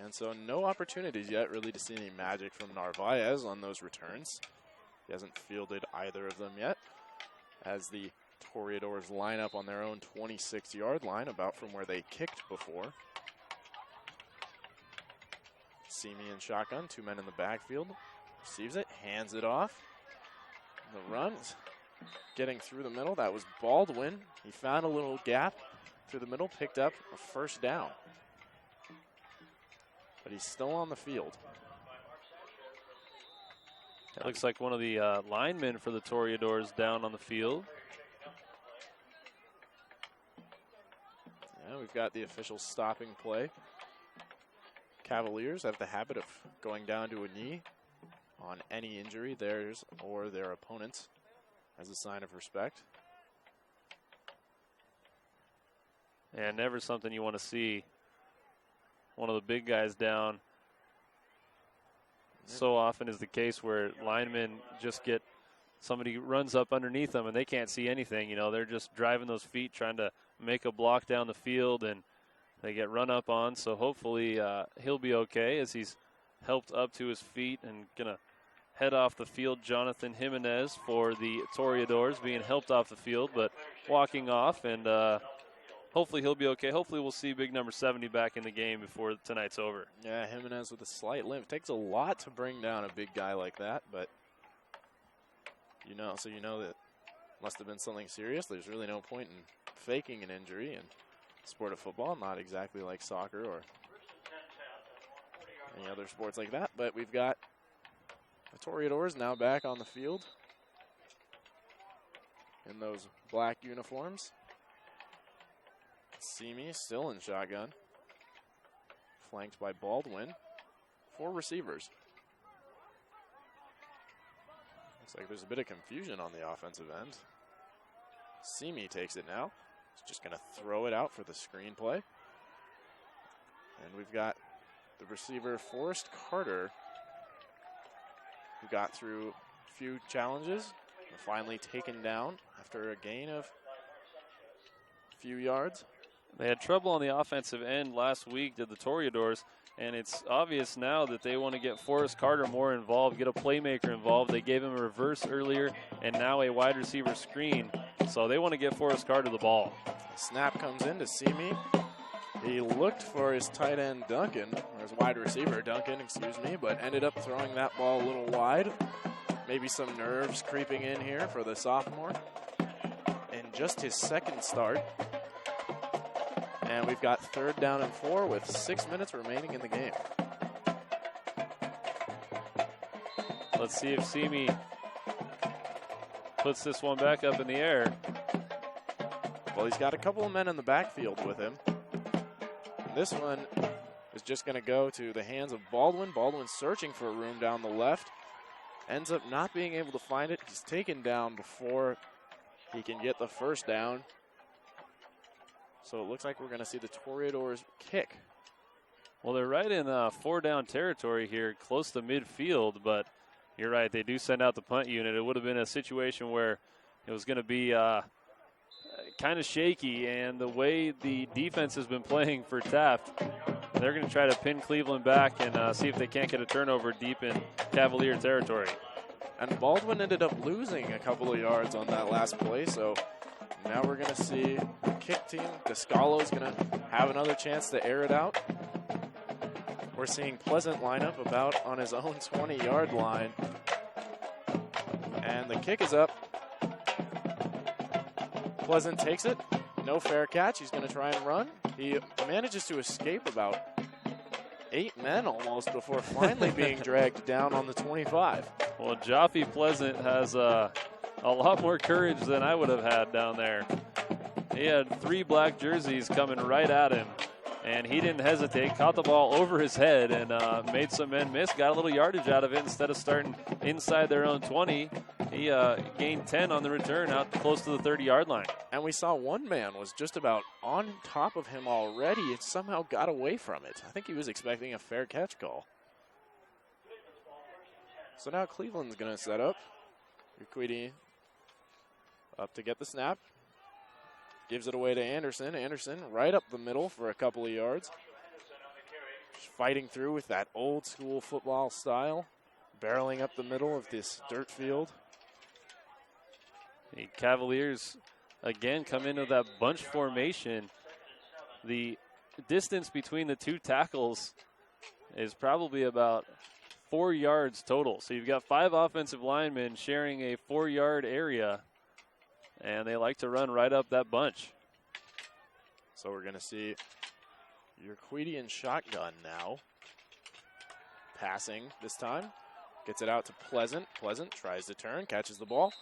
And so no opportunities yet really to see any magic from Narvaez on those returns. He hasn't fielded either of them yet, as the Toreadors line up on their own 26-yard line, about from where they kicked before. Simi in shotgun, 2 men in the backfield. Receives it, hands it off. The run is getting through the middle. That was Baldwin. He found a little gap through the middle, picked up a first down. But he's still on the field. That looks like one of the linemen for the Toreadors down on the field. Yeah, we've got the official stopping play. Cavaliers have the habit of going down to a knee on any injury, theirs or their opponent's, as a sign of respect. And never something you want to see. One of the big guys down. So often is the case where linemen just get, somebody runs up underneath them and they can't see anything. You know, they're just driving those feet, trying to make a block down the field, and they get run up on. So hopefully he'll be okay as he's helped up to his feet and going to head off the field. Jonathan Jimenez for the Toreadors being helped off the field, but walking off, and hopefully he'll be okay. Hopefully we'll see big number 70 back in the game before tonight's over. Yeah, Jimenez with a slight limp. It takes a lot to bring down a big guy like that, but you know that must have been something serious. There's really no point in faking an injury in the sport of football, not exactly like soccer or any other sports like that, but we've got the Toreadors now back on the field in those black uniforms. Simi still in shotgun, flanked by Baldwin. 4 receivers. Looks like there's a bit of confusion on the offensive end. Simi takes it now. He's just going to throw it out for the screenplay. And we've got the receiver, Forrest Carter, who got through a few challenges and finally taken down after a gain of a few yards. They had trouble on the offensive end last week, did the Toreadors, and it's obvious now that they want to get Forrest Carter more involved, get a playmaker involved. They gave him a reverse earlier and now a wide receiver screen, so they want to get Forrest Carter the ball. Snap comes in to Simi. He looked for his tight end Duncan, or his wide receiver Duncan, excuse me, but ended up throwing that ball a little wide. Maybe some nerves creeping in here for the sophomore. And just his second start. And we've got 3rd down and 4 with 6 minutes remaining in the game. Let's see if Simi puts this one back up in the air. Well, he's got a couple of men in the backfield with him. This one is just going to go to the hands of Baldwin. Baldwin searching for a room down the left. Ends up not being able to find it. He's taken down before he can get the first down. So it looks like we're going to see the Toreadors kick. Well, they're right in 4-down territory here, close to midfield, but you're right, they do send out the punt unit. It would have been a situation where it was going to be kind of shaky, and the way the defense has been playing for Taft, they're going to try to pin Cleveland back and see if they can't get a turnover deep in Cavalier territory. And Baldwin ended up losing a couple of yards on that last play, so now we're going to see the kick team. Descalo's going to have another chance to air it out. We're seeing Pleasant line up about on his own 20-yard line. And the kick is up. Pleasant takes it. No fair catch. He's going to try and run. He manages to escape about 8 men almost before finally being dragged down on the 25. Well, Jaffe Pleasant has a lot more courage than I would have had down there. He had 3 black jerseys coming right at him, and he didn't hesitate, caught the ball over his head and made some men miss, got a little yardage out of it. Instead of starting inside their own 20, he gained 10 on the return out close to the 30-yard line. And we saw one man was just about on top of him already. It somehow got away from it. I think he was expecting a fair catch call. So now Cleveland's going to set up. Urquidi up to get the snap. Gives it away to Anderson. Anderson right up the middle for a couple of yards. fighting through with that old school football style, barreling up the middle of this dirt field. The Cavaliers, again, come into that bunch formation. The distance between the two tackles is probably about 4 yards total. So you've got 5 offensive linemen sharing a 4-yard area, and they like to run right up that bunch. So we're going to see Urquidian shotgun now. Passing this time. Gets it out to Pleasant. Pleasant tries to turn, catches the ball.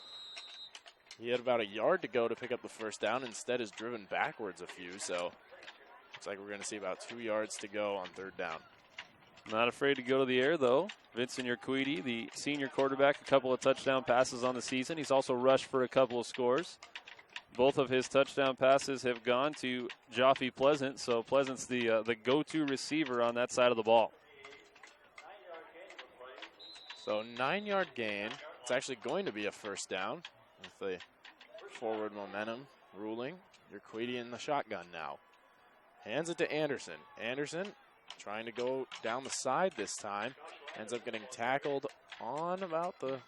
He had about a yard to go to pick up the first down. Instead is driven backwards a few, so looks like we're going to see about 2 yards to go on third down. Not afraid to go to the air, though. Vincent Urquidi, the senior quarterback, a couple of touchdown passes on the season. He's also rushed for a couple of scores. Both of his touchdown passes have gone to Joffe Pleasant, so Pleasant's the go-to receiver on that side of the ball. So 9-yard gain. It's actually going to be a first down with the forward momentum ruling. Urquidi in the shotgun now. Hands it to Anderson. Anderson trying to go down the side this time. Ends up getting tackled on about the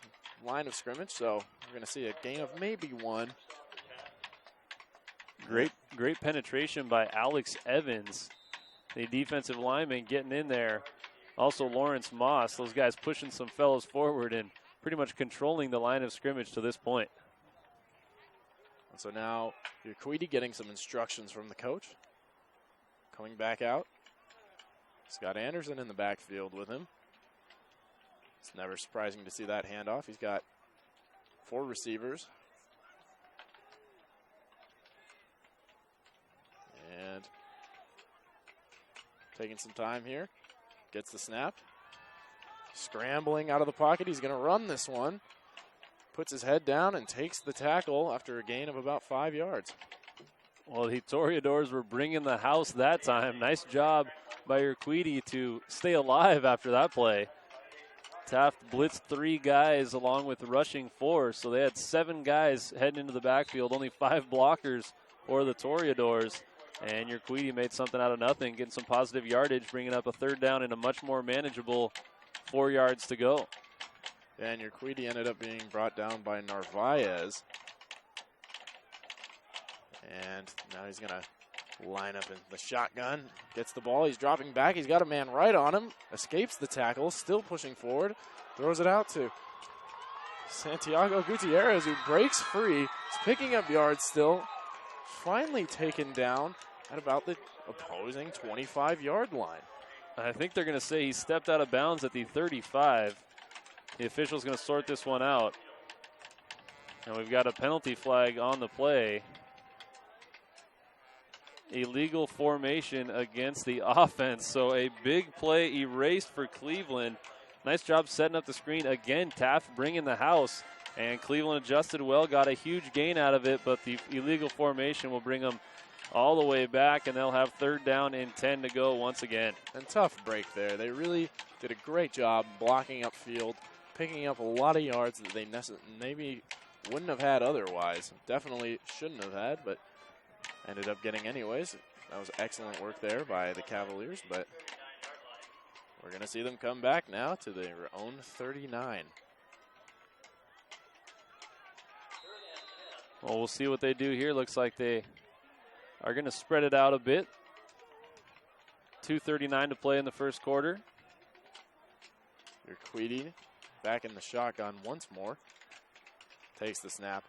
line of scrimmage, so we're going to see a gain of maybe 1. Great penetration by Alex Evans, the defensive lineman, getting in there. Also Lawrence Moss, those guys pushing some fellows forward and pretty much controlling the line of scrimmage to this point. And so now Urquidi getting some instructions from the coach. Coming back out. He's got Anderson in the backfield with him. It's never surprising to see that handoff. He's got 4 receivers. And taking some time here. Gets the snap. Scrambling out of the pocket. He's going to run this one. Puts his head down and takes the tackle after a gain of about 5 yards. Well, the Toreadors were bringing the house that time. Nice job by Urquidi to stay alive after that play. Taft blitzed 3 guys along with rushing 4, so they had 7 guys heading into the backfield, only 5 blockers for the Toreadors. And Urquidi made something out of nothing, getting some positive yardage, bringing up a third down and a much more manageable 4 yards to go. And Urquidi ended up being brought down by Narvaez. And now he's going to line up in the shotgun. Gets the ball. He's dropping back. He's got a man right on him. Escapes the tackle. Still pushing forward. Throws it out to Santiago Gutierrez, who breaks free. He's picking up yards still. Finally taken down at about the opposing 25-yard line. I think they're going to say he stepped out of bounds at the 35. The official's going to sort this one out. And we've got a penalty flag on the play. Illegal formation against the offense. So a big play erased for Cleveland. Nice job setting up the screen. Again, Taft bringing the house. And Cleveland adjusted well, got a huge gain out of it, but the illegal formation will bring them all the way back, and they'll have third down and 10 to go once again. And tough break there. They really did a great job blocking upfield, picking up a lot of yards that they maybe wouldn't have had otherwise. Definitely shouldn't have had, but ended up getting anyways. That was excellent work there by the Cavaliers, but we're going to see them come back now to their own 39. Well, we'll see what they do here. Looks like they are going to spread it out a bit. 2:39 to play in the first quarter. Urquidi back in the shotgun once more. Takes the snap.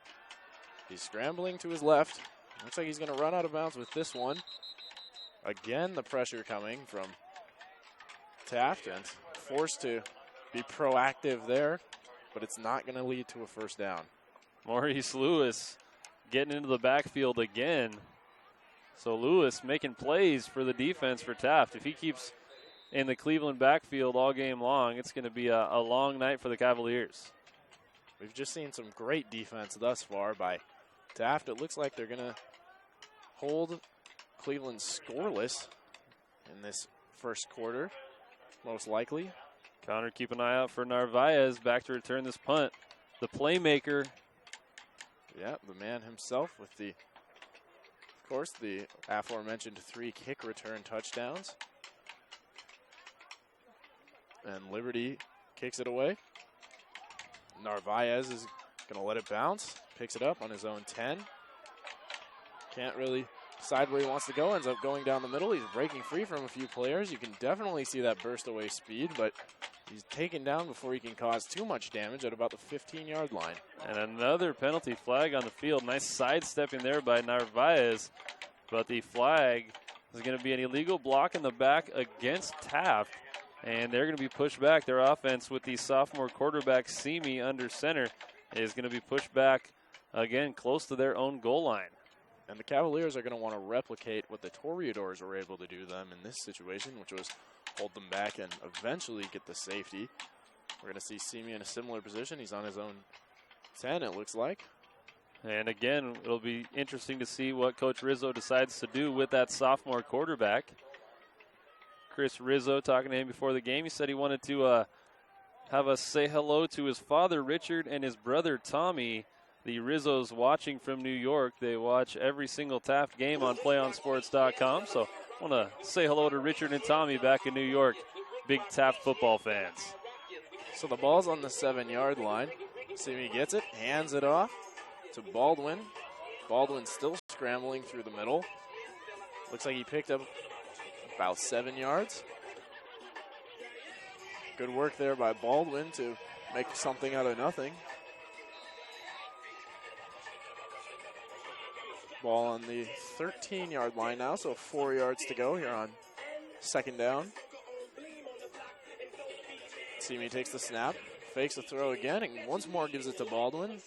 He's scrambling to his left. Looks like he's going to run out of bounds with this one. Again, the pressure coming from Taft, and forced to be proactive there, but it's not going to lead to a first down. Maurice Lewis getting into the backfield again. So Lewis making plays for the defense for Taft. If he keeps in the Cleveland backfield all game long, it's going to be a long night for the Cavaliers. We've just seen some great defense thus far by Taft. It looks like they're going to hold Cleveland scoreless in this first quarter, most likely. Connor, keep an eye out for Narvaez back to return this punt. The playmaker. Yeah, the man himself with the, of course, the aforementioned 3 kick return touchdowns. and Liberty kicks it away. Narvaez is going to let it bounce, picks it up on his own 10. Can't really decide where he wants to go, ends up going down the middle. He's breaking free from a few players. You can definitely see that burst away speed, but he's taken down before he can cause too much damage at about the 15-yard line. And another penalty flag on the field. Nice sidestepping there by Narvaez, but the flag is going to be an illegal block in the back against Taft, and they're going to be pushed back. Their offense with the sophomore quarterback Simi under center is going to be pushed back again close to their own goal line. And the Cavaliers are going to want to replicate what the Toreadors were able to do them in this situation, which was hold them back and eventually get the safety. We're going to see Simi in a similar position. He's on his own 10, it looks like. And again, it'll be interesting to see what Coach Rizzo decides to do with that sophomore quarterback. Chris Rizzo, talking to him before the game, he said he wanted to have us say hello to his father, Richard, and his brother, Tommy. The Rizzos watching from New York. They watch every single Taft game on PlayOnSports.com. So I want to say hello to Richard and Tommy back in New York, big Taft football fans. So the ball's on the 7-yard line. Simi gets it, hands it off to Baldwin. Baldwin still scrambling through the middle. Looks like he picked up about 7 yards. Good work there by Baldwin to make something out of nothing. Ball on the 13-yard line now, so 4 yards to go here on second down. Simi takes the snap, fakes the throw again, and once more gives it to Baldwin.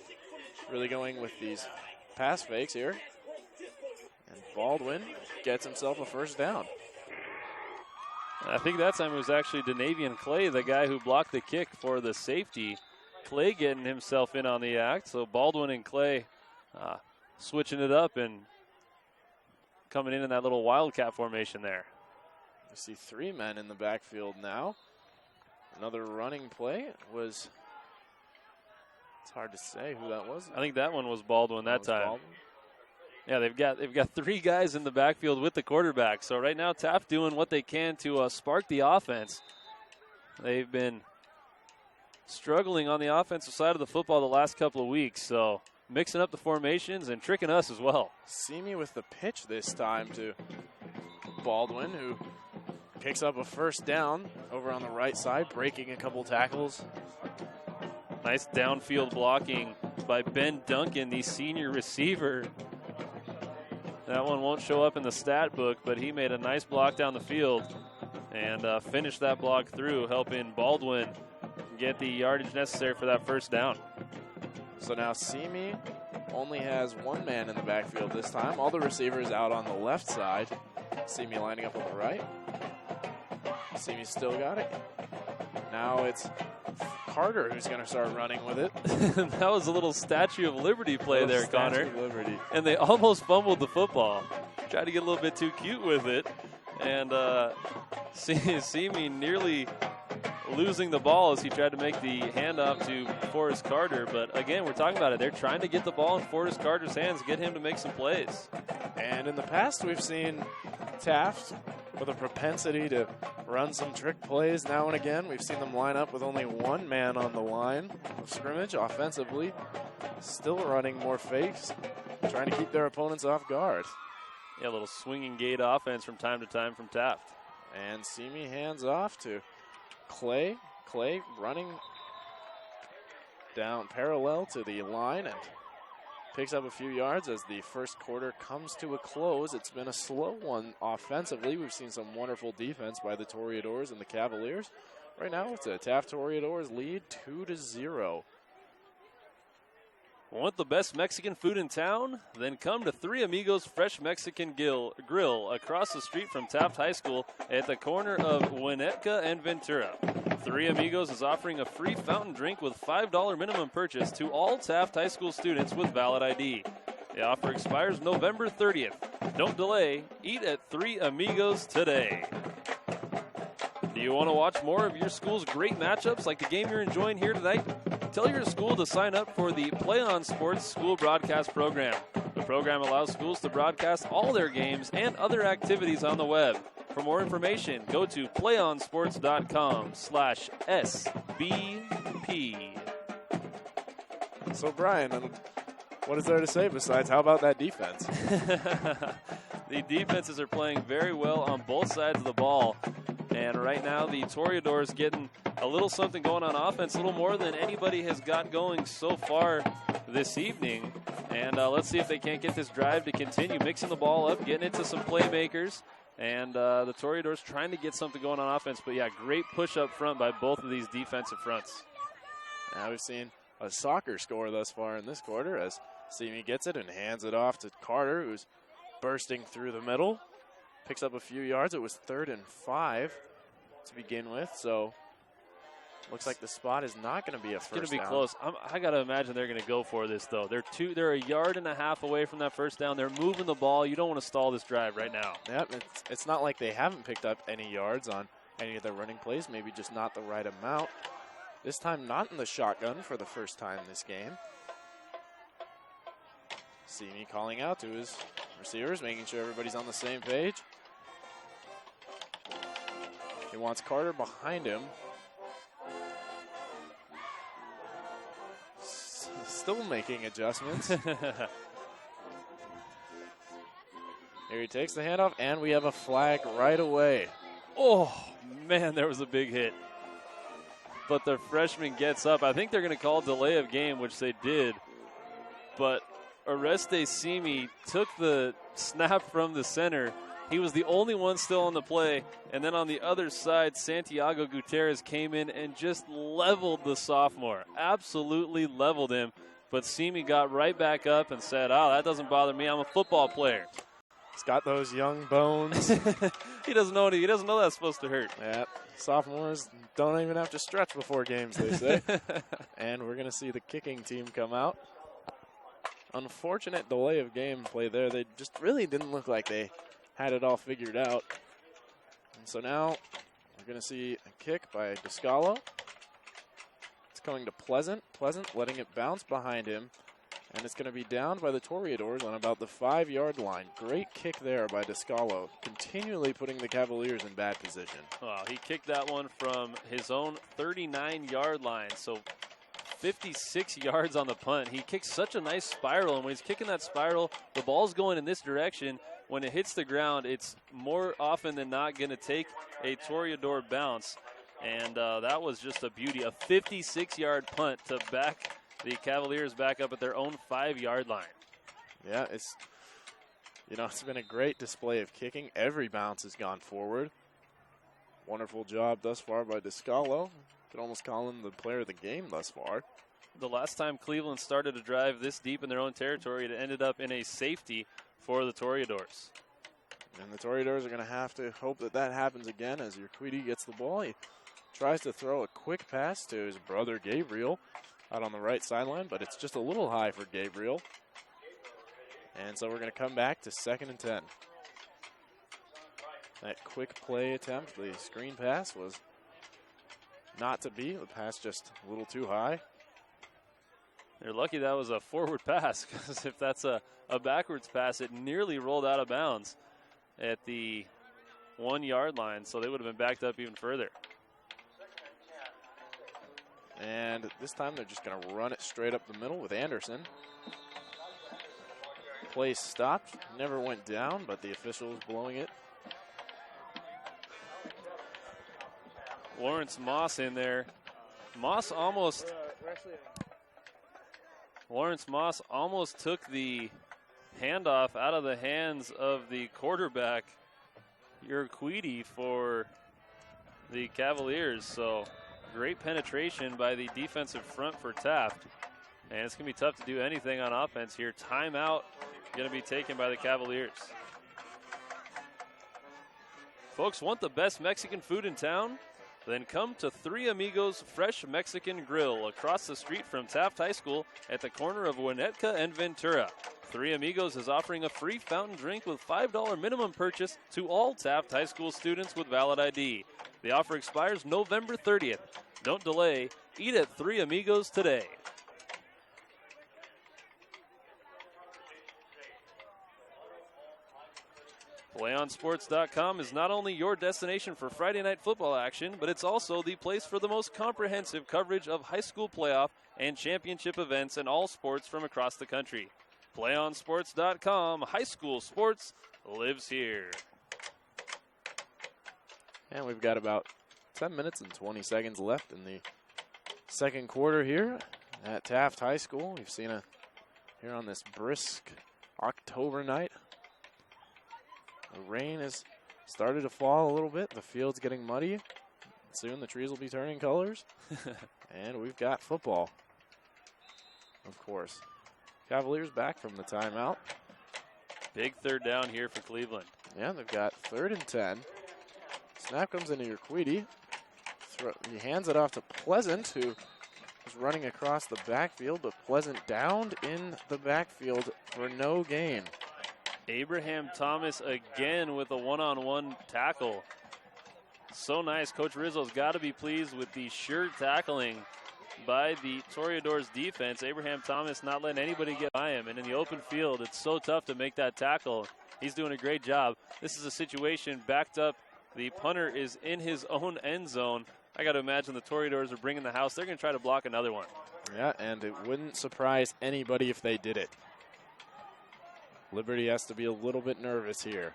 Really going with these pass fakes here. And Baldwin gets himself a first down. I think that time it was actually Denavian Clay, the guy who blocked the kick for the safety. Clay getting himself in on the act, so Baldwin and Clay switching it up and coming in that little wildcat formation there. We see 3 men in the backfield now. Another running play was, it's hard to say who that was. I think that one was Baldwin that time. Baldwin. Yeah, they've got 3 guys in the backfield with the quarterback. So right now Taft doing what they can to spark the offense. They've been struggling on the offensive side of the football the last couple of weeks, so mixing up the formations and tricking us as well. Simi with the pitch this time to Baldwin, who picks up a first down over on the right side, breaking a couple tackles. Nice downfield blocking by Ben Duncan, the senior receiver. That one won't show up in the stat book, but he made a nice block down the field and finished that block through, helping Baldwin get the yardage necessary for that first down. So now Simi only has 1 man in the backfield this time. All the receivers out on the left side. Simi lining up on the right. Simi's still got it. Now it's Carter who's going to start running with it. That was a little Statue of Liberty play there, Connor. Statue of Liberty. And they almost fumbled the football. Tried to get a little bit too cute with it. And Simi nearly losing the ball as he tried to make the handoff to Forrest Carter. But again, we're talking about it. They're trying to get the ball in Forrest Carter's hands, get him to make some plays. And in the past, we've seen Taft with a propensity to run some trick plays now and again. We've seen them line up with only 1 man on the line of scrimmage offensively. Still running more fakes, trying to keep their opponents off guard. Yeah, a little swinging gate offense from time to time from Taft. And Simi hands off to Clay. Clay running down parallel to the line and picks up a few yards as the first quarter comes to a close. It's been a slow one offensively. We've seen some wonderful defense by the Toreadors and the Cavaliers. Right now, it's a Taft Toreadors lead 2-0. Want the best Mexican food in town? Then come to Three Amigos Fresh Mexican Grill across the street from Taft High School at the corner of Winnetka and Ventura. Three Amigos is offering a free fountain drink with $5 minimum purchase to all Taft High School students with valid ID. The offer expires November 30th. Don't delay. Eat at Three Amigos today. Do you want to watch more of your school's great matchups like the game you're enjoying here tonight? Tell your school to sign up for the PlayOn Sports School Broadcast Program. The program allows schools to broadcast all their games and other activities on the web. For more information, go to playonsports.com/SBP. So, Brian, what is there to say besides how about that defense? The defenses are playing very well on both sides of the ball. And right now, the Toreadors getting a little something going on offense, a little more than anybody has got going so far this evening. And let's see if they can't get this drive to continue, mixing the ball up, getting it to some playmakers. And the Toreadors trying to get something going on offense. But, yeah, great push up front by both of these defensive fronts. Now we've seen a soccer score thus far in this quarter as Simi gets it and hands it off to Carter, who's bursting through the middle. Picks up a few yards. It was 3rd and 5 to begin with, so looks like the spot is not going to be a first down. It's going to be close. I got to imagine they're going to go for this, though. They're a yard and a half away from that first down. They're moving the ball. You don't want to stall this drive right now. Yep, it's not like they haven't picked up any yards on any of their running plays, maybe just not the right amount. This time not in the shotgun for the first time this game. Simi calling out to his receivers, making sure everybody's on the same page. He wants Carter behind him. Still making adjustments. Here he takes the handoff, and we have a flag right away. Oh, man, there was a big hit. But the freshman gets up. I think they're going to call delay of game, which they did. But Oreste Simi took the snap from the center. He was the only one still on the play. And then on the other side, Santiago Gutierrez came in and just leveled the sophomore. Absolutely leveled him. But Simi got right back up and said, "Oh, that doesn't bother me. I'm a football player." He's got those young bones. He doesn't know that's supposed to hurt. Yeah, sophomores don't even have to stretch before games, they say. And we're going to see the kicking team come out. Unfortunate delay of game play there. They just really didn't look like they had it all figured out. And so now we're going to see a kick by Descalo. It's coming to Pleasant. Pleasant letting it bounce behind him. And it's going to be down by the Toreadors on about the 5-yard line. Great kick there by Descalo, continually putting the Cavaliers in bad position. Well, he kicked that one from his own 39-yard line, so 56 yards on the punt. He kicked such a nice spiral, and when he's kicking that spiral, the ball's going in this direction. When it hits the ground, it's more often than not going to take a Toreador bounce, and that was just a beauty. A 56-yard punt to back the Cavaliers back up at their own 5-yard line. Yeah, it's been a great display of kicking. Every bounce has gone forward. Wonderful job thus far by Descalo. Could almost call him the player of the game thus far. The last time Cleveland started a drive this deep in their own territory, it ended up in a safety for the Toreadors. And the Toreadors are going to have to hope that happens again as Urquidy gets the ball. He tries to throw a quick pass to his brother Gabriel out on the right sideline, but it's just a little high for Gabriel. And so we're going to come back to 2nd and 10. That quick play attempt, the screen pass, was not to be. The pass just a little too high. They're lucky that was a forward pass, because if that's a backwards pass, it nearly rolled out of bounds at the 1-yard line, so they would have been backed up even further. And this time they're just going to run it straight up the middle with Anderson. Play stopped, never went down, but the officials blowing it. Lawrence Moss in there. Lawrence Moss almost took the handoff out of the hands of the quarterback, Urquidy, for the Cavaliers. So great penetration by the defensive front for Taft. And it's going to be tough to do anything on offense here. Timeout going to be taken by the Cavaliers. Folks, want the best Mexican food in town? Then come to Three Amigos Fresh Mexican Grill across the street from Taft High School at the corner of Winnetka and Ventura. Three Amigos is offering a free fountain drink with $5 minimum purchase to all Taft High School students with valid ID. The offer expires November 30th. Don't delay. Eat at Three Amigos today. PlayOnSports.com is not only your destination for Friday night football action, but it's also the place for the most comprehensive coverage of high school playoff and championship events in all sports from across the country. PlayOnSports.com, high school sports lives here. And we've got about 10 minutes and 20 seconds left in the second quarter here at Taft High School. We've seen here on this brisk October night. The rain has started to fall a little bit. The field's getting muddy. Soon the trees will be turning colors. And we've got football, of course. Cavaliers back from the timeout. Big third down here for Cleveland. Yeah, they've got 3rd and 10. Snap comes into Urquidy. He hands it off to Pleasant, who is running across the backfield, but Pleasant downed in the backfield for no gain. Abraham Thomas again with a one-on-one tackle. So nice. Coach Rizzo's got to be pleased with the sure tackling by the Toreadors defense. Abraham Thomas not letting anybody get by him. And in the open field, it's so tough to make that tackle. He's doing a great job. This is a situation backed up. The punter is in his own end zone. I got to imagine the Toreadors are bringing the house. They're going to try to block another one. Yeah, and it wouldn't surprise anybody if they did it. Liberty has to be a little bit nervous here.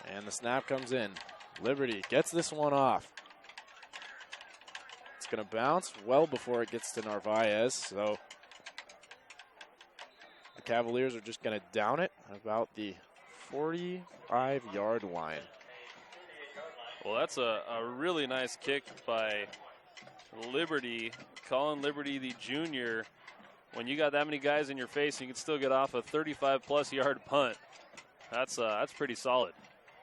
And the snap comes in. Liberty gets this one off. It's going to bounce well before it gets to Narvaez, so the Cavaliers are just going to down it about the 45-yard line. Well, that's a really nice kick by Liberty. Colin Liberty, the junior. When you got that many guys in your face, you can still get off a 35-plus yard punt. That's pretty solid.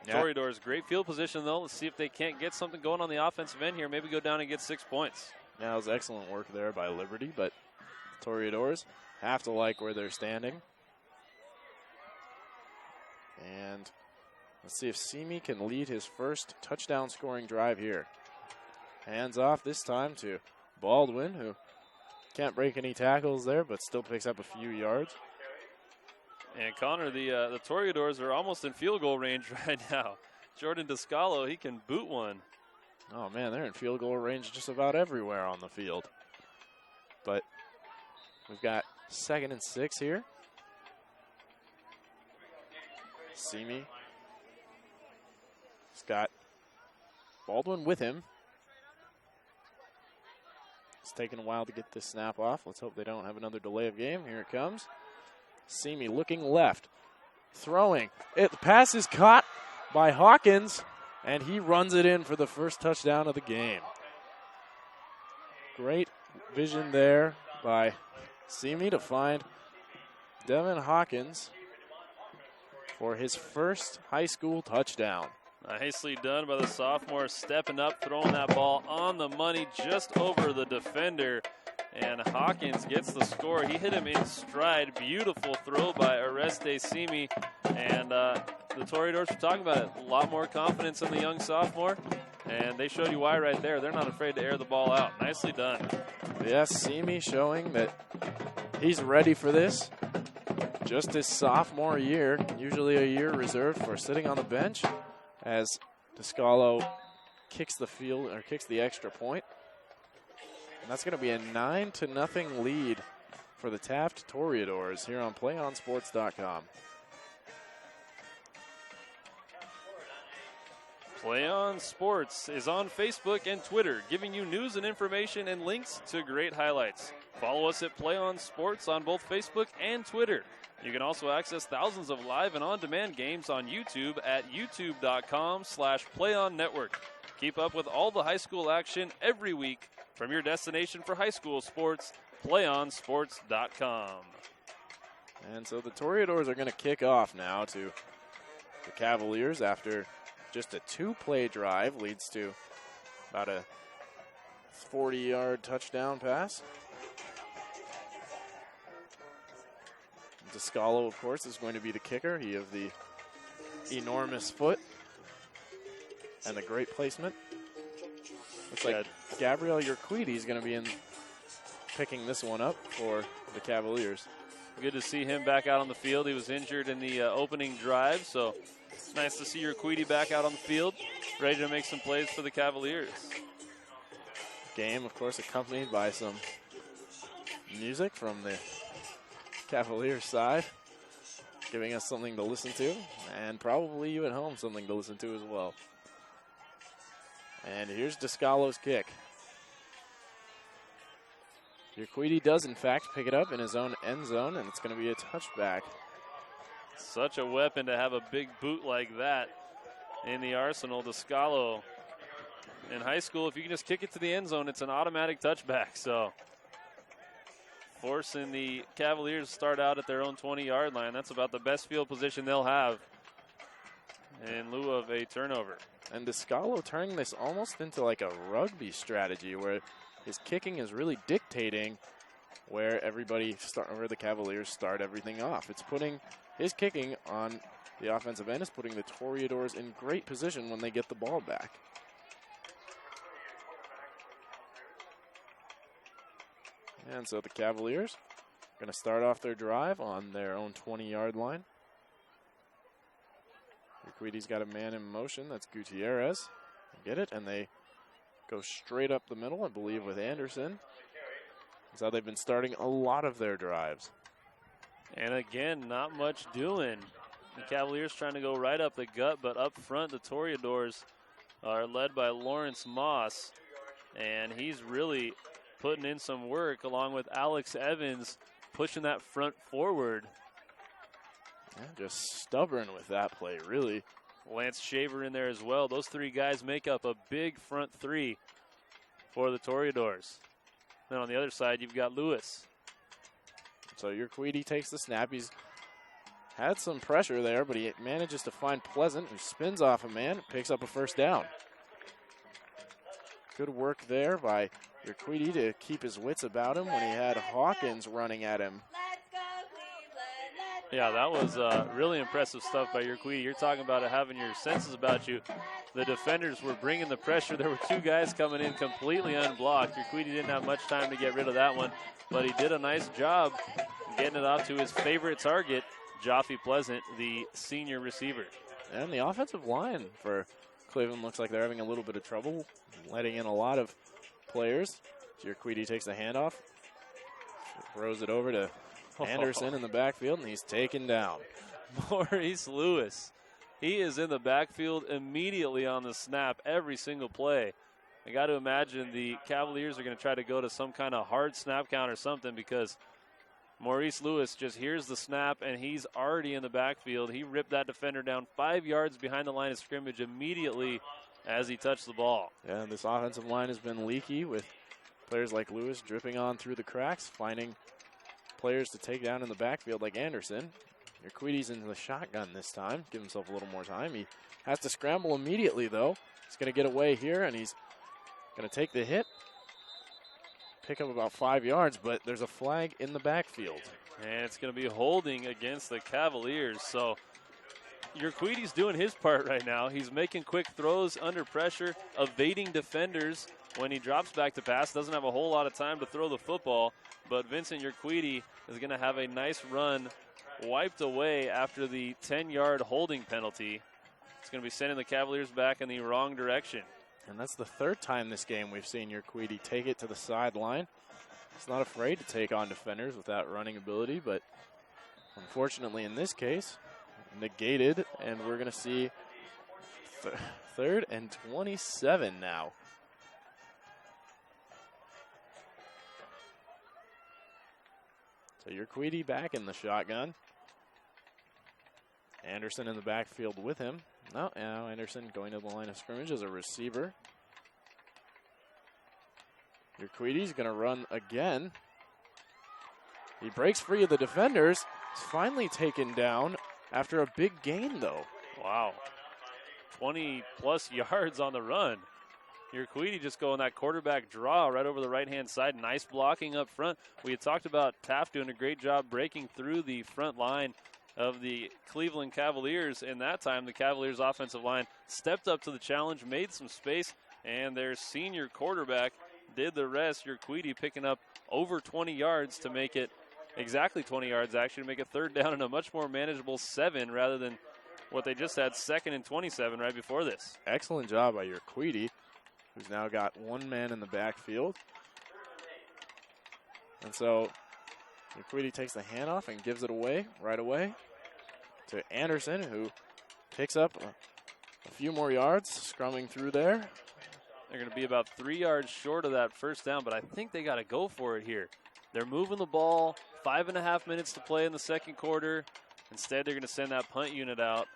Yeah. Toreadors, great field position, though. Let's see if they can't get something going on the offensive end here. Maybe go down and get 6 points. Yeah, it was excellent work there by Liberty, but Toreadors have to like where they're standing. And let's see if Simi can lead his first touchdown scoring drive here. Hands off this time to Baldwin, who can't break any tackles there, but still picks up a few yards. And Connor, the Toreadors are almost in field goal range right now. Jordan Descalo, he can boot one. Oh man, they're in field goal range just about everywhere on the field. But we've got 2nd and 6 here. Simi. He's got Baldwin with him. It's taking a while to get this snap off. Let's hope they don't have another delay of game. Here it comes. Simi looking left, throwing. The pass is caught by Hawkins, and he runs it in for the first touchdown of the game. Great vision there by Simi to find Devin Hawkins for his first high school touchdown. Nicely done by the sophomore, stepping up, throwing that ball on the money just over the defender. And Hawkins gets the score. He hit him in stride. Beautiful throw by Oreste Simi. And the Toreadors were talking about it. A lot more confidence in the young sophomore. And they showed you why right there. They're not afraid to air the ball out. Nicely done. Yes, Simi showing that he's ready for this. Just his sophomore year, usually a year reserved for sitting on the bench, as Descalo kicks the extra point. And that's going to be a 9-0 lead for the Taft Toreadors here on PlayOnSports.com. Play On Sports is on Facebook and Twitter, giving you news and information and links to great highlights. Follow us at Play On Sports on both Facebook and Twitter. You can also access thousands of live and on-demand games on YouTube at youtube.com/PlayOnNetwork. Keep up with all the high school action every week from your destination for high school sports, PlayOnSports.com. And so the Toreadors are going to kick off now to the Cavaliers after just a 2-play drive leads to about a 40-yard touchdown pass. Descalo, of course, is going to be the kicker. He of the enormous foot and the great placement. Looks like Gabriel Urquidy is going to be in picking this one up for the Cavaliers. Good to see him back out on the field. He was injured in the opening drive, so it's nice to see your Queedy back out on the field, ready to make some plays for the Cavaliers. Game, of course, accompanied by some music from the Cavaliers side, giving us something to listen to, and probably you at home something to listen to as well. And here's Descalo's kick. Urquidy does, in fact, pick it up in his own end zone, and it's going to be a touchback. Such a weapon to have a big boot like that in the arsenal. Descalo, in high school, if you can just kick it to the end zone, it's an automatic touchback. So forcing the Cavaliers to start out at their own 20-yard line. That's about the best field position they'll have in lieu of a turnover. And Descalo turning this almost into like a rugby strategy where his kicking is really dictating where where the Cavaliers start everything off. It's putting his kicking on the offensive end is putting the Toreadors in great position when they get the ball back. And so the Cavaliers are going to start off their drive on their own 20-yard line. Urquidy's got a man in motion. That's Gutierrez. Get it, and they go straight up the middle, I believe, with Anderson. That's how they've been starting a lot of their drives. And again, not much doing. The Cavaliers trying to go right up the gut, but up front, the Toreadors are led by Lawrence Moss, and he's really putting in some work along with Alex Evans, pushing that front forward. Yeah, just stubborn with that play, really. Lance Shaver in there as well. Those three guys make up a big front three for the Toreadors. Then on the other side, you've got Lewis. So Urquidy takes the snap. He's had some pressure there, but he manages to find Pleasant, who spins off a man, picks up a first down. Good work there by Urquidy to keep his wits about him when he had Hawkins running at him. Yeah, that was really impressive stuff by Urquidy. You're talking about having your senses about you. The defenders were bringing the pressure. There were two guys coming in completely unblocked. Urquidy didn't have much time to get rid of that one, but he did a nice job getting it out to his favorite target, Jaffe Pleasant, the senior receiver. And the offensive line for Cleveland looks like they're having a little bit of trouble, letting in a lot of players. Urquidy takes the handoff, throws it over to Anderson in the backfield, and he's taken down. Maurice Lewis. He is in the backfield immediately on the snap every single play. I got to imagine the Cavaliers are going to try to go to some kind of hard snap count or something, because Maurice Lewis just hears the snap and he's already in the backfield. He ripped that defender down 5 yards behind the line of scrimmage immediately as he touched the ball. Yeah, this offensive line has been leaky with players like Lewis dripping on through the cracks, finding players to take down in the backfield like Anderson. Urquidy's in the shotgun this time. Give himself a little more time. He has to scramble immediately, though. He's going to get away here, and he's going to take the hit. Pick up about 5 yards, but there's a flag in the backfield. And it's going to be holding against the Cavaliers. So Urquidy's doing his part right now. He's making quick throws under pressure, evading defenders when he drops back to pass. Doesn't have a whole lot of time to throw the football, but Vincent Urquidy is going to have a nice run wiped away after the 10-yard holding penalty. It's going to be sending the Cavaliers back in the wrong direction. And that's the third time this game we've seen Urquidy take it to the sideline. He's not afraid to take on defenders with that running ability, but unfortunately in this case, negated, and we're going to see third and 27 now. So Urquidy back in the shotgun. Anderson in the backfield with him. No, now Anderson going to the line of scrimmage as a receiver. Urquidy's going to run again. He breaks free of the defenders. He's finally taken down after a big gain, though. Wow. 20-plus yards on the run. Urquidy just going that quarterback draw right over the right-hand side. Nice blocking up front. We had talked about Taft doing a great job breaking through the front line of the Cleveland Cavaliers, and that time the Cavaliers offensive line stepped up to the challenge, made some space, and their senior quarterback did the rest. Urquidy picking up over 20 yards to make it exactly 20 yards, actually, to make a third down and a much more manageable 7 rather than what they just had 2nd and 27 right before this. Excellent job by Urquidy, who's now got one man in the backfield. And so Urquidy takes the handoff and gives it away right away to Anderson, who picks up a few more yards, scrumming through there. They're going to be about 3 yards short of that first down, but I think they got to go for it here. They're moving the ball, 5.5 minutes to play in the second quarter. Instead, they're going to send that punt unit out.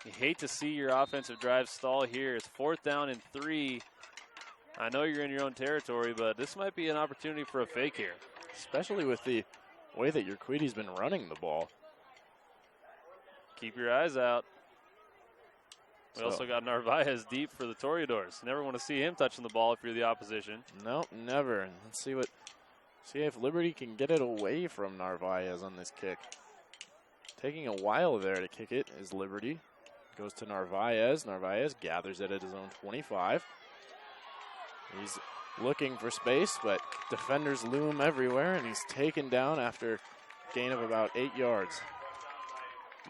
You hate to see your offensive drive stall here. It's 4th down and 3. I know you're in your own territory, but this might be an opportunity for a fake here. Especially with the way that Urquidy's been running the ball. Keep your eyes out. We also got Narvaez deep for the Toreadors. Never want to see him touching the ball if you're the opposition. No, never. And let's see if Liberty can get it away from Narvaez on this kick. Taking a while there to kick it is Liberty. Goes to Narvaez. Narvaez gathers it at his own 25. He's looking for space, but defenders loom everywhere, and he's taken down after a gain of about 8 yards.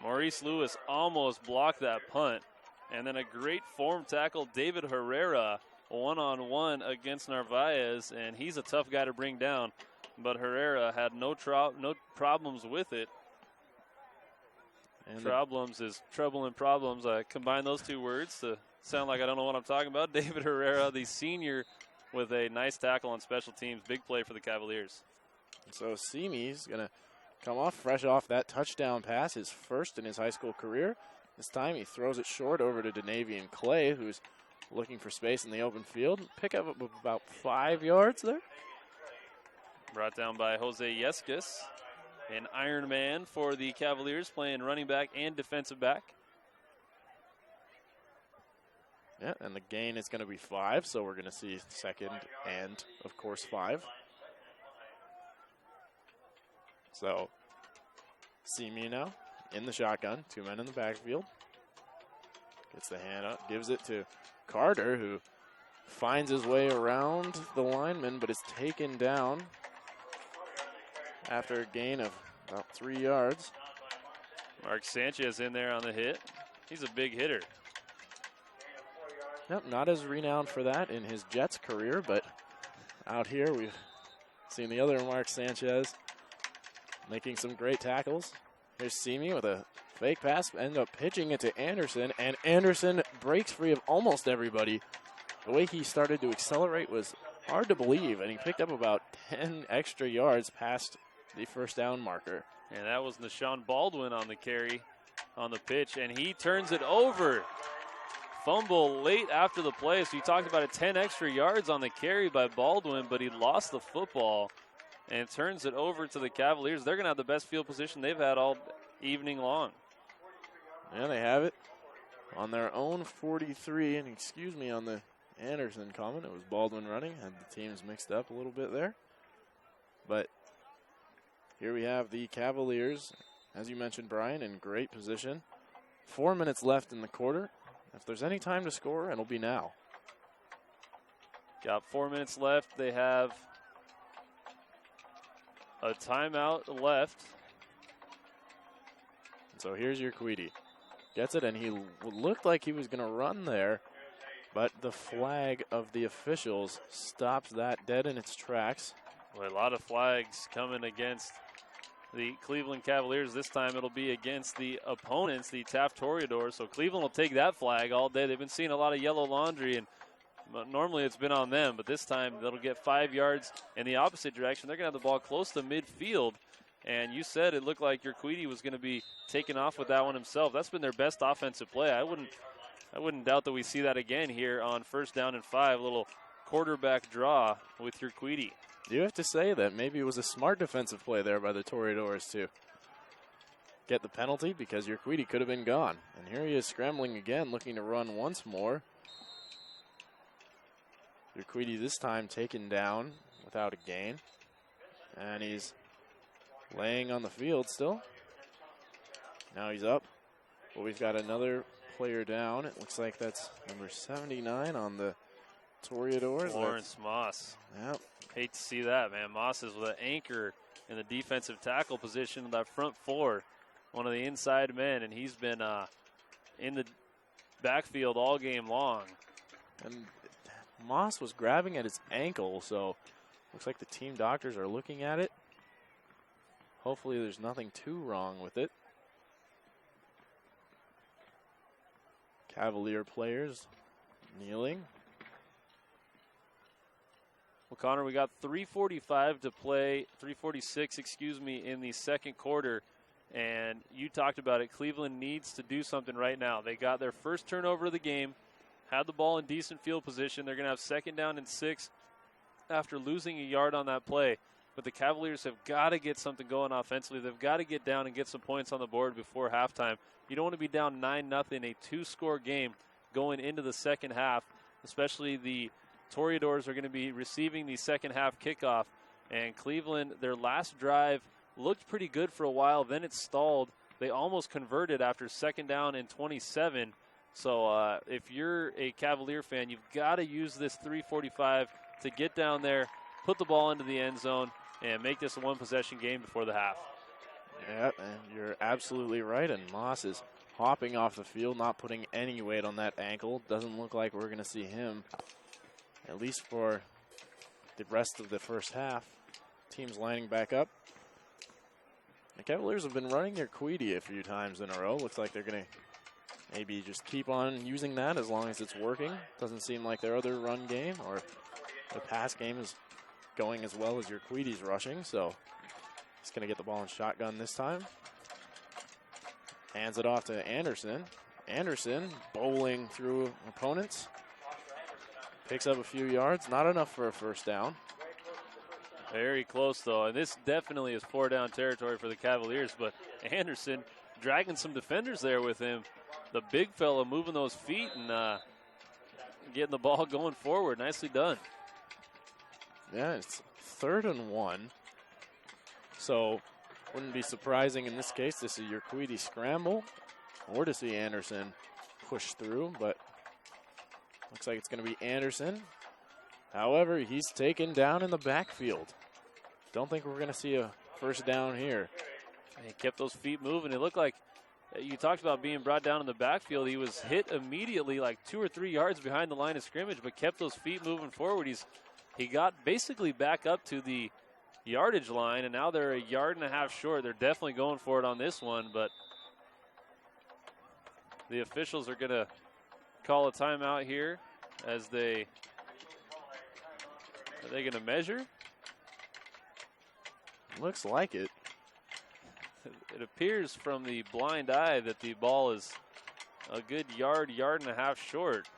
Maurice Lewis almost blocked that punt. And then a great form tackle, David Herrera, one-on-one against Narvaez, and he's a tough guy to bring down. But Herrera had no problems with it. And problems is trouble and problems. I combine those two words to sound like I don't know what I'm talking about. David Herrera, the senior, with a nice tackle on special teams. Big play for the Cavaliers. So Simi's going to come off fresh off that touchdown pass, his first in his high school career. This time he throws it short over to Denavian Clay, who's looking for space in the open field. Pick up about 5 yards there. Brought down by Jose Yescas, an Iron Man for the Cavaliers, playing running back and defensive back. Yeah, and the gain is going to be 5, so we're going to see 2nd and, of course, 5. So, Simi now in the shotgun, 2 men in the backfield. Gets the hand up, gives it to Carter, who finds his way around the lineman, but is taken down after a gain of about 3 yards. Mark Sanchez in there on the hit. He's a big hitter. Yep, not as renowned for that in his Jets career, but out here we've seen the other Mark Sanchez making some great tackles. Here's Simi with a fake pass, end up pitching it to Anderson, and Anderson breaks free of almost everybody. The way he started to accelerate was hard to believe, and he picked up about 10 extra yards past the first down marker. And that was Nashawn Baldwin on the carry, on the pitch, and he turns it over. Fumble late after the play, so you talked about it, 10 extra yards on the carry by Baldwin, but he lost the football and turns it over to the Cavaliers. They're going to have the best field position they've had all evening long. Yeah, they have it on their own 43, and excuse me on the Anderson comment, it was Baldwin running, had the teams mixed up a little bit there. But here we have the Cavaliers, as you mentioned, Brian, in great position. 4 minutes left in the quarter. If there's any time to score, it'll be now. Got 4 minutes left. They have a timeout left. So here's Urquidy. Gets it, and he looked like he was going to run there, but the flag of the officials stops that dead in its tracks. Well, a lot of flags coming against the Cleveland Cavaliers. This time it'll be against the opponents, the Taft Toreadors. So Cleveland will take that flag all day. They've been seeing a lot of yellow laundry, and normally it's been on them, but this time they'll get 5 yards in the opposite direction. They're going to have the ball close to midfield. And you said it looked like Urquidy was going to be taken off with that one himself. That's been their best offensive play. I wouldn't doubt that we see that again here on 1st down and 5. A little quarterback draw with Urquidy. You have to say that maybe it was a smart defensive play there by the Toreadors to get the penalty, because Urquidy could have been gone. And here he is scrambling again, looking to run once more. Urquidy this time taken down without a gain. And he's laying on the field still. Now he's up. Well, we've got another player down. It looks like that's number 79 on the Toreadors. Lawrence Moss. Yep. Hate to see that, man. Moss is the anchor in the defensive tackle position, that front four, one of the inside men, and he's been in the backfield all game long. And Moss was grabbing at his ankle, so looks like the team doctors are looking at it. Hopefully there's nothing too wrong with it. Cavalier players kneeling. Well, Connor, we got 3:45 to play, 3:46, excuse me, in the second quarter. And you talked about it. Cleveland needs to do something right now. They got their first turnover of the game, had the ball in decent field position. They're going to have 2nd down and 6 after losing a yard on that play. But the Cavaliers have got to get something going offensively. They've got to get down and get some points on the board before halftime. You don't want to be down 9-0, a 2-score game going into the second half, especially the Toreadors are going to be receiving the second half kickoff. And Cleveland, their last drive looked pretty good for a while. Then it stalled. They almost converted after 2nd down and 27. So if you're a Cavalier fan, you've got to use this 3:45 to get down there, put the ball into the end zone, and make this a one-possession game before the half. Yep, and you're absolutely right. And Moss is hopping off the field, not putting any weight on that ankle. Doesn't look like we're going to see him, at least for the rest of the first half. Team's lining back up. The Cavaliers have been running their Queedy a few times in a row. Looks like they're going to maybe just keep on using that as long as it's working. Doesn't seem like their other run game or the pass game is going as well as your Queedy's rushing. So he's going to get the ball in shotgun this time. Hands it off to Anderson. Anderson bowling through opponents. Picks up a few yards. Not enough for a first down. Very close, though, and this definitely is 4-down territory for the Cavaliers, but Anderson dragging some defenders there with him. The big fella moving those feet and getting the ball going forward. Nicely done. Yeah, it's 3rd and 1. So wouldn't be surprising in this case to see your Queedy scramble or to see Anderson push through, but looks like it's going to be Anderson. However, he's taken down in the backfield. Don't think we're going to see a first down here. He kept those feet moving. It looked like you talked about being brought down in the backfield. He was hit immediately like 2 or 3 yards behind the line of scrimmage, but kept those feet moving forward. He got basically back up to the yardage line, and now they're 1.5 yards short. They're definitely going for it on this one, but the officials are going to call a timeout here as they... Are they going to measure? Looks like it. It appears from the blind eye that the ball is a good yard and a half short.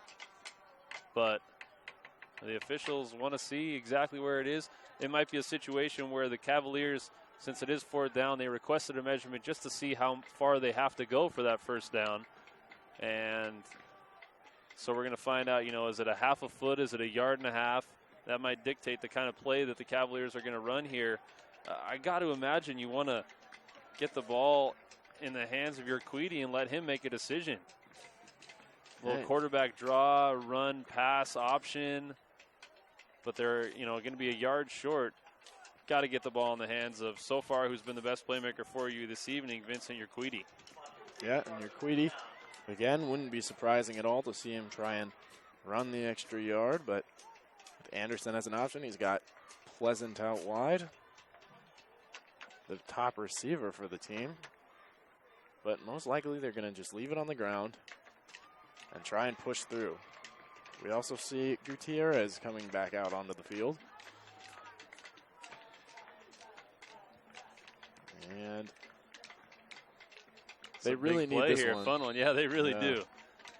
But the officials want to see exactly where it is. It might be a situation where the Cavaliers, since it is 4th down, they requested a measurement just to see how far they have to go for that first down. And so we're going to find out, is it a half a foot? Is it 1.5 yards? That might dictate the kind of play that the Cavaliers are going to run here. I got to imagine you want to get the ball in the hands of your Queedy and let him make a decision. Little quarterback draw, run, pass option. But they're, going to be 1 yard short. Got to get the ball in the hands of, so far, who's been the best playmaker for you this evening, Vincent Urquidi. Yeah, and Urquidi, again, wouldn't be surprising at all to see him try and run the extra yard, but with Anderson as an option, he's got Pleasant out wide, the top receiver for the team. But most likely they're going to just leave it on the ground and try and push through. We also see Gutierrez coming back out onto the field. And they really need this here. one. Fun one. Yeah, they really do.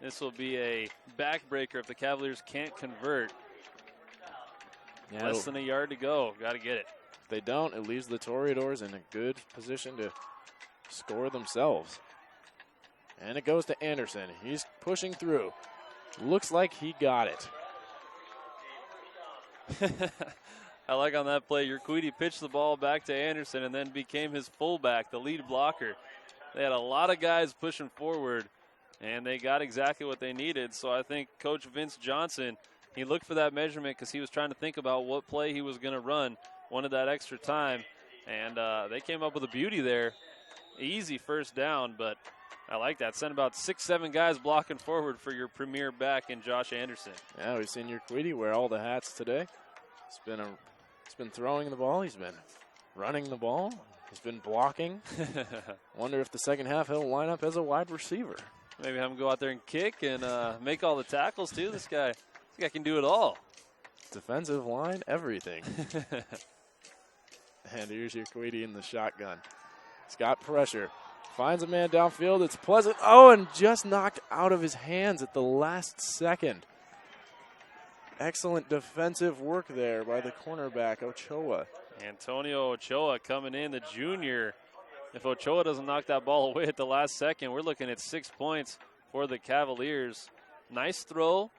This will be a backbreaker if the Cavaliers can't convert. Yeah, Less than 1 yard to go. Got to get it. If they don't, it leaves the Toreadors in a good position to score themselves. And it goes to Anderson. He's pushing through. Looks like he got it. I like on that play, Urquidi pitched the ball back to Anderson and then became his fullback, the lead blocker. They had a lot of guys pushing forward, and they got exactly what they needed. So I think Coach Vince Johnson, he looked for that measurement because he was trying to think about what play he was going to run, wanted that extra time, And they came up with a beauty there. Easy first down, but I like that. Send about 6-7 guys blocking forward for your premier back in Josh Anderson. Yeah, we've seen your Queedy wear all the hats today. He's been throwing the ball. He's been running the ball. He's been blocking. Wonder if the second half he'll line up as a wide receiver. Maybe have him go out there and kick and make all the tackles too. This guy can do it all. Defensive line, everything. And here's your Queedy in the shotgun. He's got pressure. Finds a man downfield. It's Pleasant. Oh, and just knocked out of his hands at the last second. Excellent defensive work there by the cornerback, Ochoa. Antonio Ochoa coming in, the junior. If Ochoa doesn't knock that ball away at the last second, we're looking at 6 points for the Cavaliers. Nice throw.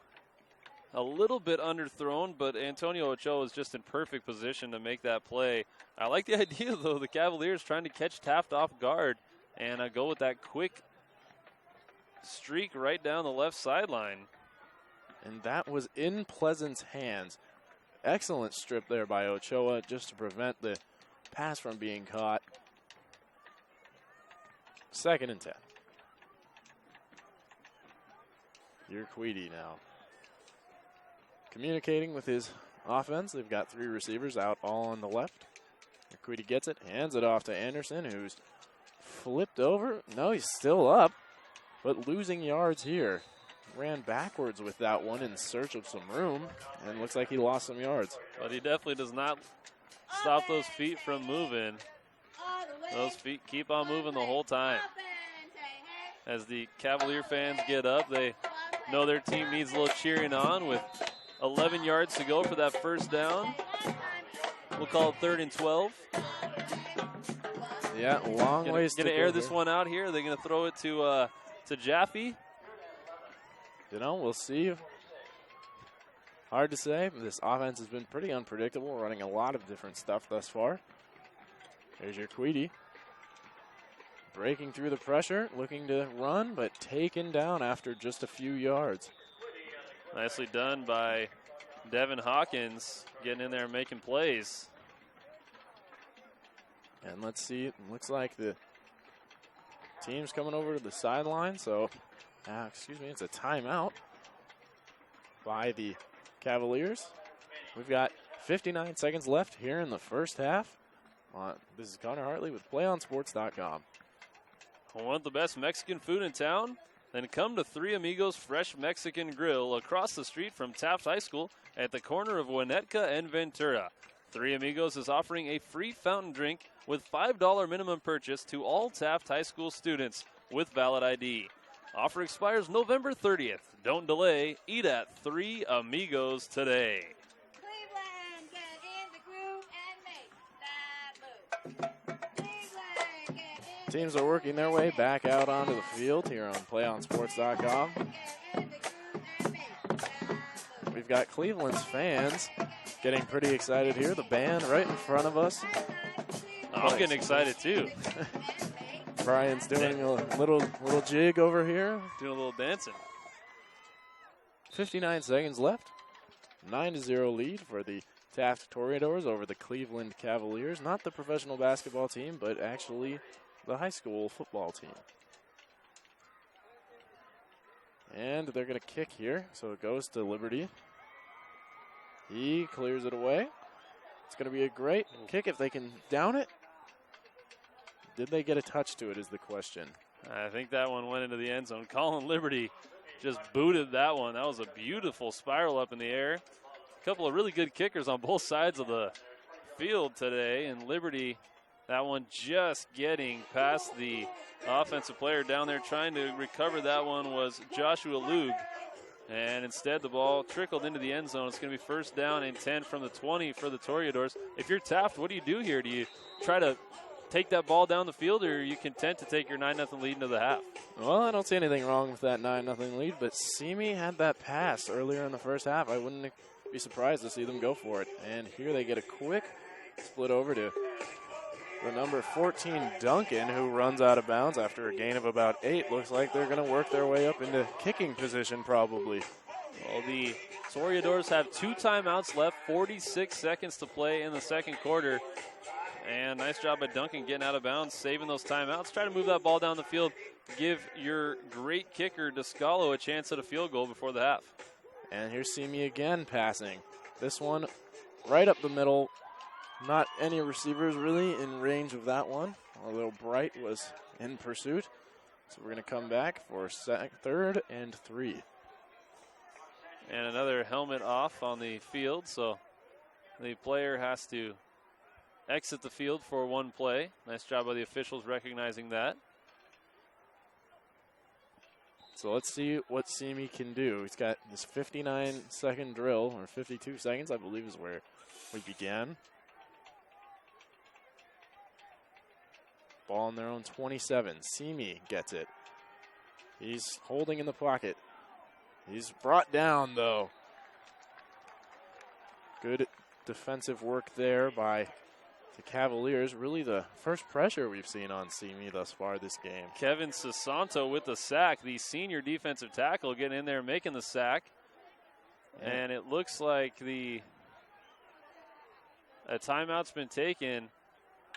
A little bit underthrown, but Antonio Ochoa is just in perfect position to make that play. I like the idea, though, the Cavaliers trying to catch Taft off guard and go with that quick streak right down the left sideline. And that was in Pleasant's hands. Excellent strip there by Ochoa just to prevent the pass from being caught. 2nd and 10. Your Queedy now. Communicating with his offense. They've got 3 receivers out all on the left. Queedy gets it, hands it off to Anderson, who's flipped over. No, he's still up, but losing yards here. Ran backwards with that one in search of some room, and looks like he lost some yards. But he definitely does not stop those feet from moving. Those feet keep on moving the whole time. As the Cavalier fans get up, they know their team needs a little cheering on with 11 yards to go for that first down. We'll call it 3rd and 12. Yeah, long ways to go. Gonna air this one out here. They're gonna throw it to Jaffe. You know, we'll see. Hard to say. This offense has been pretty unpredictable, running a lot of different stuff thus far. There's your Queedy. Breaking through the pressure, looking to run, but taken down after just a few yards. Nicely done by Devin Hawkins, getting in there and making plays. And let's see, it looks like the team's coming over to the sideline, so, it's a timeout by the Cavaliers. We've got 59 seconds left here in the first half. This is Connor Hartley with PlayOnSports.com. Want the best Mexican food in town? Then come to Three Amigos Fresh Mexican Grill across the street from Taft High School at the corner of Winnetka and Ventura. Three Amigos is offering a free fountain drink with $5 minimum purchase to all Taft High School students with valid ID. Offer expires November 30th. Don't delay. Eat at Three Amigos today. Cleveland, get in the groove and make that move. Cleveland, get in Teams are working their way back out onto the field here on PlayOnSports.com. We've got Cleveland's fans getting pretty excited here. The band right in front of us. I'm getting excited too. Brian's doing a little jig over here. Doing a little dancing. 59 seconds left. 9-0 lead for the Taft Toreadors over the Cleveland Cavaliers. Not the professional basketball team, but actually the high school football team. And they're going to kick here, so it goes to Liberty. He clears it away. It's going to be a great kick if they can down it. Did they get a touch to it is the question. I think that one went into the end zone. Colin Liberty just booted that one. That was a beautiful spiral up in the air. A couple of really good kickers on both sides of the field today. And Liberty, that one just getting past the offensive player down there trying to recover that one was Joshua Lug. And instead the ball trickled into the end zone. It's going to be first down and 10 from the 20 for the Toreadors. If you're Taft, what do you do here? Do you try to take that ball down the field, or are you content to take your 9-0 lead into the half? Well, I don't see anything wrong with that 9-0 lead, but Simi had that pass earlier in the first half. I wouldn't be surprised to see them go for it. And here they get a quick split over to the number 14 Duncan, who runs out of bounds after a gain of about 8. Looks like they're going to work their way up into kicking position probably. Well, the Toreadors have 2 timeouts left, 46 seconds to play in the second quarter. And nice job by Duncan getting out of bounds, saving those timeouts. Try to move that ball down the field. Give your great kicker, Descalo, a chance at a field goal before the half. And here's Simi again passing. This one right up the middle. Not any receivers really in range of that one, although Bright was in pursuit. So we're going to come back for 3rd and 3. And another helmet off on the field, so the player has to exit the field for one play. Nice job by the officials recognizing that. So let's see what Simi can do. He's got this 59-second drill, or 52 seconds, I believe is where we began. Ball on their own 27. Simi gets it. He's holding in the pocket. He's brought down, though. Good defensive work there by the Cavaliers. Really the first pressure we've seen on Simi thus far this game. Kevin Sasanto with the sack, the senior defensive tackle, getting in there making the sack. Yeah. And it looks like a timeout's been taken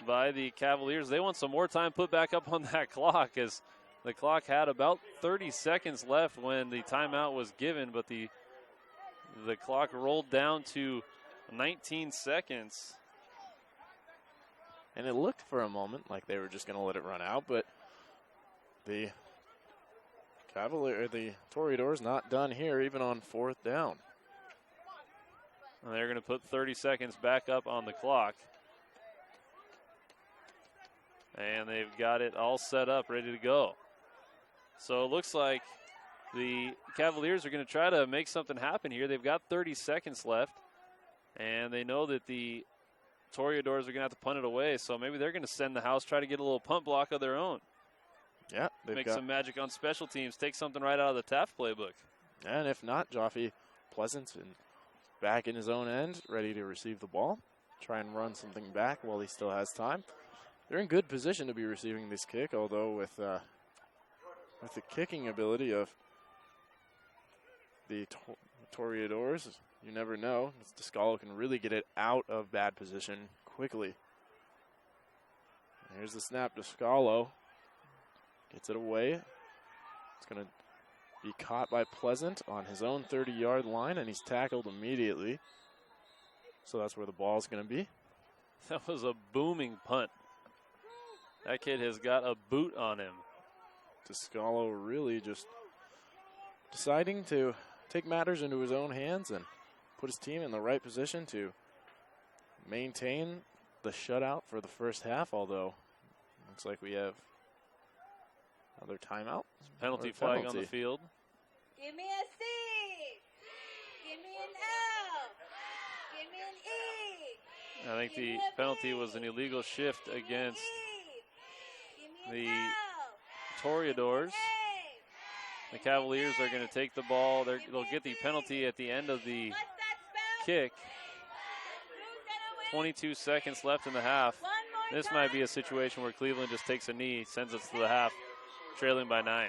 by the Cavaliers. They want some more time put back up on that clock, as the clock had about 30 seconds left when the timeout was given, but the clock rolled down to 19 seconds. And it looked for a moment like they were just going to let it run out, but the Toreadors not done here, even on 4th down. And they're going to put 30 seconds back up on the clock. And they've got it all set up, ready to go. So it looks like the Cavaliers are going to try to make something happen here. They've got 30 seconds left, and they know that the Toreadors are going to have to punt it away, so maybe they're going to send the house, try to get a little punt block of their own. Yeah. Make some magic on special teams, take something right out of the Taft playbook. And if not, Joffe Pleasant back in his own end, ready to receive the ball. Try and run something back while he still has time. They're in good position to be receiving this kick, although with the kicking ability of the Toreadors, you never know. Descalo can really get it out of bad position quickly. Here's the snap. Descalo gets it away. It's going to be caught by Pleasant on his own 30-yard line, and he's tackled immediately. So that's where the ball's going to be. That was a booming punt. That kid has got a boot on him. Descalo really just deciding to take matters into his own hands and put his team in the right position to maintain the shutout for the first half, although looks like we have another timeout. Penalty flag on the field. Give me a C. Give me an L. Give me an E. I think the penalty was an illegal shift against the Toreadors. The Cavaliers are going to take the ball. They'll get the penalty at the end of the kick. 22 seconds left in the half. This might be a situation where Cleveland just takes a knee, sends us to the half, trailing by 9.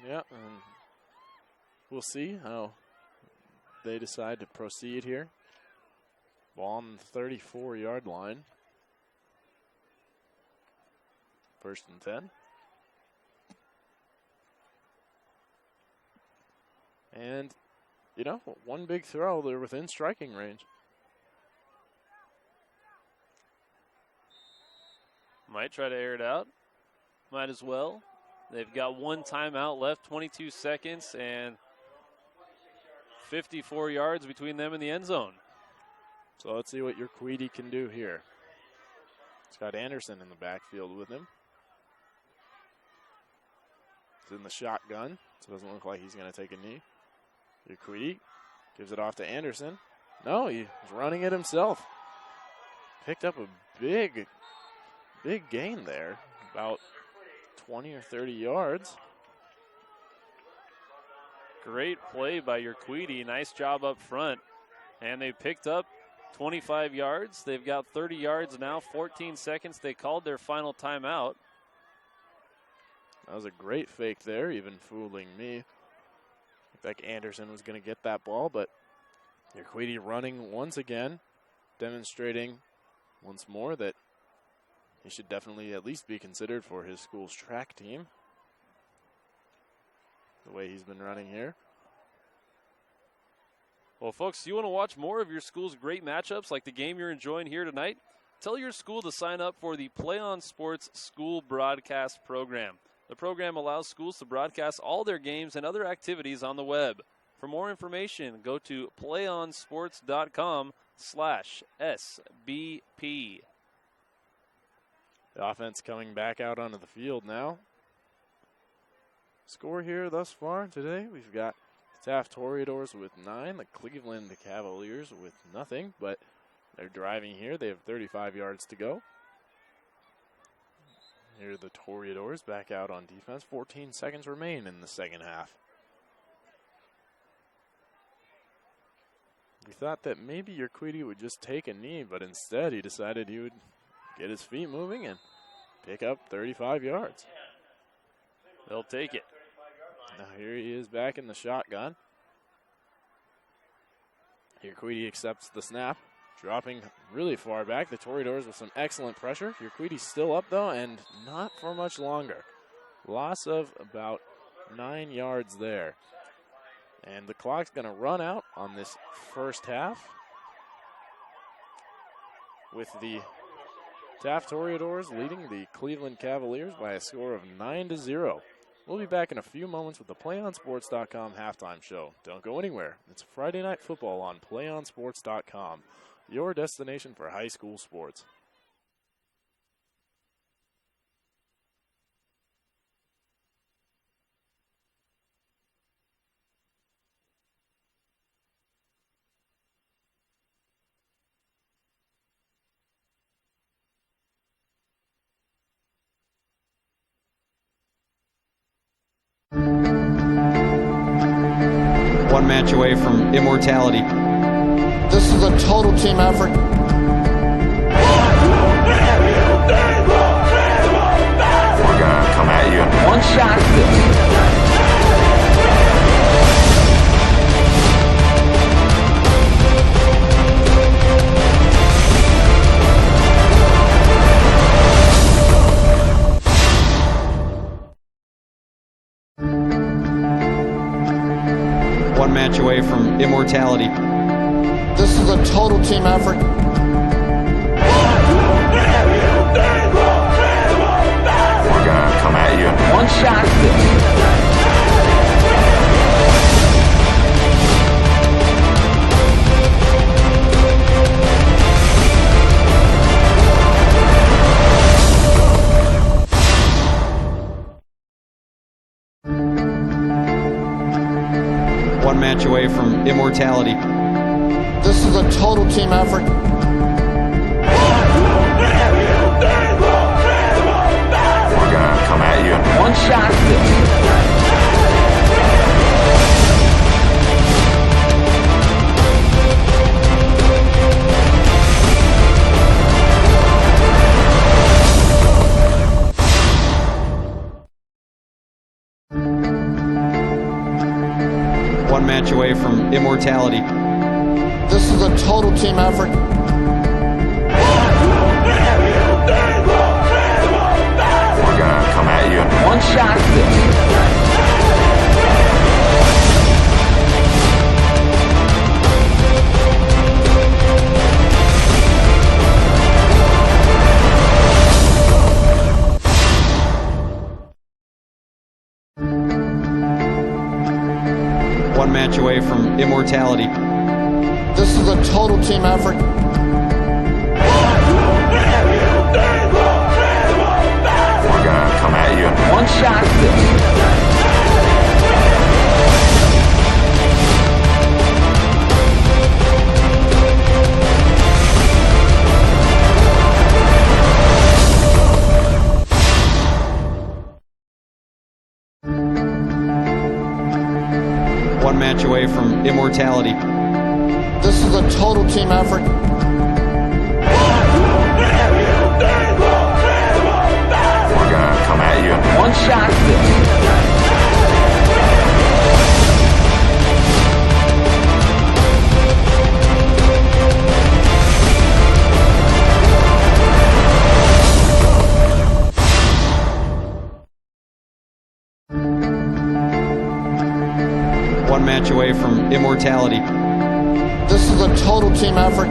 Yeah, and we'll see how they decide to proceed here. Ball on the 34-yard line. 1st and 10. And, one big throw, they're within striking range. Might try to air it out. Might as well. They've got one timeout left, 22 seconds, and 54 yards between them and the end zone. So let's see what your Queedy can do here. He's got Anderson in the backfield with him. He's in the shotgun, so it doesn't look like he's going to take a knee. Queedy gives it off to Anderson. No, he's running it himself. Picked up a big gain there, about 20 or 30 yards. Great play by your Queedy. Nice job up front. And they picked up 25 yards. They've got 30 yards now, 14 seconds. They called their final timeout. That was a great fake there, even fooling me. Looked like Anderson was going to get that ball, but Queedy running once again, demonstrating once more that he should definitely at least be considered for his school's track team, the way he's been running here. Well, folks, you want to watch more of your school's great matchups like the game you're enjoying here tonight? Tell your school to sign up for the PlayOn Sports School Broadcast Program. The program allows schools to broadcast all their games and other activities on the web. For more information, go to playonsports.com/SBP. The offense coming back out onto the field now. Score here thus far today, we've got Taft Toreadors with 9, the Cleveland Cavaliers with nothing, but they're driving here. They have 35 yards to go. Here are the Toreadors back out on defense. 14 seconds remain in the second half. We thought that maybe Urquidy would just take a knee, but instead he decided he would get his feet moving and pick up 35 yards. They'll take it. Now here he is back in the shotgun. Urquidy accepts the snap, dropping really far back. The Toreadors with some excellent pressure. Urquidy's still up though, and not for much longer. Loss of about 9 yards there. And the clock's going to run out on this first half with the Taft Toreadors leading the Cleveland Cavaliers by a score of 9-0. We'll be back in a few moments with the PlayOnSports.com halftime show. Don't go anywhere. It's Friday Night Football on PlayOnSports.com, your destination for high school sports. One match away from immortality. This is a total team effort. We're gonna come at you. One shot. One match away from immortality. This is a total team effort. We're gonna come at you. One shot. One match away from immortality. This is a total team effort. We're gonna come at you. One shot. One match away from immortality. This is a total team effort. We're gonna come at you. One shot. One match away from immortality. This is a total team effort. We're gonna come at you. One shot. One match away from immortality. This is a total team effort. We're gonna come at you. One shot. from immortality. This is a total team effort.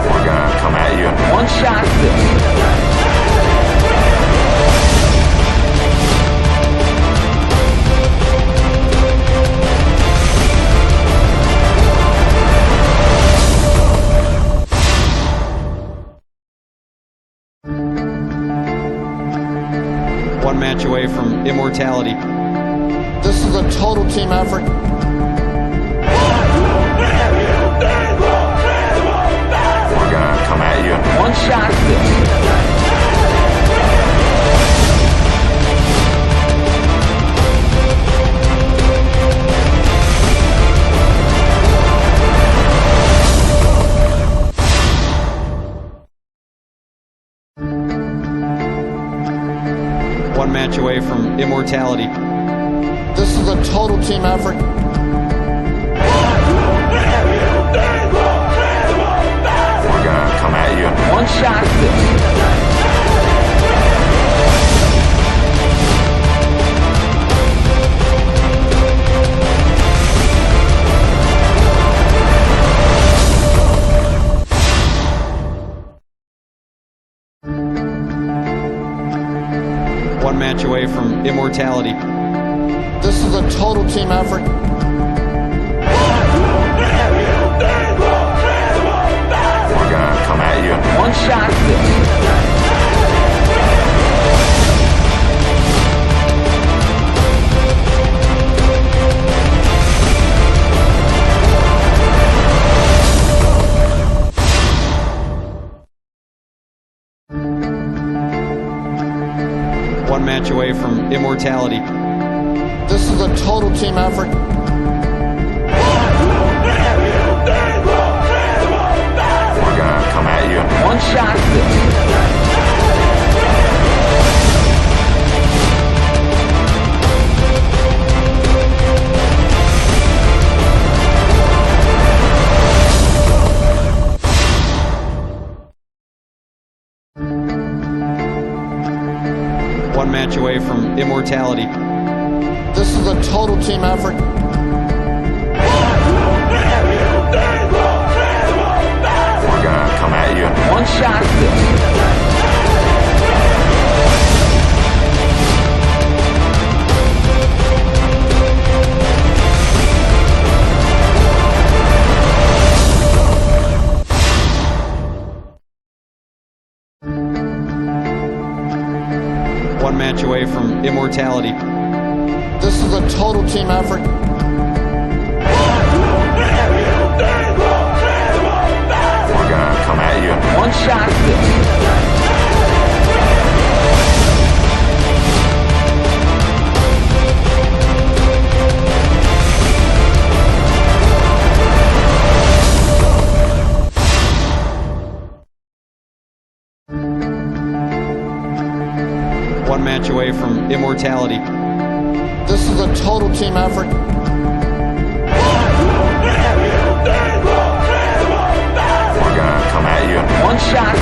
We're gonna come at you. One shot. One match away from immortality. This is a total team effort. We're gonna come at you. One shot. One match away from immortality. This is a total team effort. We're gonna come at you. One shot. One match away from immortality. This is a total team effort. We're gonna come at you. One shot. One match away from immortality. This is a total team effort. We're gonna come at you. One shot. One match away from immortality. This is a total team effort. We're gonna come at you. One shot. One match away from immortality. This is a total team effort. We're gonna come at you. One shot. One match away from immortality. This is a total team effort. We're gonna come at you. One shot.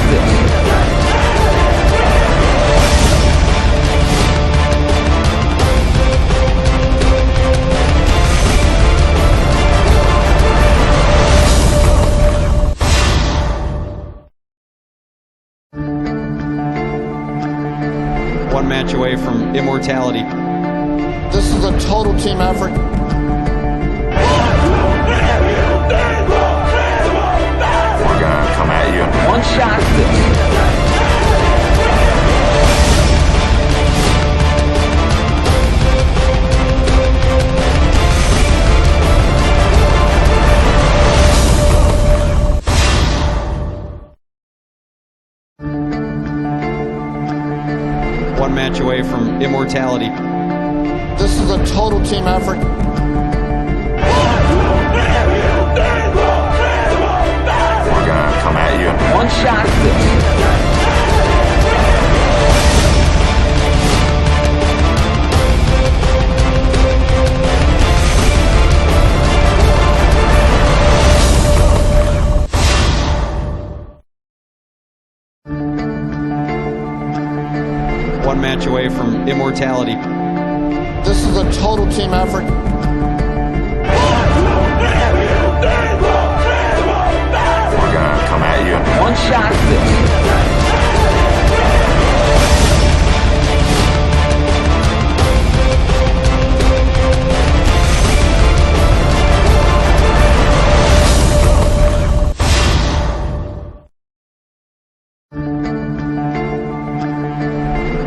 One match away from immortality. This is a total team effort. We're gonna come at you. One shot. One match away from immortality. This is a total team effort. We're gonna come at you. One shot. One match away from immortality. This is a total team effort. We're gonna come at you. One shot.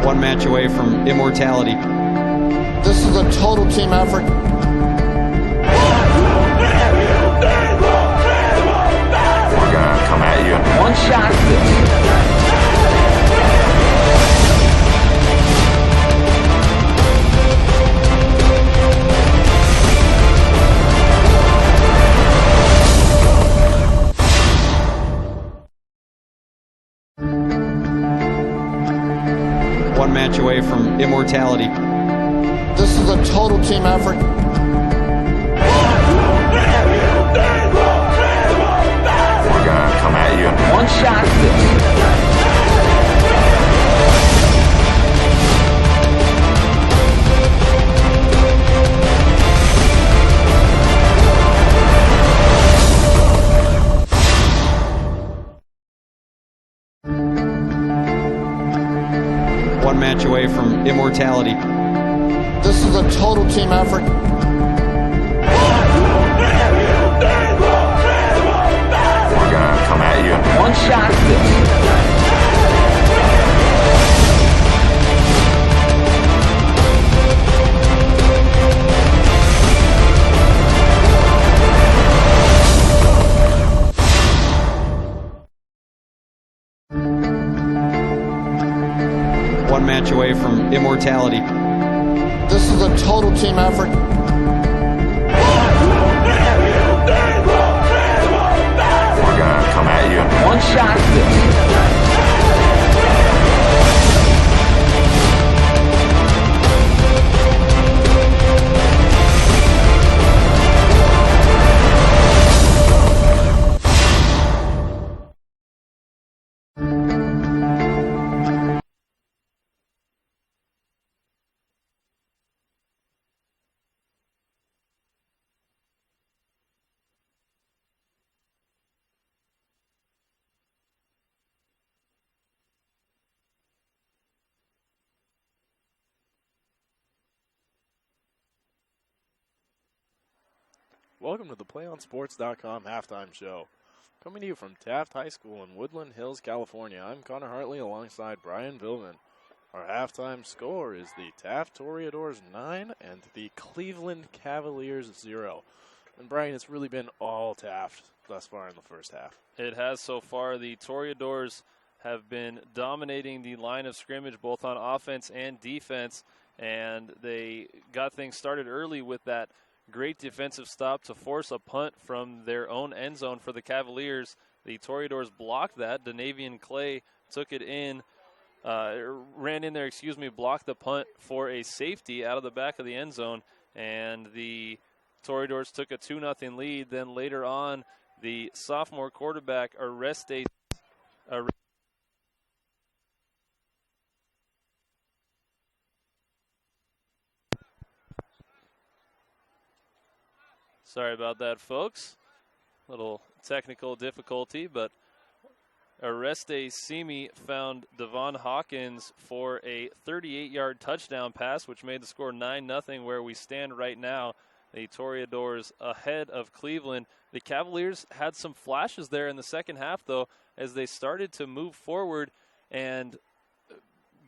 One match away from immortality. This is a total team effort. We're gonna come at you. One shot. One match away from immortality. This is a total team effort. We're gonna come at you. One shot. One match away from immortality. This is a total team effort. We're gonna come at you. One shot. One match away from immortality. This is a total team effort. We're gonna come at you. One shot. Welcome to the PlayOnSports.com halftime show. Coming to you from Taft High School in Woodland Hills, California, I'm Connor Hartley alongside Brian Vilman. Our halftime score is the Taft Toreadors 9 and the Cleveland Cavaliers 0. And Brian, it's really been all Taft thus far in the first half. It has so far. The Toreadors have been dominating the line of scrimmage both on offense and defense, and they got things started early with that great defensive stop to force a punt from their own end zone for the Cavaliers. The Toreadors blocked that. Danavian Clay took it in, blocked the punt for a safety out of the back of the end zone, and the Toreadors took a 2-0 lead. Then later on, the sophomore quarterback Sorry about that, folks. Little technical difficulty, but Areste Simi found Devon Hawkins for a 38-yard touchdown pass, which made the score 9-0, where we stand right now. The Toreadors ahead of Cleveland. The Cavaliers had some flashes there in the second half, though, as they started to move forward and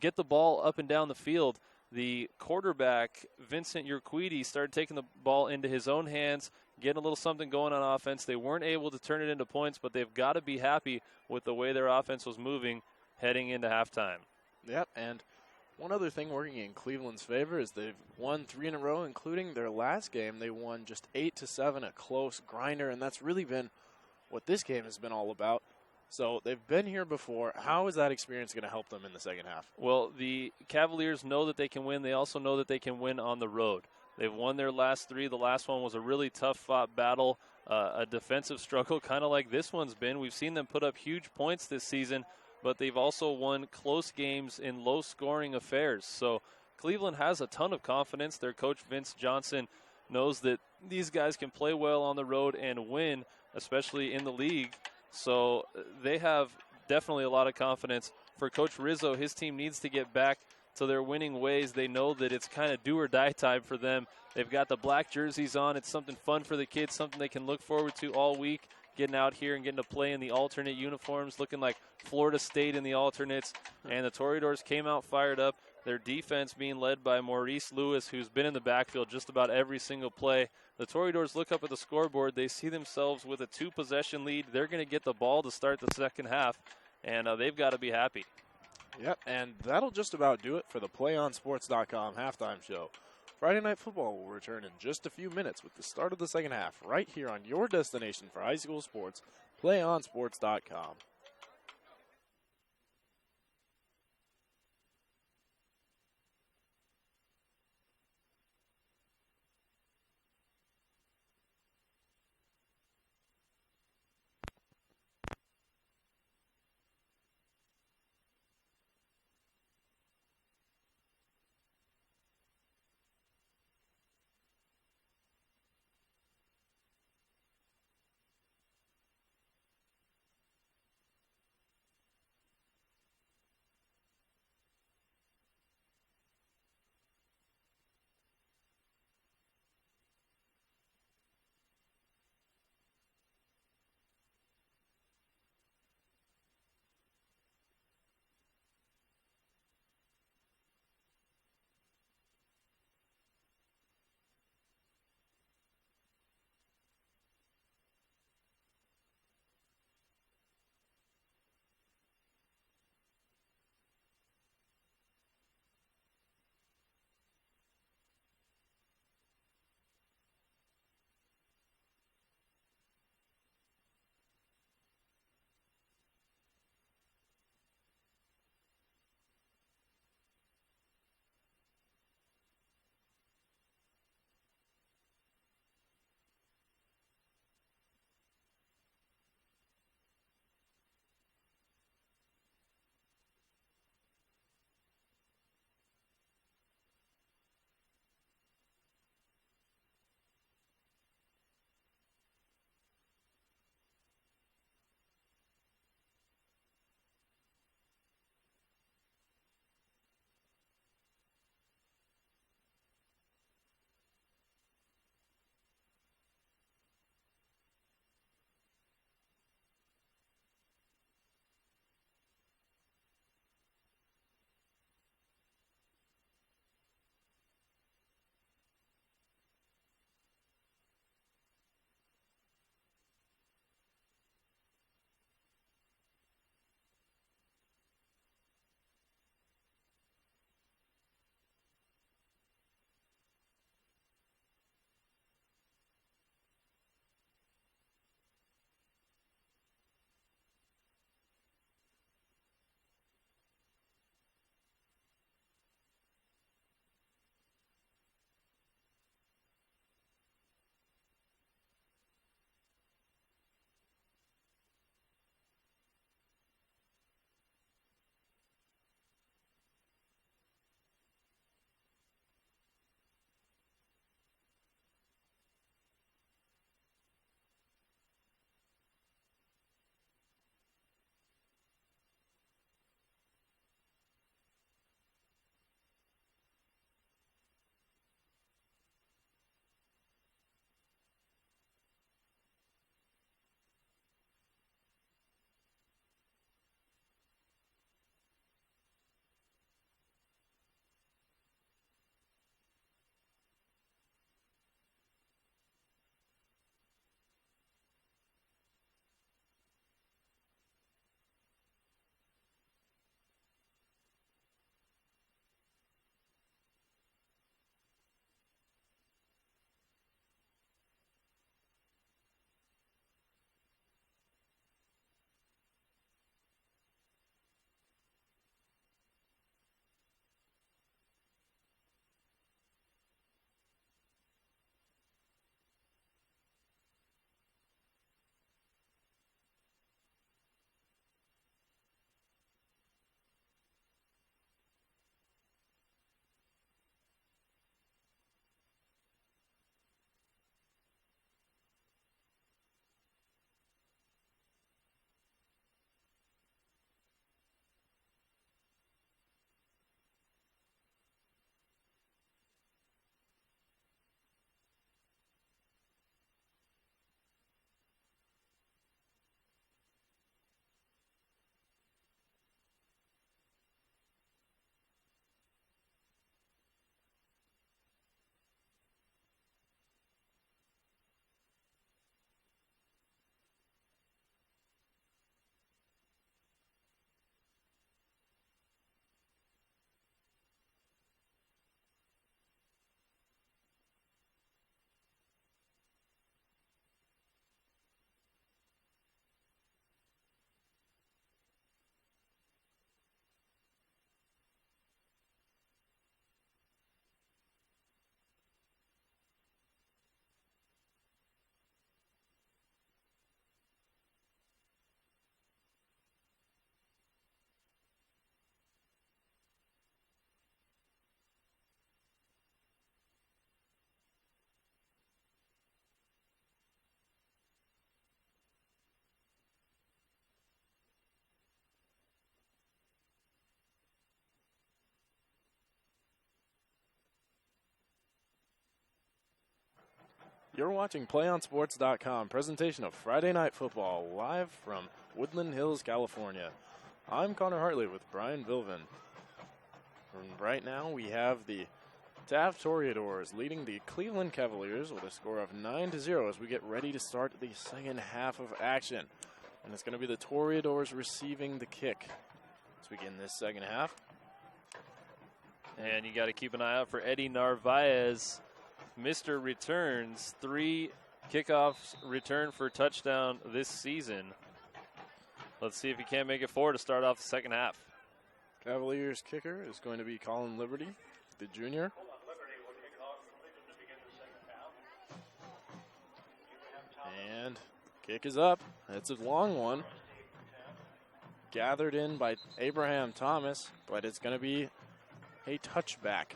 get the ball up and down the field. The quarterback, Vincent Urquidi, started taking the ball into his own hands, getting a little something going on offense. They weren't able to turn it into points, but they've got to be happy with the way their offense was moving heading into halftime. Yep, and one other thing working in Cleveland's favor is they've won 3 in a row, including their last game. They won just 8-7, a close grinder, and that's really been what this game has been all about. So they've been here before. How is that experience going to help them in the second half? Well, the Cavaliers know that they can win. They also know that they can win on the road. They've won their last 3. The last one was a really tough-fought battle, a defensive struggle, kind of like this one's been. We've seen them put up huge points this season, but they've also won close games in low-scoring affairs. So Cleveland has a ton of confidence. Their coach, Vince Johnson, knows that these guys can play well on the road and win, especially in the league. So they have definitely a lot of confidence. For Coach Rizzo, his team needs to get back to their winning ways. They know that it's kind of do or die time for them. They've got the black jerseys on. It's something fun for the kids, something they can look forward to all week, getting out here and getting to play in the alternate uniforms, looking like Florida State in the alternates. And the Toreadors came out fired up. Their defense being led by Maurice Lewis, who's been in the backfield just about every single play. The Toreadors look up at the scoreboard. They see themselves with a 2-possession lead. They're going to get the ball to start the second half, and they've got to be happy. Yep, and that'll just about do it for the PlayOnSports.com halftime show. Friday Night Football will return in just a few minutes with the start of the second half right here on your destination for high school sports, PlayOnSports.com. You're watching PlayOnSports.com, presentation of Friday Night Football, live from Woodland Hills, California. I'm Connor Hartley with Brian Vilvin. And right now we have the Taft Toreadors leading the Cleveland Cavaliers with a score of 9-0 as we get ready to start the second half of action. And it's going to be the Toreadors receiving the kick as we begin this second half. And you got to keep an eye out for Eddie Narvaez. Mr. Returns, 3 kickoffs return for touchdown this season. Let's see if he can't make it 4 to start off the second half. Cavaliers kicker is going to be Colin Liberty, the junior. And kick is up. It's a long one. Gathered in by Abraham Thomas, but it's going to be a touchback.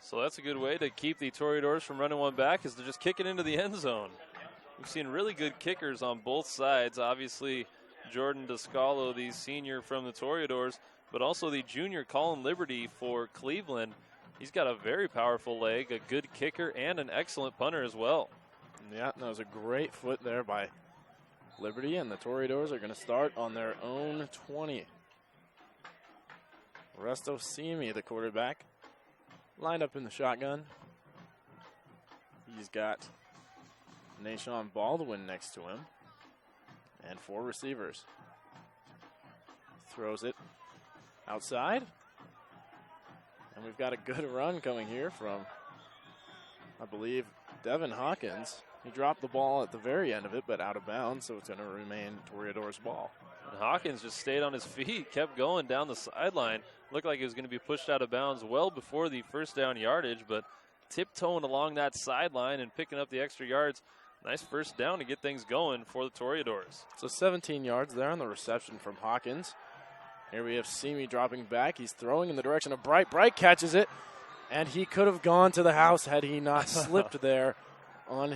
So that's a good way to keep the Toreadors from running one back, is to just kick it into the end zone. We've seen really good kickers on both sides. Obviously, Jordan Descalo, the senior from the Toreadors, but also the junior Colin Liberty for Cleveland. He's got a very powerful leg, a good kicker, and an excellent punter as well. Yeah, that was a great foot there by Liberty, and the Toreadors are going to start on their own 20. Resto Simi, the quarterback, lined up in the shotgun. He's got Nashawn Baldwin next to him and 4 receivers. Throws it outside. And we've got a good run coming here from, I believe, Devin Hawkins. He dropped the ball at the very end of it, but out of bounds, so it's going to remain Toreador's ball. And Hawkins just stayed on his feet, kept going down the sideline. Looked like he was going to be pushed out of bounds well before the first down yardage, but tiptoeing along that sideline and picking up the extra yards. Nice first down to get things going for the Toreadors. So 17 yards there on the reception from Hawkins. Here we have Simi dropping back. He's throwing in the direction of Bright. Bright catches it, and he could have gone to the house had he not slipped there on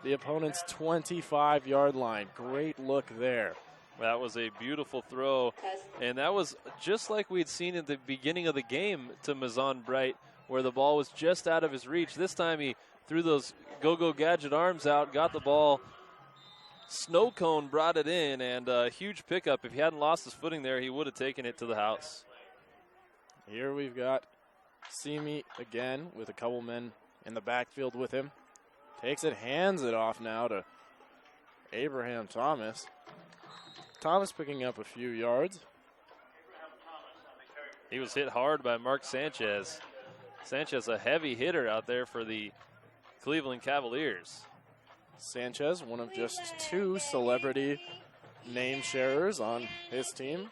the opponent's 25-yard line. Great look there. That was a beautiful throw, and that was just like we'd seen at the beginning of the game to Mazon Bright, where the ball was just out of his reach. This time he threw those go-go gadget arms out, got the ball. Snow cone brought it in, and a huge pickup. If he hadn't lost his footing there, he would have taken it to the house. Here we've got Simi again with a couple men in the backfield with him. Takes it, hands it off now to Abraham Thomas. Thomas picking up a few yards. He was hit hard by Mark Sanchez. Sanchez, a heavy hitter out there for the Cleveland Cavaliers. Sanchez, one of just 2 celebrity name sharers on his team.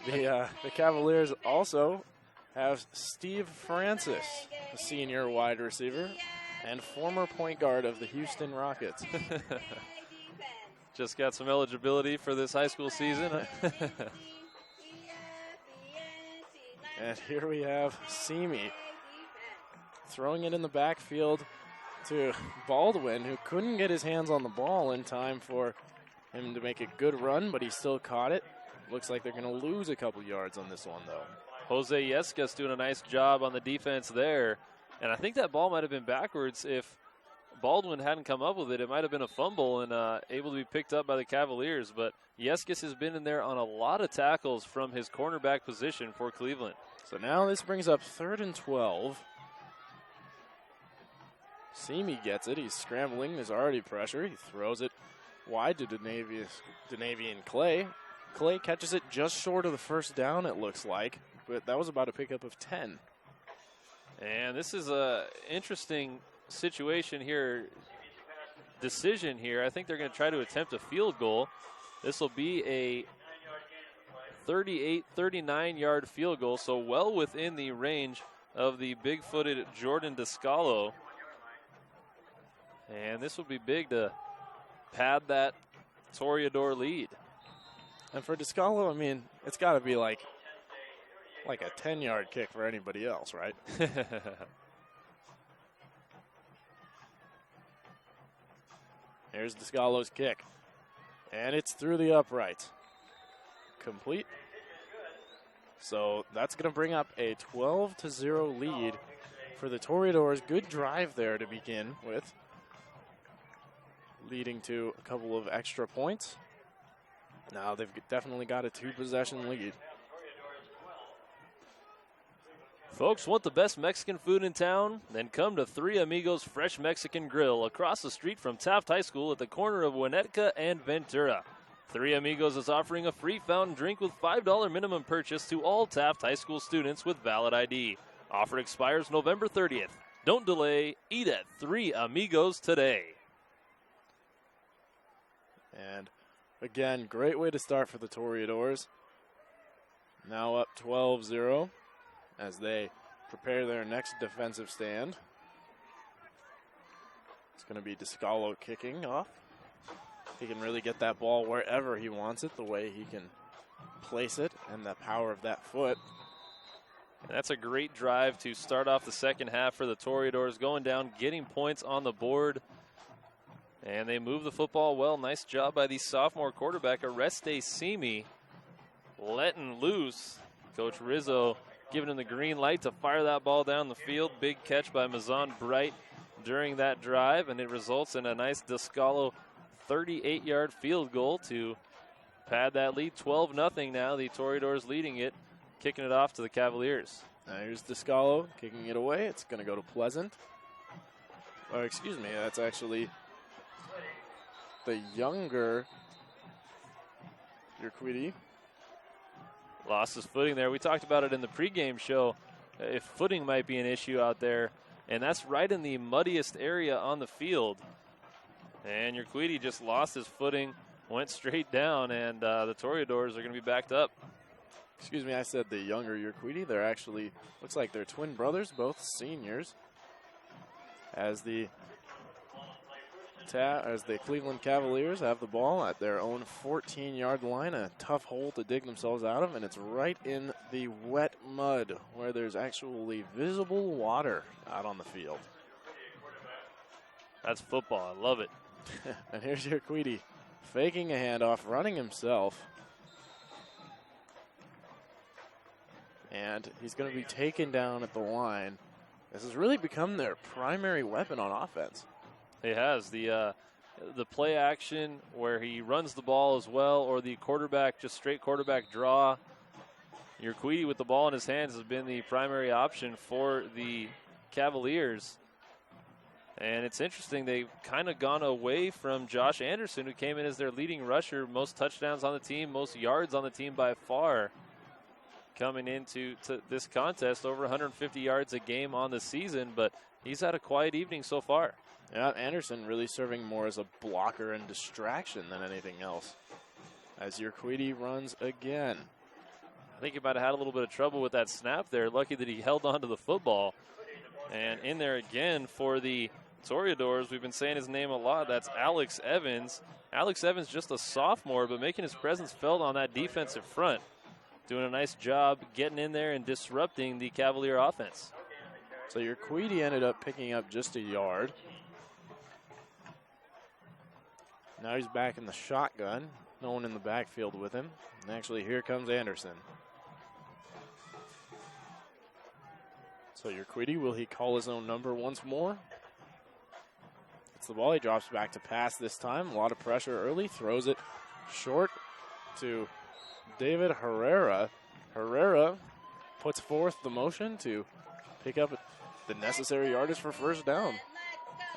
The Cavaliers also have Steve Francis, a senior wide receiver and former point guard of the Houston Rockets. Just got some eligibility for this high school season. And here we have Simi throwing it in the backfield to Baldwin, who couldn't get his hands on the ball in time for him to make a good run, but he still caught it. Looks like they're going to lose a couple yards on this one, though. Jose Yescas doing a nice job on the defense there. And I think that ball might have been backwards. If Baldwin hadn't come up with it, it might have been a fumble and able to be picked up by the Cavaliers. But Yescas has been in there on a lot of tackles from his cornerback position for Cleveland. So now this brings up 3rd and 12. Simi gets it. He's scrambling. There's already pressure. He throws it wide to Denavian Clay. Clay catches it just short of the first down, it looks like. But that was about a pickup of 10. And this is a interesting situation here, decision here. I think they're going to try to attempt a field goal. This will be a 39-yard field goal, so well within the range of the big-footed Jordan Descalo. And this would be big to pad that Toreador lead. And for Descalo, I mean, it's got to be like a 10-yard kick for anybody else, right? Here's Descalo's kick. And it's through the uprights. Complete. So that's going to bring up a 12-0 lead for the Toreadors. Good drive there to begin with, leading to a couple of extra points. Now they've definitely got a 2-possession lead. Folks, want the best Mexican food in town? Then come to Three Amigos Fresh Mexican Grill across the street from Taft High School at the corner of Winnetka and Ventura. Three Amigos is offering a free fountain drink with $5 minimum purchase to all Taft High School students with valid ID. Offer expires November 30th. Don't delay. Eat at Three Amigos today. And again, great way to start for the Toreadors. Now up 12-0 as they prepare their next defensive stand. It's going to be Descalo kicking off. He can really get that ball wherever he wants it, the way he can place it and the power of that foot. And that's a great drive to start off the second half for the Toreadors, going down, getting points on the board. And they move the football well. Nice job by the sophomore quarterback, Areste Simi, letting loose. Coach Rizzo giving him the green light to fire that ball down the field. Big catch by Mazan Bright during that drive, and it results in a nice Descalo 38-yard field goal to pad that lead. 12-0 now. The Toreadors leading it, kicking it off to the Cavaliers. Now here's Descalo kicking it away. It's going to go to Pleasant. Or excuse me, that's actually the younger Urquidy. Lost his footing there. We talked about it in the pregame show. If footing might be an issue out there, and that's right in the muddiest area on the field. And Urquidy just lost his footing, went straight down, and the Toreadors are going to be backed up. Excuse me, I said the younger Urquidy. They're actually, looks like they're twin brothers, both seniors. As the Cleveland Cavaliers have the ball at their own 14-yard line, a tough hole to dig themselves out of, and it's right in the wet mud where there's actually visible water out on the field. That's football. I love it. And here's Urquidy faking a handoff, running himself. And he's going to be taken down at the line. This has really become their primary weapon on offense. He has the play action where he runs the ball as well, or the quarterback, just straight quarterback draw. Urquidy with the ball in his hands has been the primary option for the Cavaliers. And it's interesting, they've kind of gone away from Josh Anderson, who came in as their leading rusher, most touchdowns on the team, most yards on the team by far. Coming into this contest, over 150 yards a game on the season, but he's had a quiet evening so far. Yeah, Anderson really serving more as a blocker and distraction than anything else. As Urquidy runs again. I think he might have had a little bit of trouble with that snap there. Lucky that he held on to the football. And in there again for the Toreadors, we've been saying his name a lot. That's Alex Evans. Alex Evans just a sophomore, but making his presence felt on that defensive front. Doing a nice job getting in there and disrupting the Cavalier offense. So Urquidy ended up picking up just a yard. Now he's back in the shotgun. No one in the backfield with him. And actually, here comes Anderson. So Urquidy, will he call his own number once more? It's the ball. He drops back to pass this time. A lot of pressure early. Throws it short to David Herrera. Herrera puts forth the motion to pick up the necessary yardage for first down.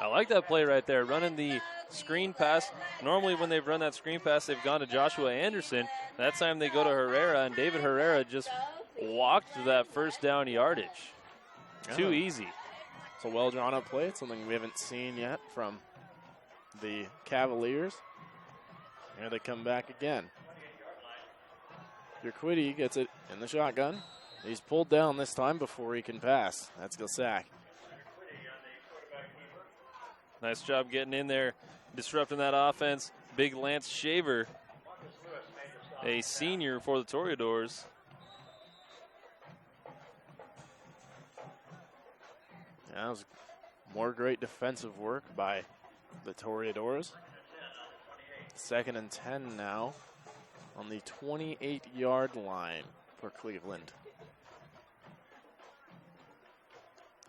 I like that play right there, running the screen pass. Normally when they've run that screen pass, they've gone to Joshua Anderson. That time they go to Herrera, and David Herrera just walked that first down yardage. Yeah. Too easy. It's a well-drawn-up play. It's something we haven't seen yet from the Cavaliers. Here they come back again. Urquidy gets it in the shotgun. He's pulled down this time before he can pass. That's the sack. Nice job getting in there, disrupting that offense. Big Lance Shaver, a senior for the Toreadors. Yeah, that was more great defensive work by the Toreadors. 2nd and 10 now on the 28-yard line for Cleveland.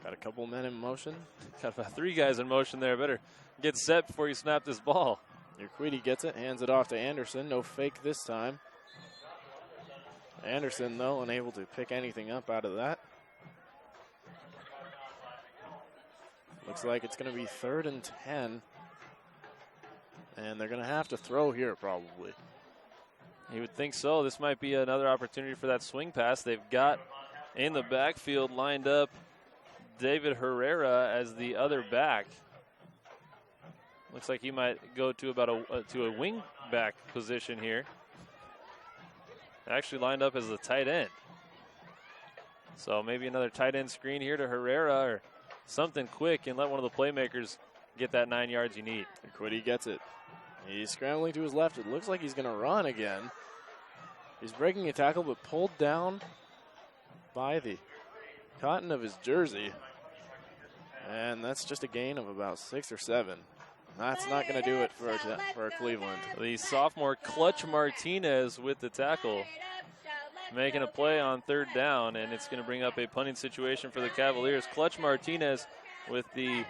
Got a couple men in motion. Got about 3 guys in motion there. Better get set before you snap this ball. Urquidy gets it, hands it off to Anderson. No fake this time. Anderson, though, unable to pick anything up out of that. Looks like it's going to be 3rd and 10. And they're going to have to throw here, probably. You would think so. This might be another opportunity for that swing pass. They've got in the backfield lined up David Herrera as the other back. Looks like he might go to about a wing back position here. Actually lined up as a tight end. So maybe another tight end screen here to Herrera or something quick and let one of the playmakers get that 9 yards you need. Urquidy gets it. He's scrambling to his left. It looks like he's going to run again. He's breaking a tackle, but pulled down by the cotton of his jersey. And that's just a gain of about 6 or 7. That's not going to do it for Cleveland. The sophomore Clutch Martinez with the tackle, making a play on 3rd down, and it's going to bring up a punting situation for the Cavaliers. Clutch Martinez with the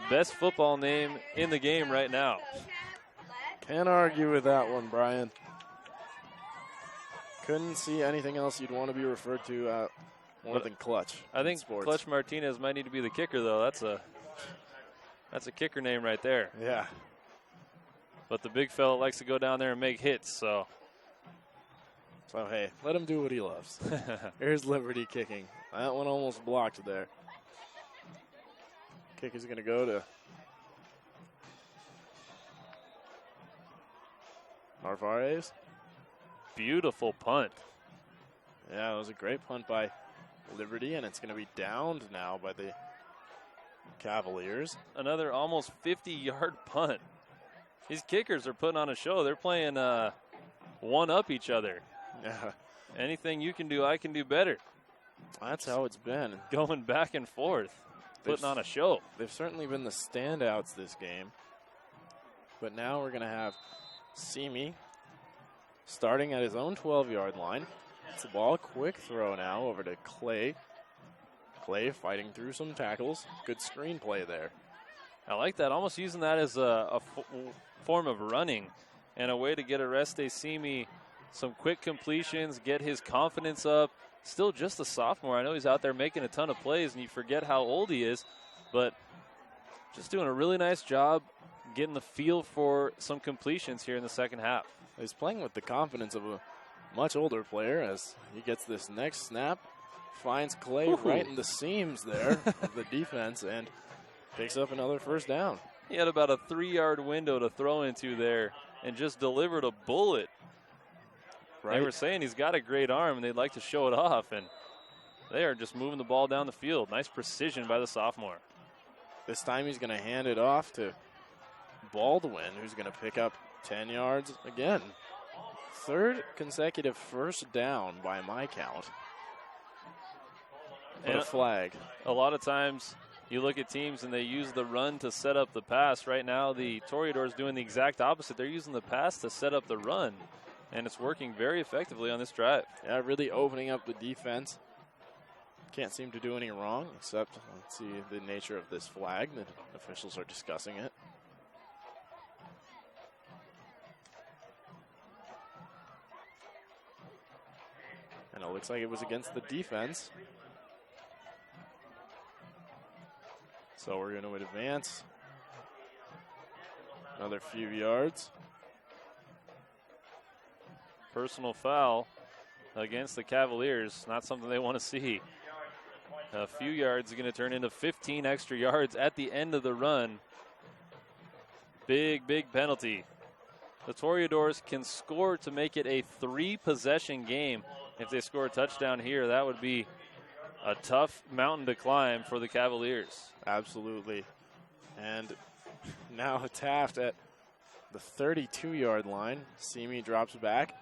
best football name in the game right now. Can't argue with that one, Brian. Couldn't see anything else you'd want to be referred to more than Clutch. I think sports. Clutch Martinez might need to be the kicker, though. That's a kicker name right there. Yeah. But the big fella likes to go down there and make hits, so. So, hey, let him do what he loves. Here's Liberty kicking. That one almost blocked there. Kick is going to go to Narvaez. Beautiful punt. Yeah, it was a great punt by Liberty, and it's going to be downed now by the Cavaliers. Another almost 50-yard punt. These kickers are putting on a show. They're playing one-up each other. Yeah. Anything you can do, I can do better. That's how it's been. Going back and forth, putting on a show. They've certainly been the standouts this game. But now we're going to have Simi starting at his own 12-yard line. It's the ball, quick throw now over to Clay. Clay fighting through some tackles. Good screen play there. I like that, almost using that as a form of running and a way to get Oreste Simi some quick completions, get his confidence up. Still just a sophomore. I know he's out there making a ton of plays, and you forget how old he is, but just doing a really nice job getting the feel for some completions here in the second half. He's playing with the confidence of a much older player as he gets this next snap, finds Clay right in the seams there of the defense, and picks up another 1st down. He had about a 3-yard window to throw into there and just delivered a bullet. Right. They were saying he's got a great arm, and they'd like to show it off, and they are just moving the ball down the field. Nice precision by the sophomore. This time he's going to hand it off to Baldwin, who's going to pick up 10 yards again. 3rd consecutive 1st down by my count. And a flag. A lot of times you look at teams and they use the run to set up the pass. Right now the Toreadors doing the exact opposite. They're using the pass to set up the run, and it's working very effectively on this drive. Yeah, really opening up the defense. Can't seem to do any wrong, except let's see the nature of this flag. The officials are discussing it. And it looks like it was against the defense. So we're going to advance another few yards. Personal foul against the Cavaliers. Not something they want to see. A few yards is going to turn into 15 extra yards at the end of the run. Big, big penalty. The Toreadors can score to make it a 3-possession game. If they score a touchdown here, that would be a tough mountain to climb for the Cavaliers. Absolutely. And now Taft at the 32-yard line. Simi drops back.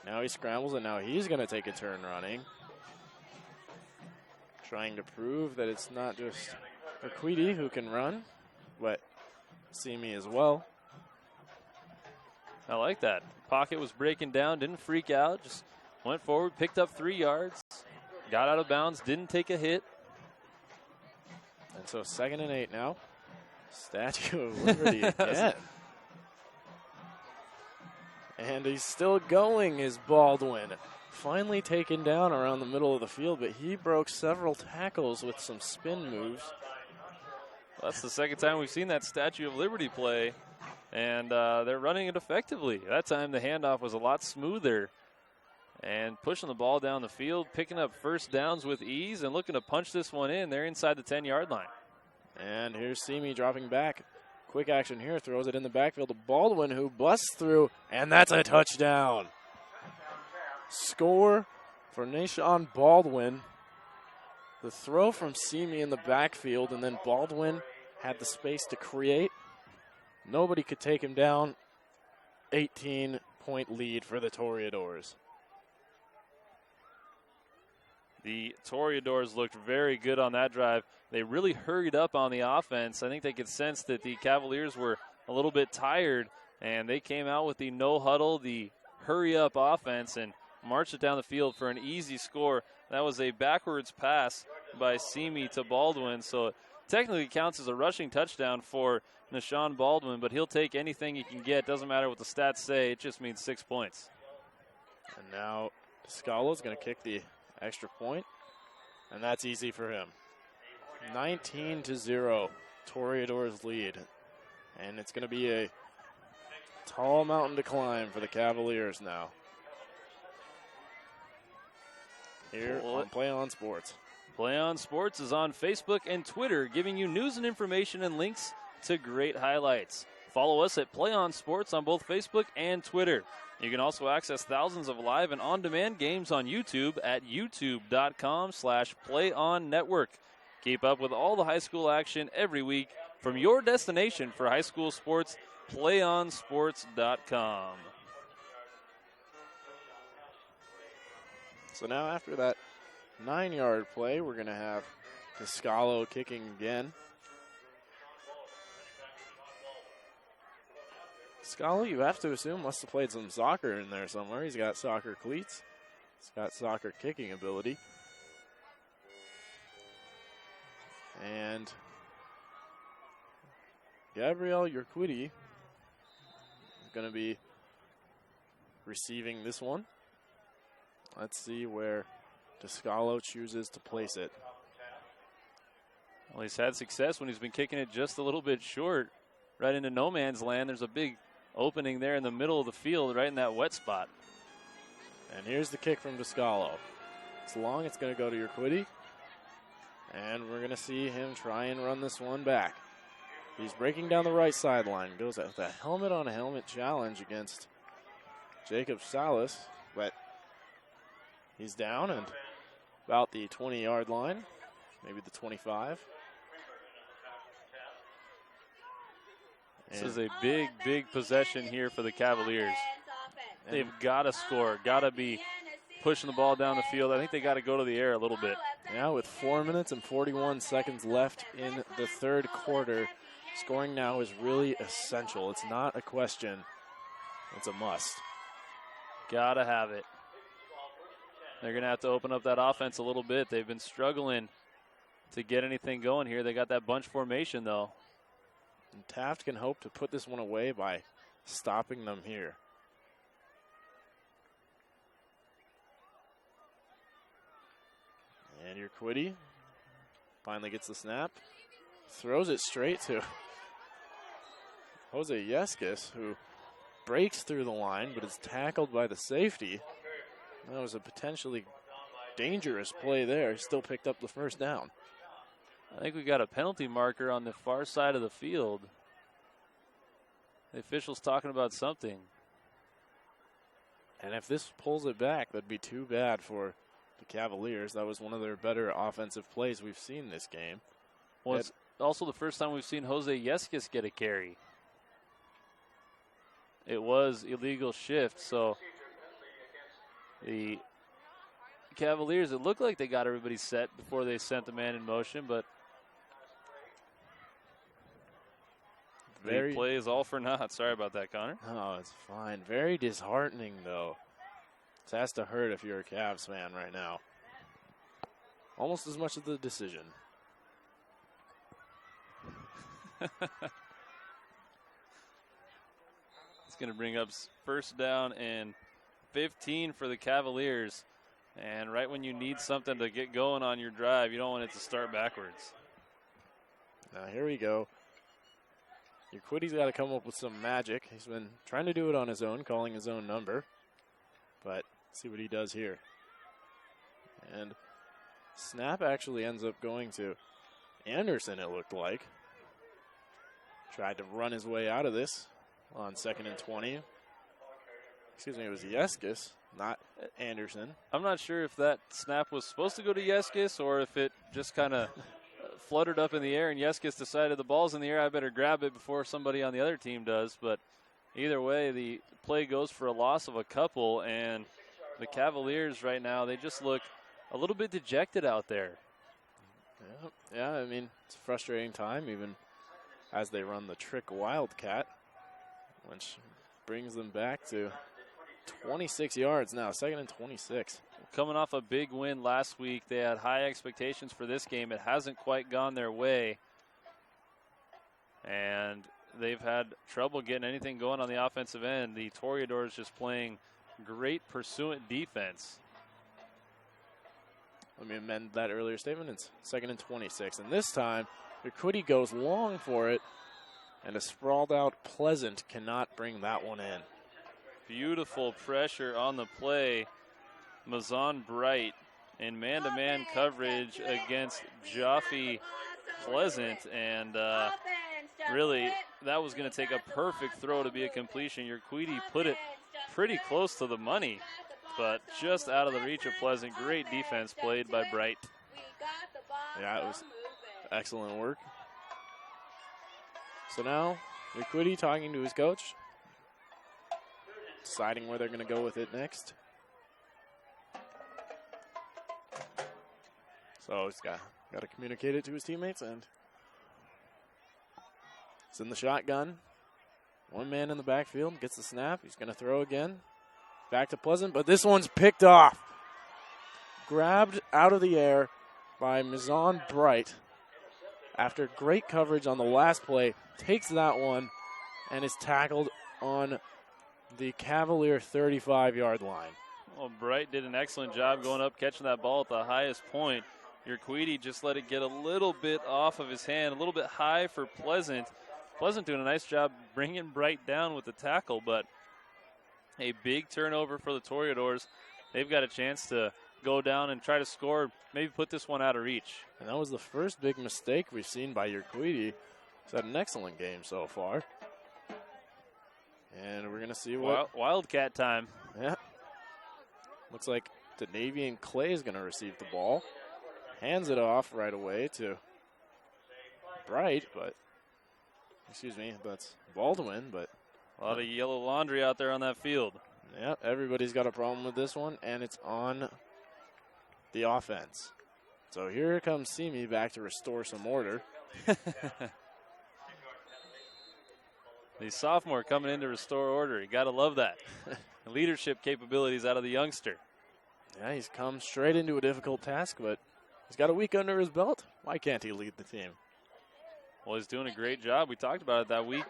Now he scrambles, and now he's going to take a turn running. Trying to prove that it's not just Urquidy who can run, but Simi as well. I like that. Pocket was breaking down, didn't freak out, just went forward, picked up 3 yards, got out of bounds, didn't take a hit. And so 2nd and 8 now. Statue of Liberty again. And he's still going, is Baldwin. Finally taken down around the middle of the field, but he broke several tackles with some spin moves. Well, that's the 2nd time we've seen that Statue of Liberty play, and they're running it effectively. That time the handoff was a lot smoother, and pushing the ball down the field, picking up first downs with ease, and looking to punch this one in. They're inside the 10-yard line. And here's Simi dropping back. Quick action here, throws it in the backfield to Baldwin, who busts through, and that's a touchdown. Score for Nashawn Baldwin. The throw from Simi in the backfield, and then Baldwin had the space to create. Nobody could take him down. 18-point lead for the Toreadors. The Toreadors looked very good on that drive. They really hurried up on the offense. I think they could sense that the Cavaliers were a little bit tired, and they came out with the no huddle, the hurry-up offense, and marched it down the field for an easy score. That was a backwards pass by Simi to Baldwin, so it technically counts as a rushing touchdown for Nashawn Baldwin, but he'll take anything he can get. Doesn't matter what the stats say. It just means 6 points. And now Scala's going to kick the extra point, and that's easy for him. 19-0, Toreadors lead, and it's going to be a tall mountain to climb for the Cavaliers now. Here on PlayOn Sports. PlayOn Sports is on Facebook and Twitter, giving you news and information and links to great highlights. Follow us at PlayOn Sports on both Facebook and Twitter. You can also access thousands of live and on-demand games on YouTube at youtube.com/PlayOnNetwork. Keep up with all the high school action every week from your destination for high school sports, PlayOnSports.com. So now after that 9-yard play, we're going to have Cascalo kicking again. Scalo, you have to assume, must have played some soccer in there somewhere. He's got soccer cleats. He's got soccer kicking ability. And Gabriel Urquidi is going to be receiving this one. Let's see where Descalo chooses to place it. Well, he's had success when he's been kicking it just a little bit short, right into no man's land. There's a big opening there in the middle of the field, right in that wet spot. And here's the kick from Descalo. It's long, it's going to go to Urquidi. And we're going to see him try and run this one back. He's breaking down the right sideline. Goes with a helmet-on-helmet challenge against Jacob Salas, but he's down and about the 20-yard line, maybe the 25. This is a big, big possession here for the Cavaliers. They've got to score, got to be pushing the ball down the field. I think they got to go to the air a little bit. Yeah, with 4 minutes and 41 seconds left in the third quarter, scoring now is really essential. It's not a question. It's a must. Got to have it. They're going to have to open up that offense a little bit. They've been struggling to get anything going here. They got that bunch formation, though. And Taft can hope to put this one away by stopping them here. And Urquidi finally gets the snap. Throws it straight to Jose Yeskis, who breaks through the line but is tackled by the safety. That was a potentially dangerous play there. He still picked up the first down. I think we got a penalty marker on the far side of the field. The official's talking about something. And if this pulls it back, that'd be too bad for the Cavaliers. That was one of their better offensive plays we've seen this game. Well, it's also the first time we've seen Jose Yeskis get a carry. It was illegal shift, so the Cavaliers, it looked like they got everybody set before they sent the man in motion, but the play is all for naught. Sorry about that, Connor. Oh, it's fine. Very disheartening, though. This has to hurt if you're a Cavs fan right now. Almost as much as the decision. It's going to bring up first down and 15 for the Cavaliers. And right when you need something to get going on your drive, you don't want it to start backwards. Now here we go. Urquidy's got to come up with some magic. He's been trying to do it on his own, calling his own number. But see what he does here. And snap actually ends up going to Anderson, it looked like. Tried to run his way out of this on 2nd and 20. Excuse me, it was Yeskis, not Anderson. I'm not sure if that snap was supposed to go to Yeskis or if it just kind of fluttered up in the air and Yeskis decided the ball's in the air, I better grab it before somebody on the other team does. But either way, the play goes for a loss of a couple, and the Cavaliers right now, they just look a little bit dejected out there. Yeah, I mean, it's a frustrating time, even as they run the trick Wildcat, which brings them back to 26 yards now, 2nd and 26. Coming off a big win last week, they had high expectations for this game. It hasn't quite gone their way, and they've had trouble getting anything going on the offensive end. The Toreadors just playing great pursuant defense. Let me amend that earlier statement. It's 2nd and 26. And this time, Urquidy goes long for it, and a sprawled out Pleasant cannot bring that one in. Beautiful pressure on the play. Mazon Bright in man-to-man coverage against Jaffe Pleasant, and really that was going to take a perfect throw to be a completion. Urquidy put it pretty close to the money, but just out of the reach of Pleasant. Great defense played by Bright. Yeah, it was excellent work. So now, Urquidy talking to his coach, deciding where they're going to go with it next. So he's got to communicate it to his teammates, and it's in the shotgun. One man in the backfield gets the snap. He's going to throw again. Back to Pleasant, but this one's picked off. Grabbed out of the air by Mazon Bright. After great coverage on the last play, takes that one and is tackled on the Cavalier 35-yard line. Well, Bright did an excellent job going up, catching that ball at the highest point. Urquidy just let it get a little bit off of his hand, a little bit high for Pleasant. Pleasant doing a nice job bringing Bright down with the tackle, but a big turnover for the Toreadors. They've got a chance to go down and try to score, maybe put this one out of reach. And that was the first big mistake we've seen by Urquidy. He's had an excellent game so far. And we're going to see what... Wildcat time. Yeah. Looks like Danavian Clay is going to receive the ball. Hands it off right away to Bright, but... Excuse me, that's Baldwin, but... A lot of yellow laundry out there on that field. Yeah, everybody's got a problem with this one, and it's on the offense. So here comes Simi back to restore some order. The sophomore coming in to restore order. You got to love that. Leadership capabilities out of the youngster. Yeah, he's come straight into a difficult task, but he's got a week under his belt. Why can't he lead the team? Well, he's doing a great job. We talked about it that week.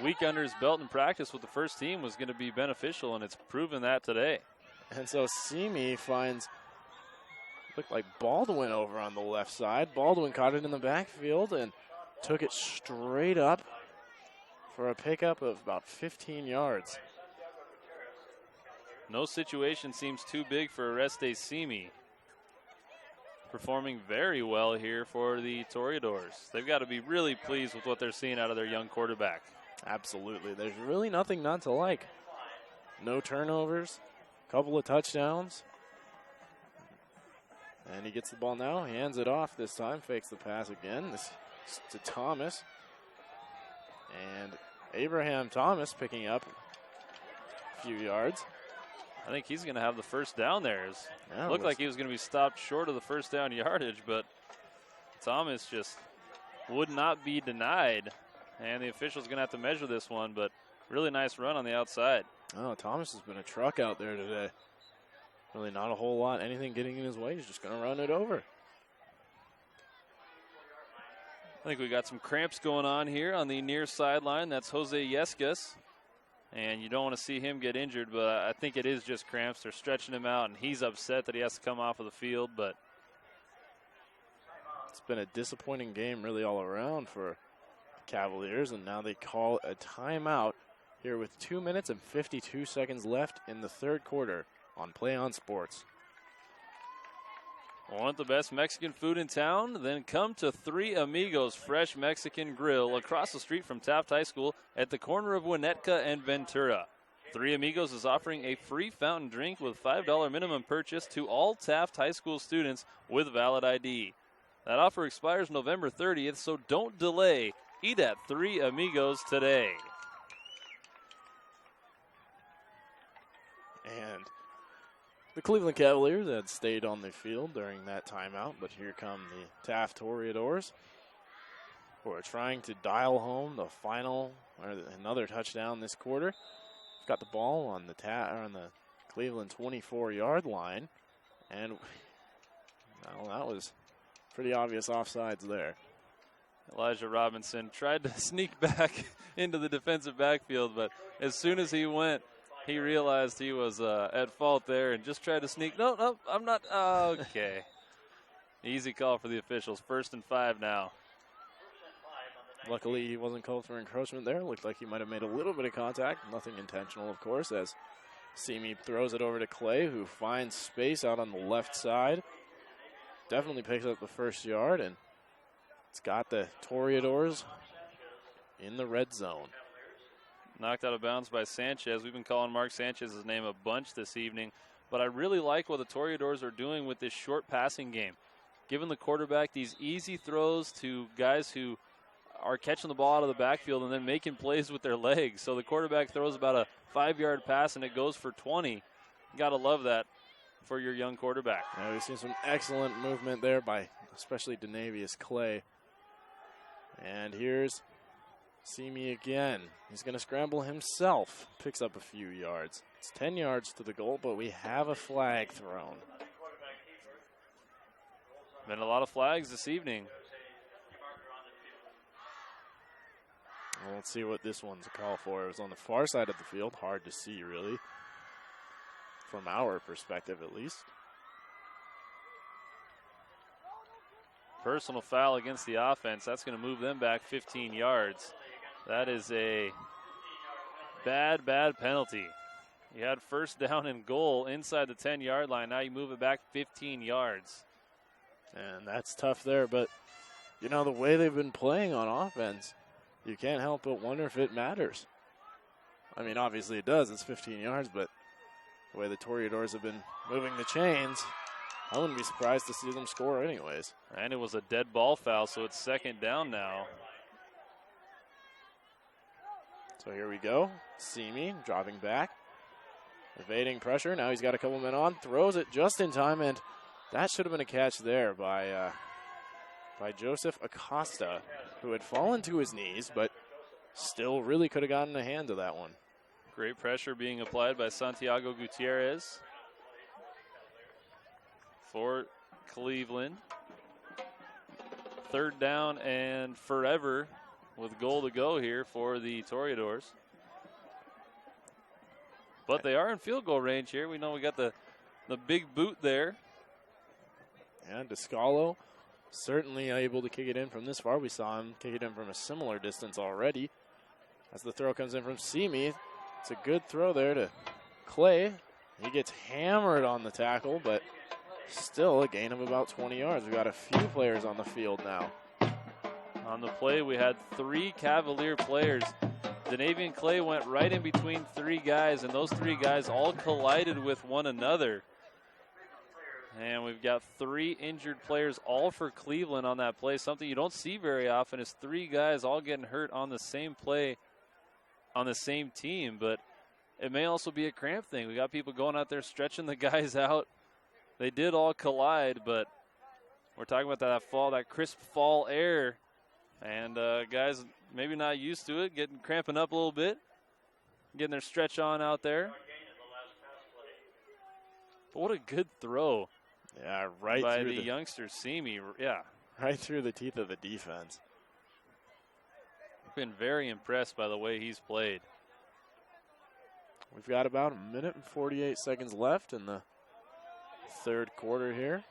Week under his belt in practice with the first team was going to be beneficial, and it's proven that today. And so Simi finds, looked like Baldwin over on the left side. Baldwin caught it in the backfield and took it straight up for a pickup of about 15 yards. No situation seems too big for Oreste Simi. Performing very well here for the Toreadors. They've got to be really pleased with what they're seeing out of their young quarterback. Absolutely. There's really nothing not to like. No turnovers, couple of touchdowns. And he gets the ball now. He hands it off this time, fakes the pass again. This is to Thomas. And Abraham Thomas picking up a few yards. I think he's going to have the first down there. Yeah, looked like he was going to be stopped short of the first down yardage, but Thomas just would not be denied. And the official's going to have to measure this one, but really nice run on the outside. Oh, Thomas has been a truck out there today. Really not a whole lot, anything getting in his way. He's just going to run it over. I think we got some cramps going on here on the near sideline. That's Jose Yescas. And you don't want to see him get injured, but I think it is just cramps. They're stretching him out, and he's upset that he has to come off of the field. But it's been a disappointing game really all around for the Cavaliers, and now they call a timeout here with 2 minutes and 52 seconds left in the third quarter on PlayOn Sports. Want the best Mexican food in town? Then come to Three Amigos Fresh Mexican Grill across the street from Taft High School at the corner of Winnetka and Ventura. Three Amigos is offering a free fountain drink with $5 minimum purchase to all Taft High School students with valid ID. That offer expires November 30th, so don't delay. Eat at Three Amigos today. And the Cleveland Cavaliers had stayed on the field during that timeout, but here come the Taft Toreadors, who are trying to dial home the final, or another touchdown this quarter. Got the ball on the Cleveland 24-yard line, and well, that was pretty obvious offsides there. Elijah Robinson tried to sneak back into the defensive backfield, but as soon as he went, he realized he was at fault there and just tried to sneak. No, I'm not. Okay. Easy call for the officials. 1st and 5 now. Luckily, he wasn't called for encroachment there. Looked like he might have made a little bit of contact. Nothing intentional, of course, as Simi throws it over to Clay, who finds space out on the left side. Definitely picks up the first yard, and it's got the Toreadors in the red zone. Knocked out of bounds by Sanchez. We've been calling Mark Sanchez's name a bunch this evening, but I really like what the Toreadors are doing with this short passing game. Giving the quarterback these easy throws to guys who are catching the ball out of the backfield and then making plays with their legs. So the quarterback throws about a 5-yard pass and it goes for 20. You got to love that for your young quarterback. Yeah, we've seen some excellent movement there by especially Denavius Clay. And here's Simi again. He's going to scramble himself. Picks up a few yards. It's 10 yards to the goal, but we have a flag thrown. Been a lot of flags this evening. Well, let's see what this one's a call for. It was on the far side of the field. Hard to see, really, from our perspective at least. Personal foul against the offense. That's going to move them back 15 yards. That is a bad penalty. You had 1st down and goal inside the 10-yard line. Now you move it back 15 yards. And that's tough there, but, you know, the way they've been playing on offense, you can't help but wonder if it matters. I mean, obviously it does. It's 15 yards, but the way the Toreadors have been moving the chains, I wouldn't be surprised to see them score anyways. And it was a dead ball foul, so it's 2nd down now. So here we go. Simi dropping back, evading pressure. Now he's got a couple men on, throws it just in time, and that should have been a catch there by Joseph Acosta, who had fallen to his knees, but still really could have gotten a hand to that one. Great pressure being applied by Santiago Gutierrez for Cleveland. 3rd down and forever with goal to go here for the Toreadors. But they are in field goal range here. We know we got the big boot there. And Descalo certainly able to kick it in from this far. We saw him kick it in from a similar distance already. As the throw comes in from Simi, it's a good throw there to Clay. He gets hammered on the tackle, but still a gain of about 20 yards. We've got a few players on the field now. On the play, we had 3 Cavalier players. Denavian Clay went right in between 3 guys, and those 3 guys all collided with one another. And we've got 3 injured players, all for Cleveland on that play. Something you don't see very often is 3 guys all getting hurt on the same play on the same team. But it may also be a cramp thing. We got people going out there stretching the guys out. They did all collide, but we're talking about that fall, that crisp fall air. And guys maybe not used to it, cramping up a little bit, getting their stretch on out there. But what a good throw. Yeah, right by through the youngster, Simi. Yeah. Right through the teeth of the defense. been very impressed by the way he's played. We've got about a minute and 48 seconds left in the third quarter here.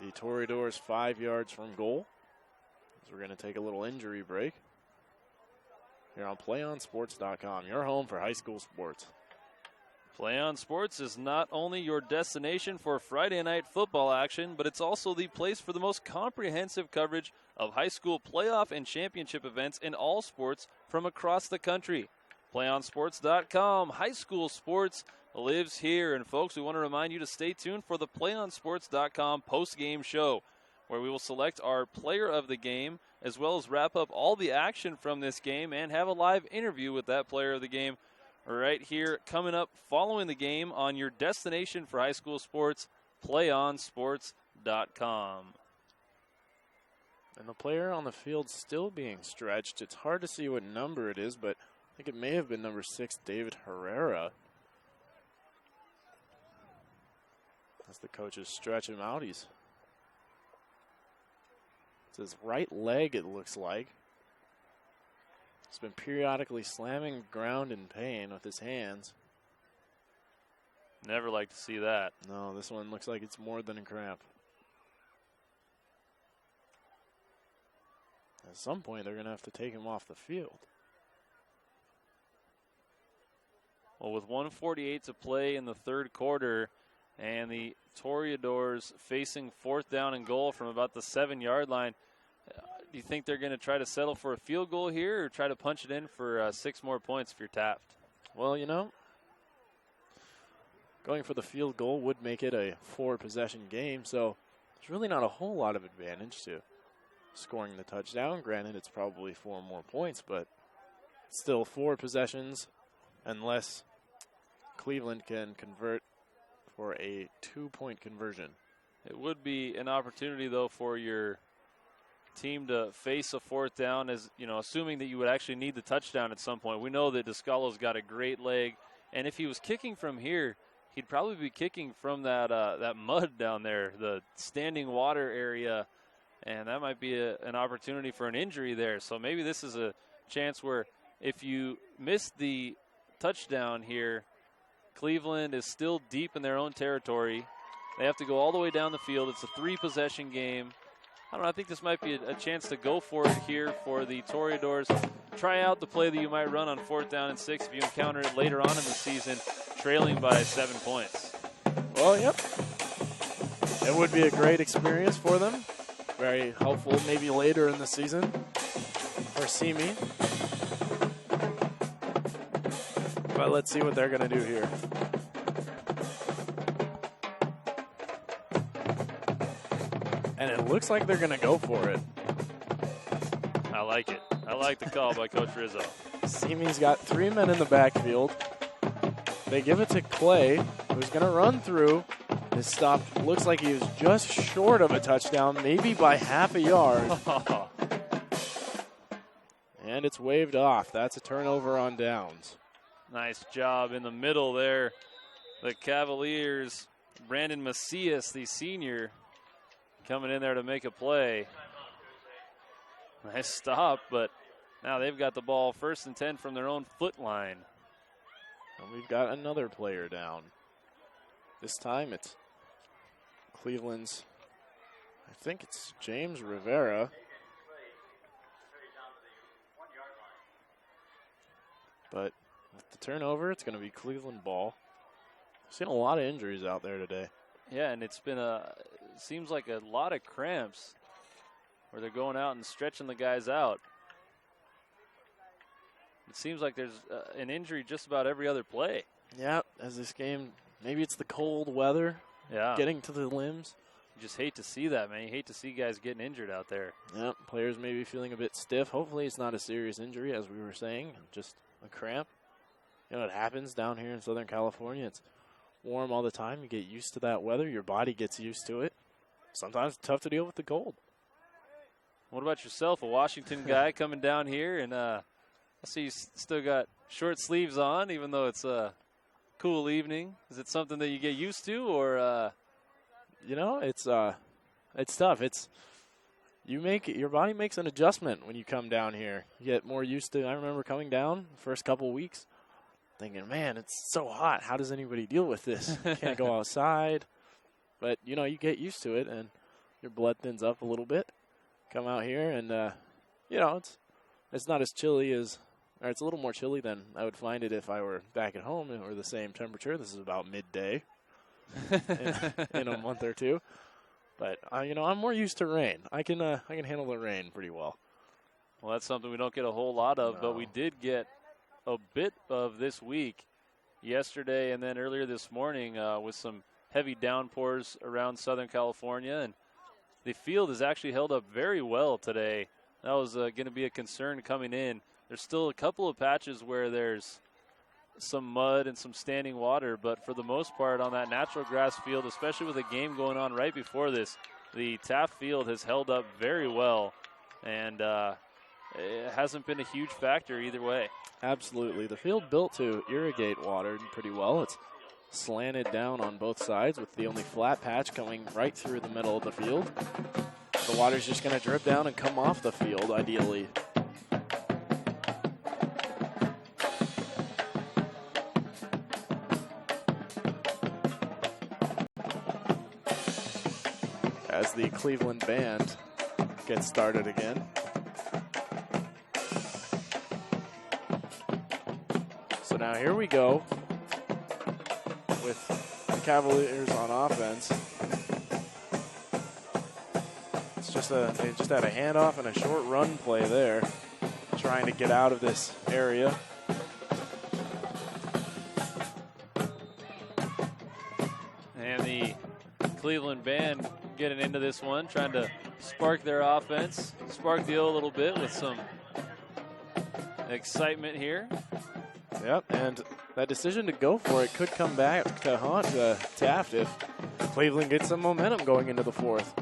The Toreadors 5 yards from goal. So we're going to take a little injury break here on PlayOnSports.com, your home for high school sports. PlayOn Sports is not only your destination for Friday night football action, but it's also the place for the most comprehensive coverage of high school playoff and championship events in all sports from across the country. PlayOnSports.com, high school sports lives here. And folks, we want to remind you to stay tuned for the PlayOnSports.com post-game show, where we will select our player of the game, as well as wrap up all the action from this game and have a live interview with that player of the game right here coming up following the game on your destination for high school sports, PlayOnSports.com. And the player on the field still being stretched. It's hard to see what number it is, but I think it may have been number 6, David Herrera. As the coaches stretch him out, it's his right leg, it looks like. He's been periodically slamming the ground in pain with his hands. Never like to see that. No, this one looks like it's more than a cramp. At some point, they're going to have to take him off the field. Well, with 1:48 to play in the third quarter, and the Toreadors facing 4th down and goal from about the 7-yard line, do you think they're going to try to settle for a field goal here or try to punch it in for 6 more points if you're Taft? Well, you know, going for the field goal would make it a 4-possession game, so there's really not a whole lot of advantage to scoring the touchdown. Granted, it's probably 4 more points, but still 4 possessions unless Cleveland can convert for a 2-point conversion. It would be an opportunity, though, for your team to face a 4th down, as you know, assuming that you would actually need the touchdown at some point. We know that Descalo's got a great leg, and if he was kicking from here, he'd probably be kicking from that mud down there, the standing water area, and that might be an opportunity for an injury there. So maybe this is a chance where if you miss the touchdown here, Cleveland is still deep in their own territory. They have to go all the way down the field. It's a 3-possession game. I don't know, I think this might be a chance to go for it here for the Toreadors. Try out the play that you might run on 4th down and 6 if you encounter it later on in the season, trailing by 7 points. Well, yep. It would be a great experience for them. Very helpful maybe later in the season for Simi. But let's see what they're going to do here. And it looks like they're going to go for it. I like it. I like the call by Coach Rizzo. Simi's got 3 men in the backfield. They give it to Clay, who's going to run through. His stop looks like he was just short of a touchdown, maybe by half a yard. And it's waved off. That's a turnover on downs. Nice job in the middle there. The Cavaliers, Brandon Macias, the senior, coming in there to make a play. Nice stop, but now they've got the ball 1st and 10 from their own foot line. And we've got another player down. This time it's Cleveland's, I think it's James Rivera. But with the turnover, it's going to be Cleveland ball. I've seen a lot of injuries out there today. Yeah, and it's been seems like a lot of cramps where they're going out and stretching the guys out. It seems like there's an injury just about every other play. Yeah, as this game, maybe it's the cold weather getting to the limbs. You just hate to see that, man. You hate to see guys getting injured out there. Yeah, players may be feeling a bit stiff. Hopefully it's not a serious injury, as we were saying, just a cramp. You know, it happens down here in Southern California. It's warm all the time. You get used to that weather. Your body gets used to it. Sometimes it's tough to deal with the cold. What about yourself, a Washington guy coming down here? And I see you still got short sleeves on, even though it's a cool evening. Is it something that you get used to, or? You know, it's tough. your body makes an adjustment when you come down here. You get more used to. I remember coming down the first couple weeks, thinking, man, it's so hot. How does anybody deal with this? Can't go outside. But, you know, you get used to it, and your blood thins up a little bit. Come out here, and, you know, it's not as chilly as, or it's a little more chilly than I would find it if I were back at home or the same temperature. This is about midday in a month or two. But, you know, I'm more used to rain. I can handle the rain pretty well. Well, that's something we don't get a whole lot of, No. but we did get a bit of this week, yesterday and then earlier this morning with some heavy downpours around Southern California. And the field has actually held up very well today. That was going to be a concern coming in. There's still a couple of patches where there's some mud and some standing water, but for the most part on that natural grass field, especially with a game going on right before this, the Taft field has held up very well, and it hasn't been a huge factor either way. Absolutely. The field built to irrigate water pretty well. It's slanted down on both sides with the only flat patch coming right through the middle of the field. The water's just going to drip down and come off the field, ideally. As the Cleveland band gets started again. So now here we go with the Cavaliers on offense. They just had a handoff and a short run play there, trying to get out of this area. And the Cleveland band getting into this one, trying to spark their offense, spark the O a little bit with some excitement here. Yep, and that decision to go for it could come back to haunt Taft if Cleveland gets some momentum going into the fourth.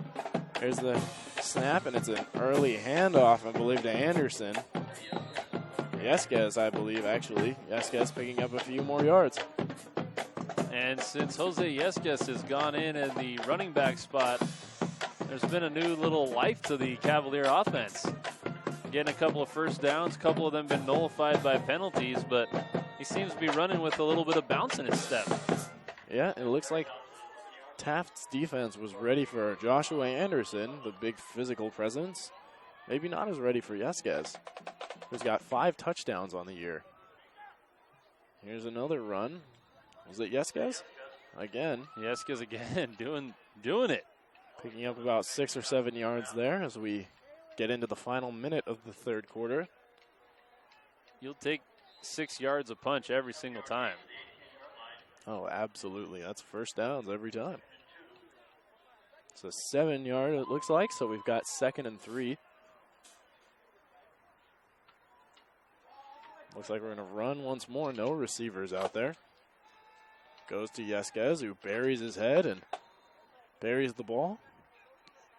There's the snap, and it's an early handoff, I believe, to Anderson. Yesquez, I believe, actually. Yesquez picking up a few more yards. And since Jose Yesquez has gone in the running back spot, there's been a new little life to the Cavalier offense. Getting a couple of first downs, a couple of them been nullified by penalties, but he seems to be running with a little bit of bounce in his step. Yeah, it looks like Taft's defense was ready for Joshua Anderson, the big physical presence. Maybe not as ready for Yesquez, who's got 5 touchdowns on the year. Here's another run. Was it Yesquez? Again. Yesquez again, doing it. Picking up about 6 or 7 yards there as we get into the final minute of the third quarter. You'll take 6 yards a punch every single time. Oh, absolutely. That's first downs every time. It's a 7 yard, it looks like, so we've got 2nd and 3. Looks like we're going to run once more. No receivers out there. Goes to Yesquez, who buries his head and buries the ball.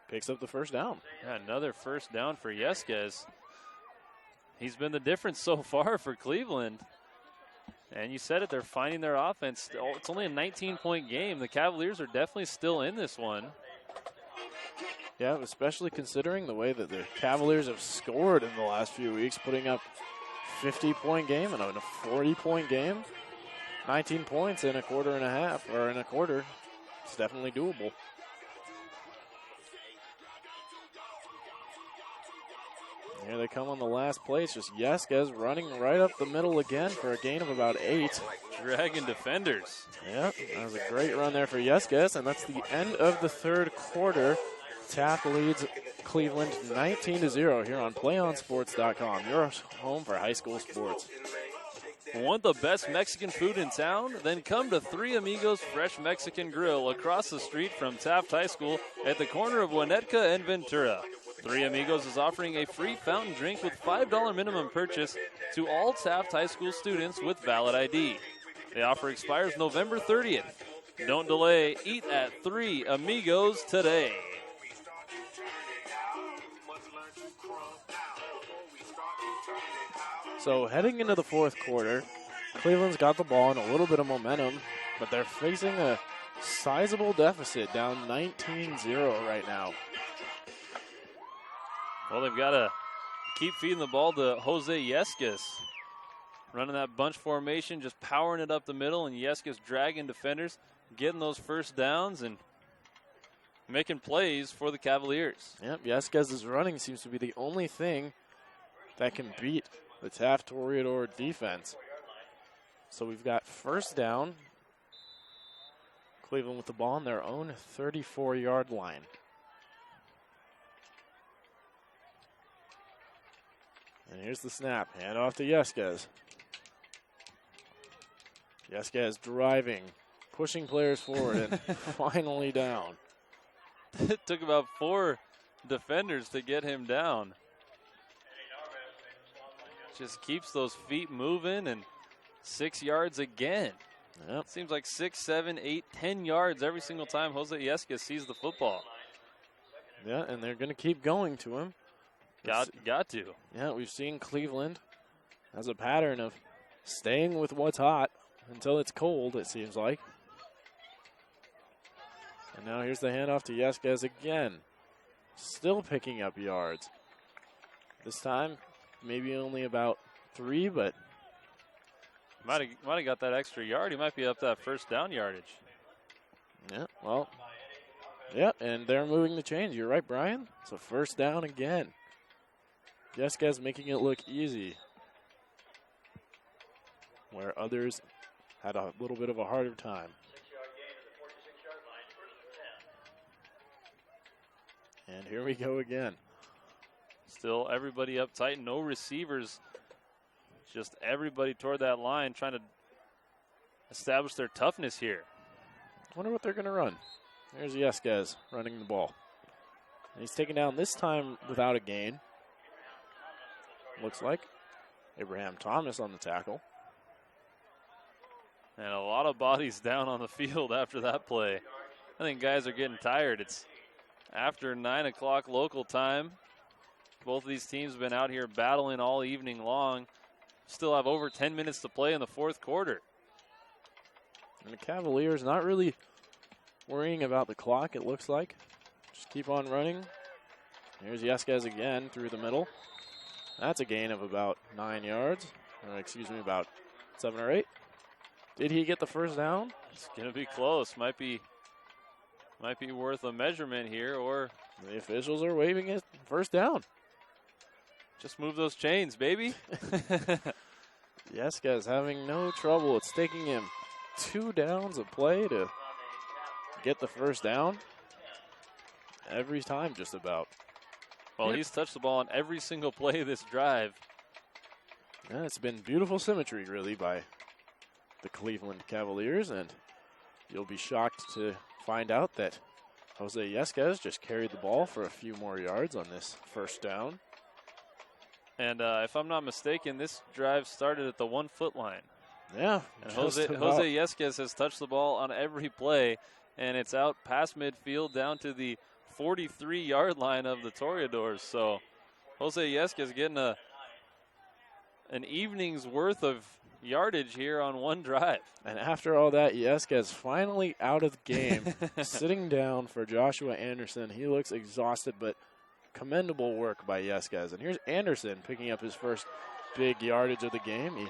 Picks up the first down. Yeah, another first down for Yesquez. He's been the difference so far for Cleveland. And you said it, they're finding their offense. It's only a 19-point game. The Cavaliers are definitely still in this one. Yeah, especially considering the way that the Cavaliers have scored in the last few weeks, putting up 50-point game and a 40-point game. 19 points in a quarter and a half, or in a quarter. It's definitely doable. Here they come on the last play. It's just Yesquez running right up the middle again for a gain of about 8. Dragon defenders. Yep, that was a great run there for Yesquez, and that's the end of the third quarter. Taft leads Cleveland 19-0 here on PlayOnSports.com, your home for high school sports. Want the best Mexican food in town? Then come to Three Amigos Fresh Mexican Grill across the street from Taft High School at the corner of Winnetka and Ventura. Three Amigos is offering a free fountain drink with $5 minimum purchase to all Taft High School students with valid ID. The offer expires November 30th. Don't delay. Eat at Three Amigos today. So heading into the fourth quarter, Cleveland's got the ball and a little bit of momentum, but they're facing a sizable deficit, down 19-0 right now. Well, they've got to keep feeding the ball to Jose Yescas. Running that bunch formation, just powering it up the middle, and Yescas dragging defenders, getting those first downs, and making plays for the Cavaliers. Yep, Yescas' running seems to be the only thing that can beat the Taft Toreador defense. So we've got first down. Cleveland with the ball on their own 34-yard line. And here's the snap. Hand off to Yescas. Yescas driving, pushing players forward, and finally down. It took about 4 defenders to get him down. Just keeps those feet moving, and 6 yards again. Yep. Seems like 6, 7, 8, 10 yards every single time Jose Yescas sees the football. Yeah, and they're going to keep going to him. Got to. Yeah, we've seen Cleveland has a pattern of staying with what's hot until it's cold, it seems like. And now here's the handoff to Yescas again. Still picking up yards. This time, maybe only about 3, but might have got that extra yard. He might be up that first down yardage. yeah, well, yeah, and they're moving the chains. You're right, Brian. It's a first down again. Yescas making it look easy, where others had a little bit of a harder time. And here we go again. Still everybody up tight, no receivers. Just everybody toward that line trying to establish their toughness here. Wonder what they're going to run. There's Yescas running the ball. And he's taken down this time without a gain. Looks like Abraham Thomas on the tackle. And a lot of bodies down on the field after that play. I think guys are getting tired. It's after 9 o'clock local time. Both of these teams have been out here battling all evening long. Still have over 10 minutes to play in the fourth quarter. And the Cavaliers not really worrying about the clock, it looks like. Just keep on running. Here's Yescas again through the middle. That's a gain of about 9 yards. Or excuse me, about 7 or 8. Did he get the first down? It's going to be close. Might be worth a measurement here, or the officials are waving it first down. Just move those chains, baby. Yescas having no trouble. It's taking him 2 downs of play to get the first down. Every time, just about. Well, he's touched the ball on every single play of this drive. Yeah, it's been beautiful symmetry, really, by the Cleveland Cavaliers, and you'll be shocked to find out that Jose Yescas just carried the ball for a few more yards on this first down. And if I'm not mistaken, this drive started at the 1-foot line. Yeah. And Jose Yescas has touched the ball on every play, and it's out past midfield down to the 43-yard line of the Toreadors. So Jose Yescas getting an evening's worth of yardage here on one drive. And after all that, Yescas finally out of the game, sitting down for Joshua Anderson. He looks exhausted, but commendable work by Yescas. And here's Anderson picking up his first big yardage of the game. He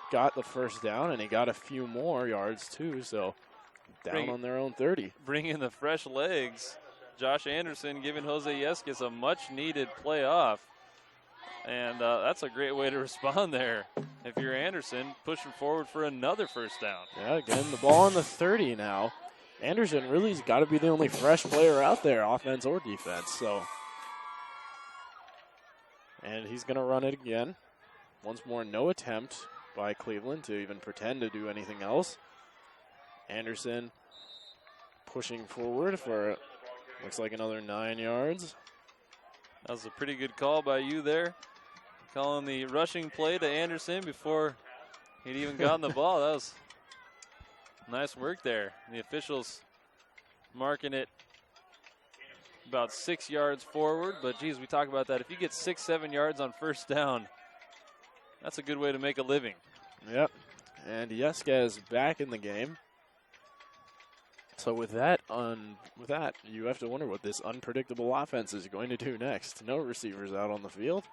got the first down, and he got a few more yards, too. So down on their own 30. Bringing the fresh legs. Josh Anderson giving Jose Yescas a much-needed play off. And that's a great way to respond there. If you're Anderson, pushing forward for another first down. Yeah, again, the ball on the 30 now. Anderson really has got to be the only fresh player out there, offense or defense. So, and he's going to run it again. Once more, no attempt by Cleveland to even pretend to do anything else. Anderson pushing forward for, looks like another 9 yards. That was a pretty good call by you there. Calling the rushing play to Anderson before he'd even gotten the ball. That was nice work there. And the officials marking it about 6 yards forward. But, geez, we talk about that. If you get 6, 7 yards on first down, that's a good way to make a living. Yep. And Yescas back in the game. So with that, you have to wonder what this unpredictable offense is going to do next. No receivers out on the field.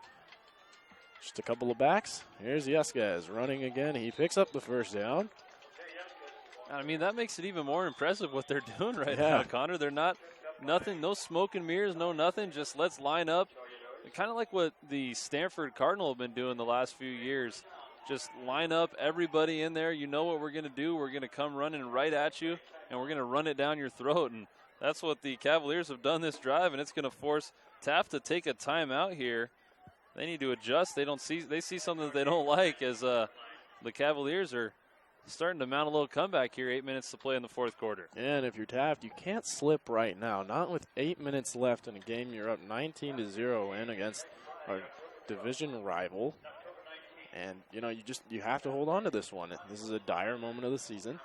Just a couple of backs. Here's Yesquez running again. He picks up the first down. I mean, that makes it even more impressive what they're doing right Yeah. now, Connor. They're not nothing, no smoke and mirrors, no nothing. Just let's line up. Kind of like what the Stanford Cardinal have been doing the last few years. Just line up everybody in there. You know what we're going to do. We're going to come running right at you, and we're going to run it down your throat. And that's what the Cavaliers have done this drive, and it's going to force Taft to take a timeout here. They need to adjust. They see something that they don't like as the Cavaliers are starting to mount a little comeback here. 8 minutes to play in the fourth quarter. And if you're Taft, you can't slip right now. Not with 8 minutes left in a game. You're up 19-0 in against our division rival. And, you have to hold on to this one. This is a dire moment of the season.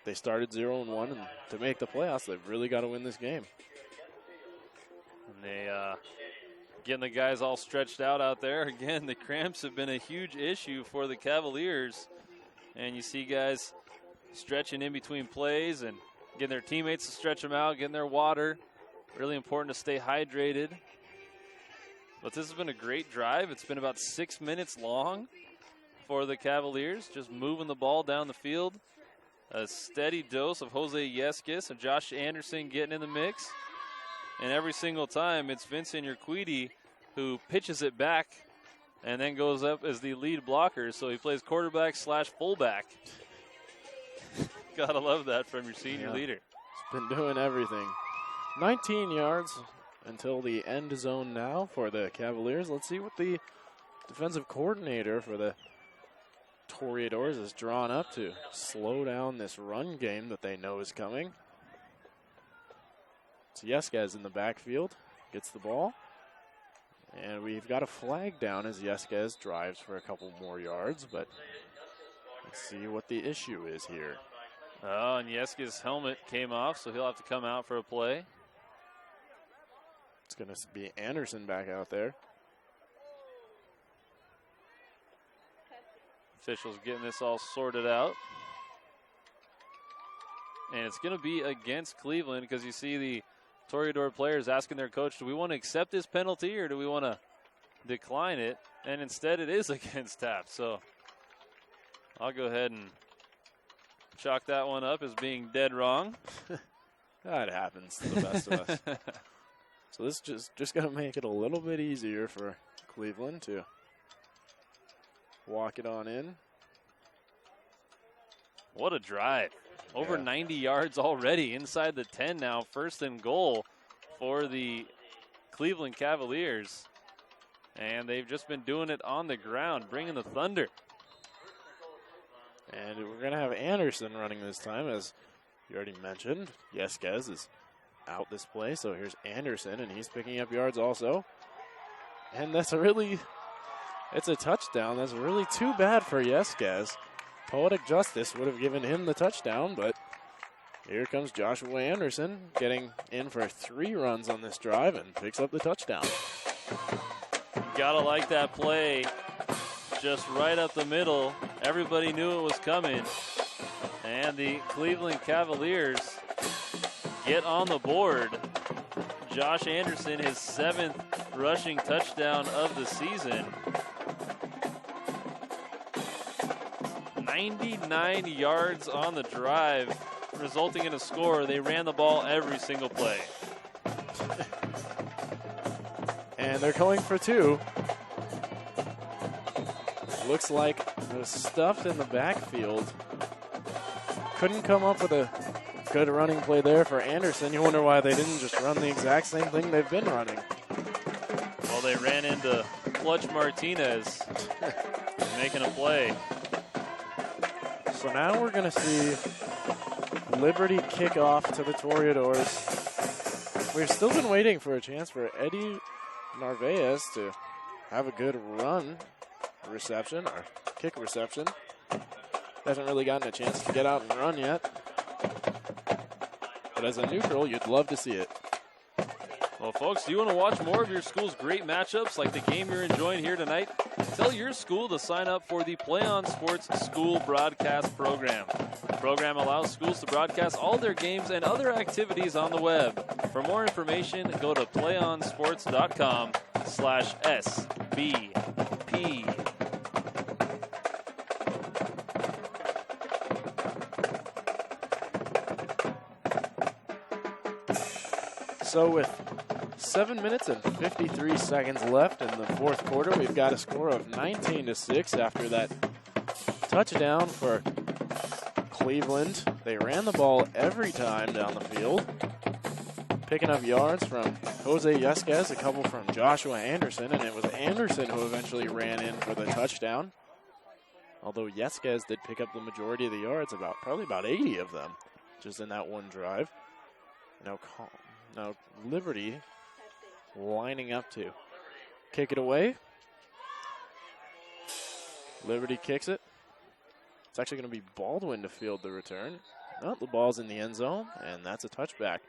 They started 0-1, and to make the playoffs, they've really got to win this game. And they getting the guys all stretched out there. Again, the cramps have been a huge issue for the Cavaliers. And you see guys stretching in between plays and getting their teammates to stretch them out, getting their water. Really important to stay hydrated. But this has been a great drive. It's been about 6 minutes long for the Cavaliers, just moving the ball down the field. A steady dose of Jose Yesquez and Josh Anderson getting in the mix. And every single time, it's Vincent Urquidy who pitches it back and then goes up as the lead blocker. So he plays quarterback / fullback. Gotta love that from your senior leader. He's been doing everything. 19 yards until the end zone now for the Cavaliers. Let's see what the defensive coordinator for the Toreadors is drawn up to slow down this run game that they know is coming. It's Yesquez in the backfield, gets the ball. And we've got a flag down as Yesquez drives for a couple more yards, but let's see what the issue is here. Oh, and Yesquez's helmet came off, so he'll have to come out for a play. It's going to be Anderson back out there. Officials getting this all sorted out. And it's going to be against Cleveland because you see the Toreador players asking their coach, do we want to accept this penalty or do we want to decline it? And instead it is against Taft. So I'll go ahead and chalk that one up as being dead wrong. That happens to the best of us. So this just going to make it a little bit easier for Cleveland to walk it on in. What a drive. Over 90 yards already inside the 10 now. First and goal for the Cleveland Cavaliers. And they've just been doing it on the ground, bringing the thunder. And we're going to have Anderson running this time, as you already mentioned. Yesquez is out this play, so here's Anderson, and he's picking up yards also. And it's a touchdown. That's really too bad for Yesquez. Poetic justice would have given him the touchdown, but here comes Joshua Anderson getting in for 3 runs on this drive and picks up the touchdown. Gotta like that play. Just right up the middle. Everybody knew it was coming. And the Cleveland Cavaliers get on the board. Josh Anderson, his 7th rushing touchdown of the season. 99 yards on the drive, resulting in a score. They ran the ball every single play. And they're going for 2. Looks like it was stuffed in the backfield. Couldn't come up with a good running play there for Anderson. You wonder why they didn't just run the exact same thing they've been running. Well, they ran into Clutch Martinez making a play. So now we're going to see Liberty kick off to the Toreadors. We've still been waiting for a chance for Eddie Narvaez to have a good run reception or kick reception. Hasn't really gotten a chance to get out and run yet. But as a neutral, you'd love to see it. Well, folks, do you want to watch more of your school's great matchups like the game you're enjoying here tonight? Tell your school to sign up for the PlayOn Sports School Broadcast Program. The program allows schools to broadcast all their games and other activities on the web. For more information, go to playonsports.com/SBP. So with 7 minutes and 53 seconds left in the fourth quarter, we've got a score of 19-6 after that touchdown for Cleveland. They ran the ball every time down the field, picking up yards from Jose Yesquez, a couple from Joshua Anderson, and it was Anderson who eventually ran in for the touchdown. Although Yesquez did pick up the majority of the yards, probably about 80 of them, just in that one drive. Now Liberty lining up to kick it away. Liberty kicks it. It's actually going to be Baldwin to field the return. Oh, the ball's in the end zone, and that's a touchback.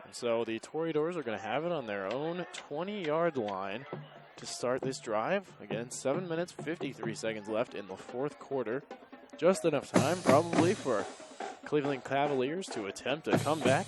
And so the Toreadors are going to have it on their own 20-yard line to start this drive. Again, 7 minutes, 53 seconds left in the fourth quarter. Just enough time, probably, for Cleveland Cavaliers to attempt a comeback.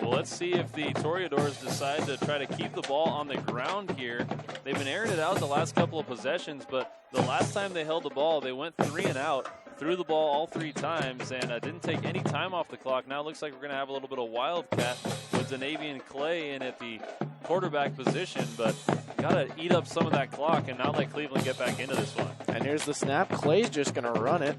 Well, let's see if the Toreadors decide to try to keep the ball on the ground here. They've been airing it out the last couple of possessions, but the last time they held the ball, they went 3 and out, threw the ball all 3 times, and didn't take any time off the clock. Now it looks like we're going to have a little bit of wildcat with Danavian Clay in at the quarterback position, but got to eat up some of that clock and not let Cleveland get back into this one. And here's the snap. Clay's just going to run it.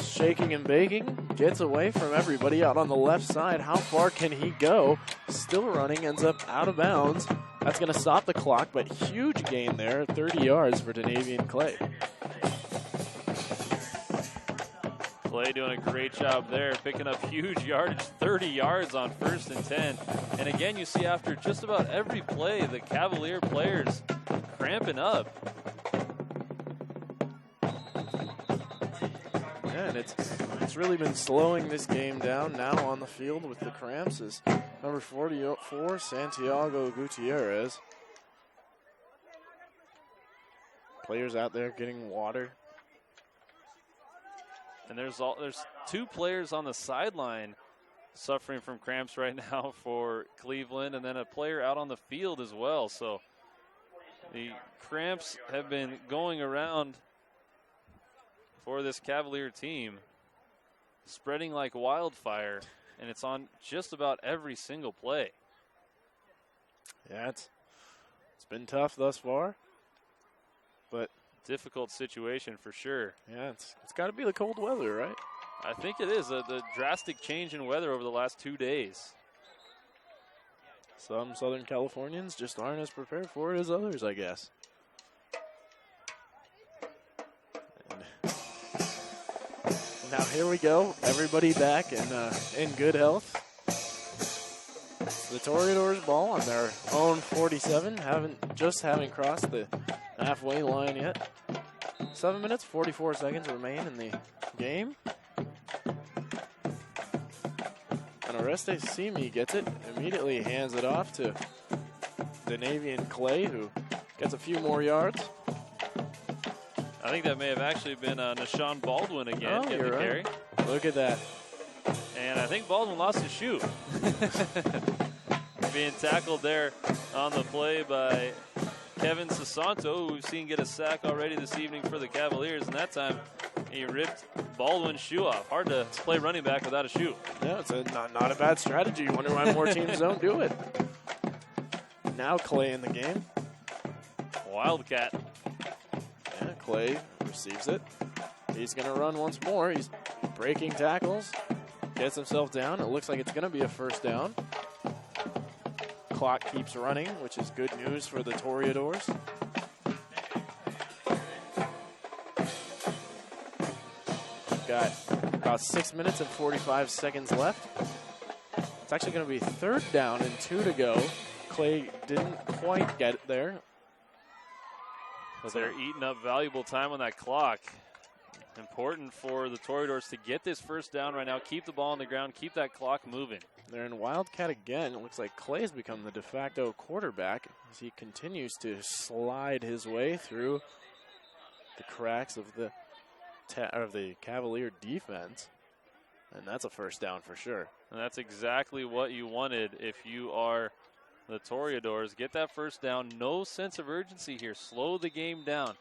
Shaking and baking, gets away from everybody out on the left side. How far can he go? Still running, ends up out of bounds. That's going to stop the clock, but huge gain there, 30 yards for Danavian Clay. Clay doing a great job there, picking up huge yardage, 30 yards on 1st and 10. And again, you see after just about every play, the Cavalier players cramping up. And it's really been slowing this game down now on the field with the cramps is number 44, Santiago Gutierrez. Players out there getting water. And there's 2 players on the sideline suffering from cramps right now for Cleveland, and then a player out on the field as well. So the cramps have been going around for this Cavalier team, spreading like wildfire, and it's on just about every single play. Yeah, it's been tough thus far, but difficult situation for sure. Yeah, it's got to be the cold weather, right? I think it is the drastic change in weather over the last 2 days. Some Southern Californians just aren't as prepared for it as others, I guess. Now here we go, everybody back in good health. The Toreadors ball on their own 47, haven't crossed the halfway line yet. 7 minutes, 44 seconds remain in the game. And Oreste Simi gets it, immediately hands it off to Danavian Clay, who gets a few more yards. I think that may have actually been Nashawn Baldwin again. Oh, you're right. Carry. Look at that. And I think Baldwin lost his shoe. Being tackled there on the play by Kevin Sasanto, who we've seen get a sack already this evening for the Cavaliers. And that time, he ripped Baldwin's shoe off. Hard to play running back without a shoe. Yeah, it's not a bad strategy. You wonder why more teams don't do it. Now Clay in the game. Wildcat. Yeah, Clay receives it. He's going to run once more. He's breaking tackles. Gets himself down. It looks like it's going to be a first down. Clock keeps running, which is good news for the Toreadors. We've got about 6 minutes and 45 seconds left. It's actually going to be 3rd down and 2 to go. Clay didn't quite get it there. So they're eating up valuable time on that clock. Important for the Toreadors to get this first down right now, keep the ball on the ground, keep that clock moving. They're in Wildcat again. It looks like Clay's become the de facto quarterback as he continues to slide his way through the cracks of the Cavalier defense. And that's a first down for sure. And that's exactly what you wanted if you are the Toreadors. Get that first down. No sense of urgency here. Slow the game down.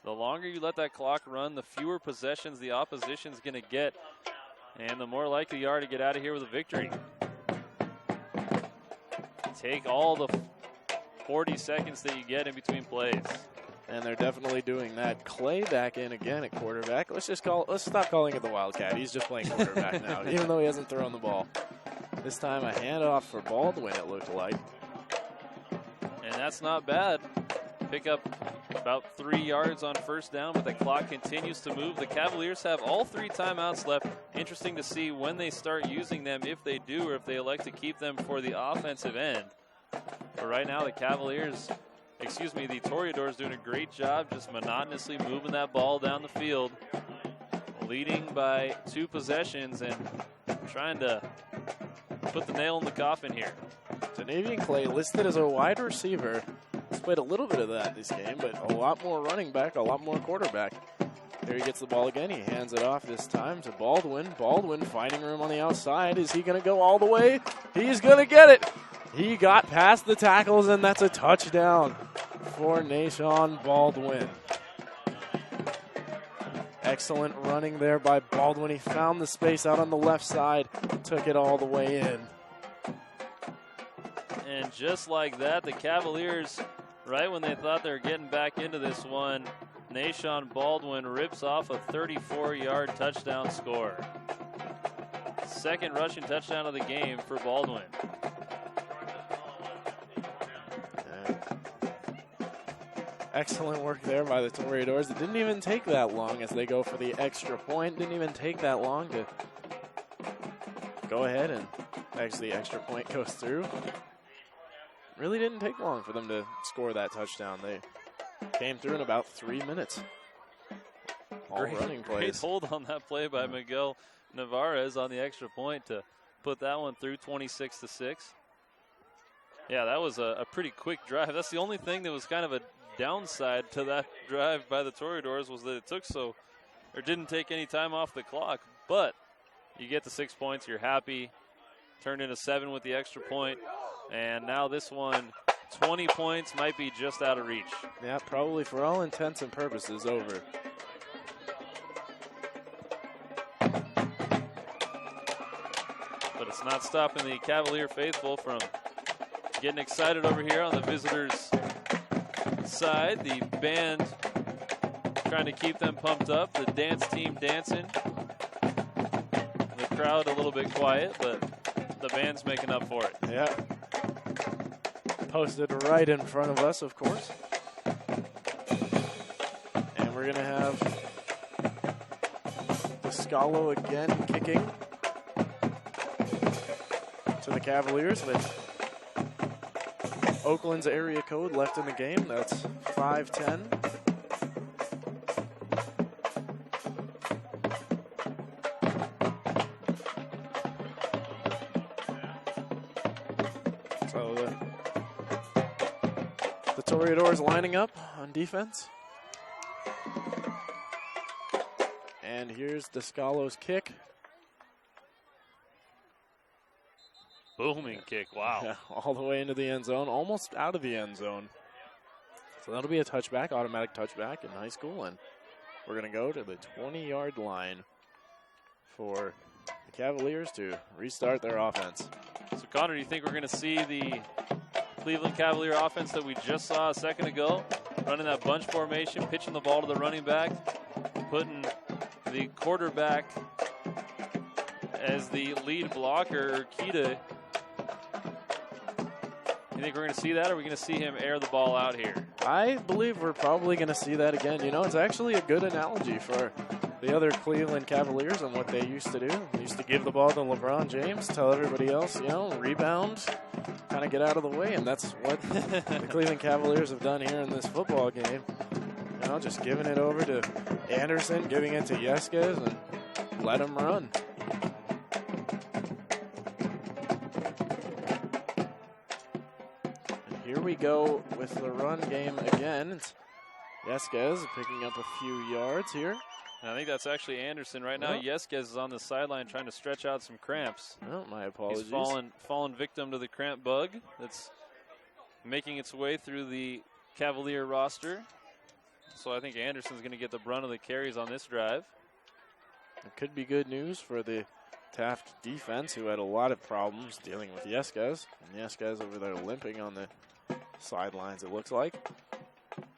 The longer you let that clock run, the fewer possessions the opposition's going to get. And the more likely you are to get out of here with a victory. Take all the 40 seconds that you get in between plays. And they're definitely doing that. Clay back in again at quarterback. Let's stop calling it the Wildcat. He's just playing quarterback now, even though he hasn't thrown the ball. This time a handoff for Baldwin, it looked like. And that's not bad. Pick up about 3 yards on first down, but the clock continues to move. The Cavaliers have all 3 timeouts left. Interesting to see when they start using them, if they do, or if they elect to keep them for the offensive end. But right now, the Toreadors doing a great job just monotonously moving that ball down the field, leading by 2 possessions and trying to put the nail in the coffin here. Janavian Clay listed as a wide receiver. He's played a little bit of that this game, but a lot more running back, a lot more quarterback. Here he gets the ball again. He hands it off this time to Baldwin. Baldwin finding room on the outside. Is he going to go all the way? He's going to get it. He got past the tackles, and that's a touchdown for Nashawn Baldwin. Excellent running there by Baldwin. He found the space out on the left side, took it all the way in. And just like that, the Cavaliers, right when they thought they were getting back into this one, Nashawn Baldwin rips off a 34-yard touchdown score. Second rushing touchdown of the game for Baldwin. Excellent work there by the Toreadors. It didn't even take that long as they go for the extra point. Didn't even take that long to go ahead and actually the extra point goes through. Really didn't take long for them to score that touchdown. They came through in about 3 minutes. All running plays. Great hold on that play by Miguel Navarez on the extra point to put that one through 26-6. Yeah, that was a pretty quick drive. That's the only thing that was kind of a downside to that drive by the Toreadors was that it didn't take any time off the clock. But you get the 6 points, you're happy. Turned into 7 with the extra point. And now this one, 20 points might be just out of reach. Yeah, probably for all intents and purposes over. But it's not stopping the Cavalier faithful from getting excited over here on the visitors' side. The band trying to keep them pumped up. The dance team dancing. The crowd a little bit quiet, but the band's making up for it. Yeah. Posted right in front of us, of course. And we're going to have Descalo again kicking to the Cavaliers with Oakland's area code left in the game. That's 5-10. So the Toreadors lining up on defense. And here's Descalo's kick. Booming kick, wow. Yeah, all the way into the end zone, almost out of the end zone. So that'll be a touchback, automatic touchback in high school, and we're going to go to the 20-yard line for the Cavaliers to restart their offense. So, Connor, do you think we're going to see the Cleveland Cavalier offense that we just saw a second ago, running that bunch formation, pitching the ball to the running back, putting the quarterback as the lead blocker, Kita? You think we're going to see that, or are we going to see him air the ball out here? I believe we're probably going to see that again. You know, it's actually a good analogy for the other Cleveland Cavaliers and what they used to do. They used to give the ball to LeBron James, tell everybody else, you know, rebound, kind of get out of the way, and that's what the Cleveland Cavaliers have done here in this football game. You know, just giving it over to Anderson, giving it to Yeskes, and let him run. we go with the run game again. It's Yesquez picking up a few yards here. And I think that's actually Anderson right now. Yep. Yesquez is on the sideline trying to stretch out some cramps. Oh, my apologies. He's fallen victim to the cramp bug that's making its way through the Cavalier roster. So I think Anderson's going to get the brunt of the carries on this drive. It could be good news for the Taft defense, who had a lot of problems dealing with Yesquez. And Yesquez over there limping on the sidelines, it looks like.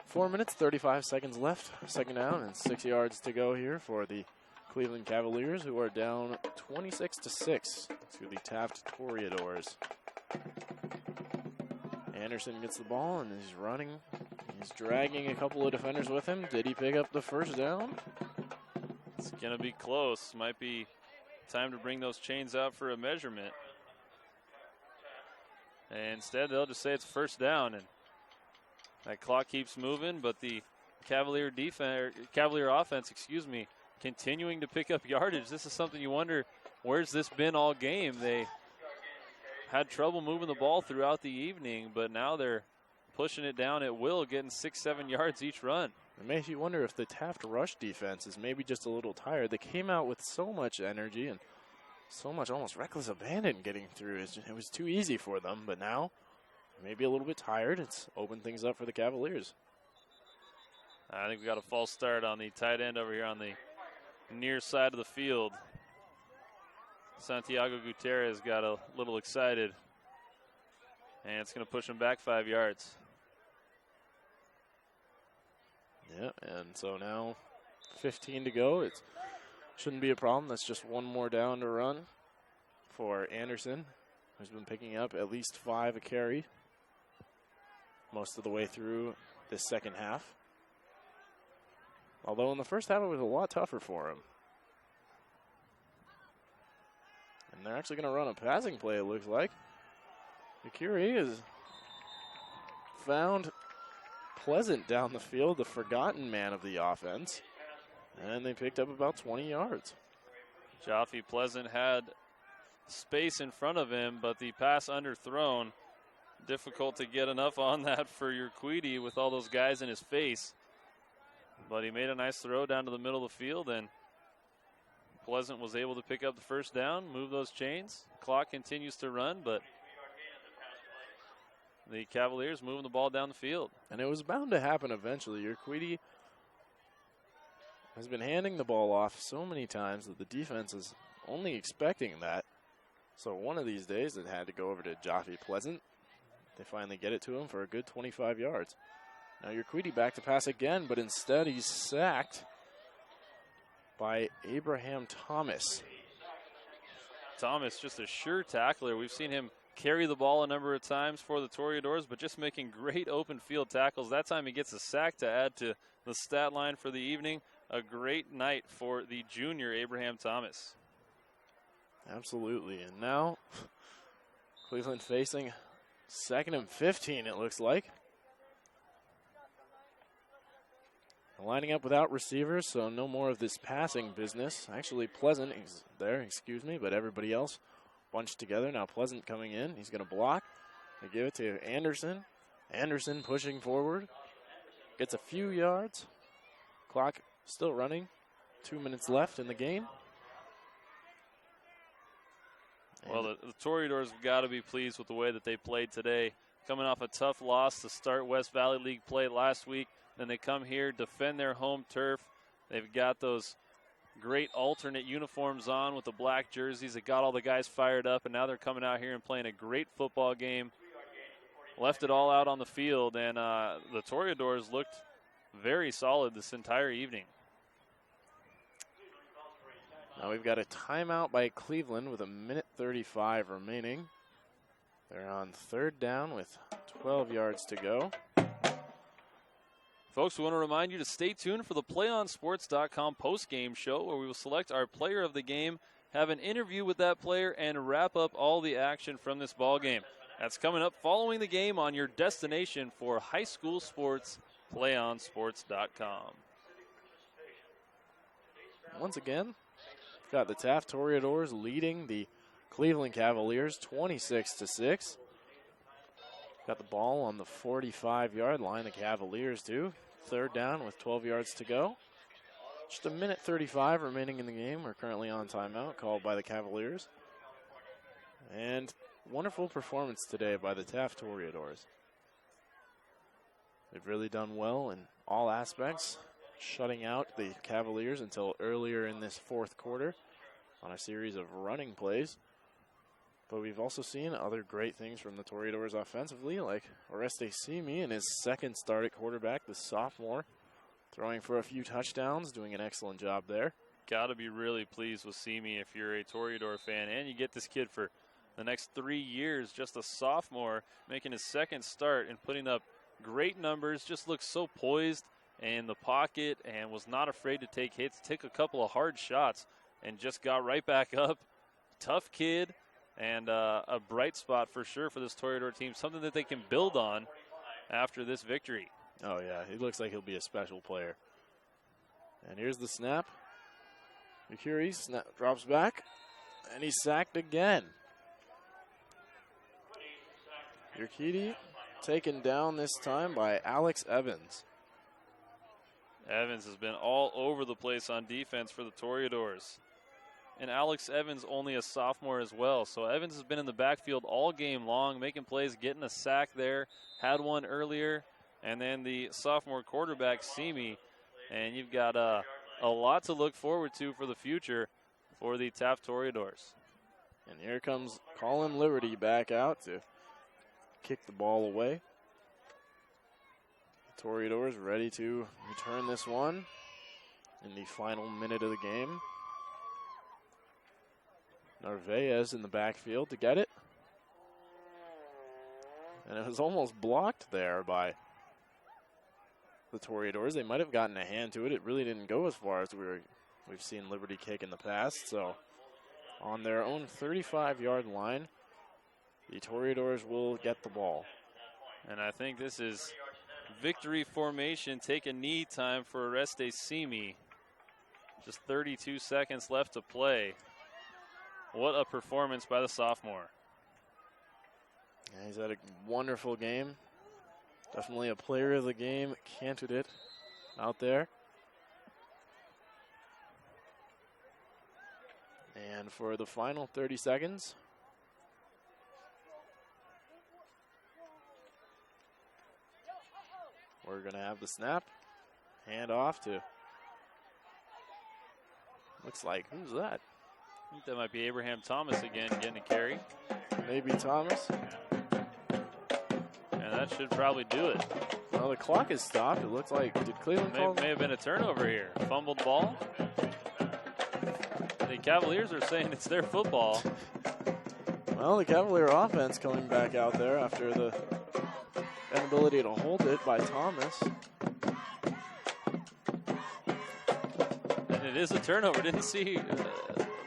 4 minutes, 35 seconds left. Second down and 6 yards to go here for the Cleveland Cavaliers, who are down 26-6 to the Taft Toreadors. Anderson gets the ball and he's running. He's dragging a couple of defenders with him. Did he pick up the first down? It's going to be close. Might be time to bring those chains out for a measurement. And instead, they'll just say it's first down. And that clock keeps moving, but the Cavalier offense, continuing to pick up yardage. This is something you wonder, where's this been all game? They had trouble moving the ball throughout the evening, but now they're pushing it down at will, getting 6-7 yards each run. It makes you wonder if the Taft rush defense is maybe just a little tired. They came out with so much energy and so much almost reckless abandon getting through. It was too easy for them, but now maybe a little bit tired. It's opened things up for the Cavaliers. I think we got a false start on the tight end over here on the near side of the field. Santiago Gutierrez got a little excited, and it's going to push him back 5 yards. Yeah, and so now 15 to go. It shouldn't be a problem. That's just one more down to run for Anderson, who's been picking up at least 5 a carry most of the way through this second half. Although in the first half it was a lot tougher for him. And they're actually going to run a passing play, it looks like. McCurry has found Pleasant down the field, the forgotten man of the offense. And they picked up about 20 yards. Jaffe Pleasant had space in front of him, but the pass underthrown. Difficult to get enough on that for Urquidy with all those guys in his face. But he made a nice throw down to the middle of the field, and Pleasant was able to pick up the first down, move those chains. Clock continues to run, but the Cavaliers moving the ball down the field. And it was bound to happen eventually. Urquidy has been handing the ball off so many times that the defense is only expecting that. So one of these days it had to go over to Jaffe Pleasant. They finally get it to him for a good 25 yards. Now Urquidy back to pass again, but instead he's sacked by Abraham Thomas. Thomas, just a sure tackler. We've seen him carry the ball a number of times for the Toreadors, but just making great open field tackles. That time he gets a sack to add to the stat line for the evening. A great night for the junior Abraham Thomas. Absolutely. And now Cleveland facing 2nd and 15, it looks like. Lining up without receivers, so no more of this passing business. Actually, Pleasant is there, but everybody else bunched together. Now Pleasant coming in. He's going to block. They give it to Anderson. Anderson pushing forward. Gets a few yards. Clock still running. 2 minutes left in the game. Well, the Toreadors have got to be pleased with the way that they played today. Coming off a tough loss to start West Valley League play last week. Then they come here, defend their home turf. They've got those great alternate uniforms on with the black jerseys. It got all the guys fired up, and now they're coming out here and playing a great football game. Left it all out on the field, and the Toreadors looked very solid this entire evening. Now we've got a timeout by Cleveland with 1:35 remaining. They're on 3rd down with 12 yards to go. Folks, we want to remind you to stay tuned for the PlayOnSports.com post-game show, where we will select our player of the game, have an interview with that player, and wrap up all the action from this ball game. That's coming up following the game on your destination for high school sports, PlayOnSports.com. Once again, we've got the Taft Toreadors leading the Cleveland Cavaliers 26-6. Got the ball on the 45-yard line, the Cavaliers do. Third down with 12 yards to go. Just a minute 35 remaining in the game. We're currently on timeout called by the Cavaliers. And wonderful performance today by the Taft Toreadors. They've really done well in all aspects, shutting out the Cavaliers until earlier in this fourth quarter on a series of running plays. But we've also seen other great things from the Toreadors offensively, like Oreste Simi in his second start at quarterback, the sophomore, throwing for a few touchdowns, doing an excellent job there. Got to be really pleased with Simi if you're a Toreador fan, and you get this kid for the next 3 years, just a sophomore, making his second start and putting up great numbers, just looks so poised in the pocket and was not afraid to take hits, take a couple of hard shots, and just got right back up. Tough kid. And a bright spot for sure for this Toreador team, something that they can build on after this victory. Oh, yeah, he looks like he'll be a special player. And here's the snap. Mercuri drops back, and he's sacked again. Urquidy taken down this time by Alex Evans. Evans has been all over the place on defense for the Toreadors. And Alex Evans only a sophomore as well. So Evans has been in the backfield all game long, making plays, getting a sack there. Had one earlier. And then the sophomore quarterback, Simi. And you've got a lot to look forward to for the future for the Taft Toreadors. And here comes Colin Liberty back out to kick the ball away. The Toreadors ready to return this one in the final minute of the game. Narvaez in the backfield to get it. And it was almost blocked there by the Toreadors. They might have gotten a hand to it. It really didn't go as far as we've seen Liberty kick in the past. So on their own 35-yard line, the Toreadors will get the ball. And I think this is victory formation, take a knee time for Oreste Simi. Just 32 seconds left to play. What a performance by the sophomore. Yeah, he's had a wonderful game. Definitely a player of the game candidate out there. And for the final 30 seconds, we're going to have the snap. Hand off to, looks like, who's that? I think that might be Abraham Thomas again getting a carry. Maybe Thomas. And that should probably do it. Well, the clock is stopped. It looks like, did Cleveland call? May have been a turnover here. Fumbled ball. The Cavaliers are saying it's their football. Well, the Cavalier offense coming back out there after the inability to hold it by Thomas. And it is a turnover. Didn't see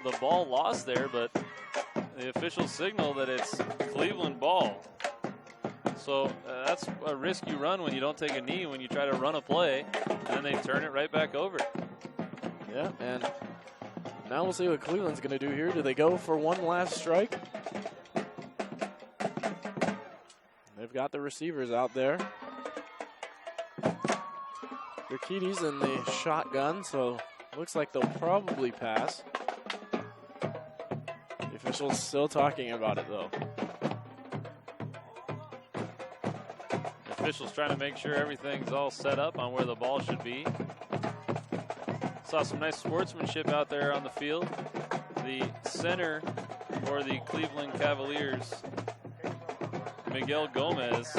the ball lost there, but the official signal that it's Cleveland ball. So that's a risk you run when you don't take a knee, when you try to run a play, and then they turn it right back over. Yeah, and now we'll see what Cleveland's going to do here. Do they go for one last strike? They've got the receivers out there. Urquidy's in the shotgun, so looks like they'll probably pass. The official's still talking about it, though. The official's trying to make sure everything's all set up on where the ball should be. Saw some nice sportsmanship out there on the field. The center for the Cleveland Cavaliers, Miguel Gomez,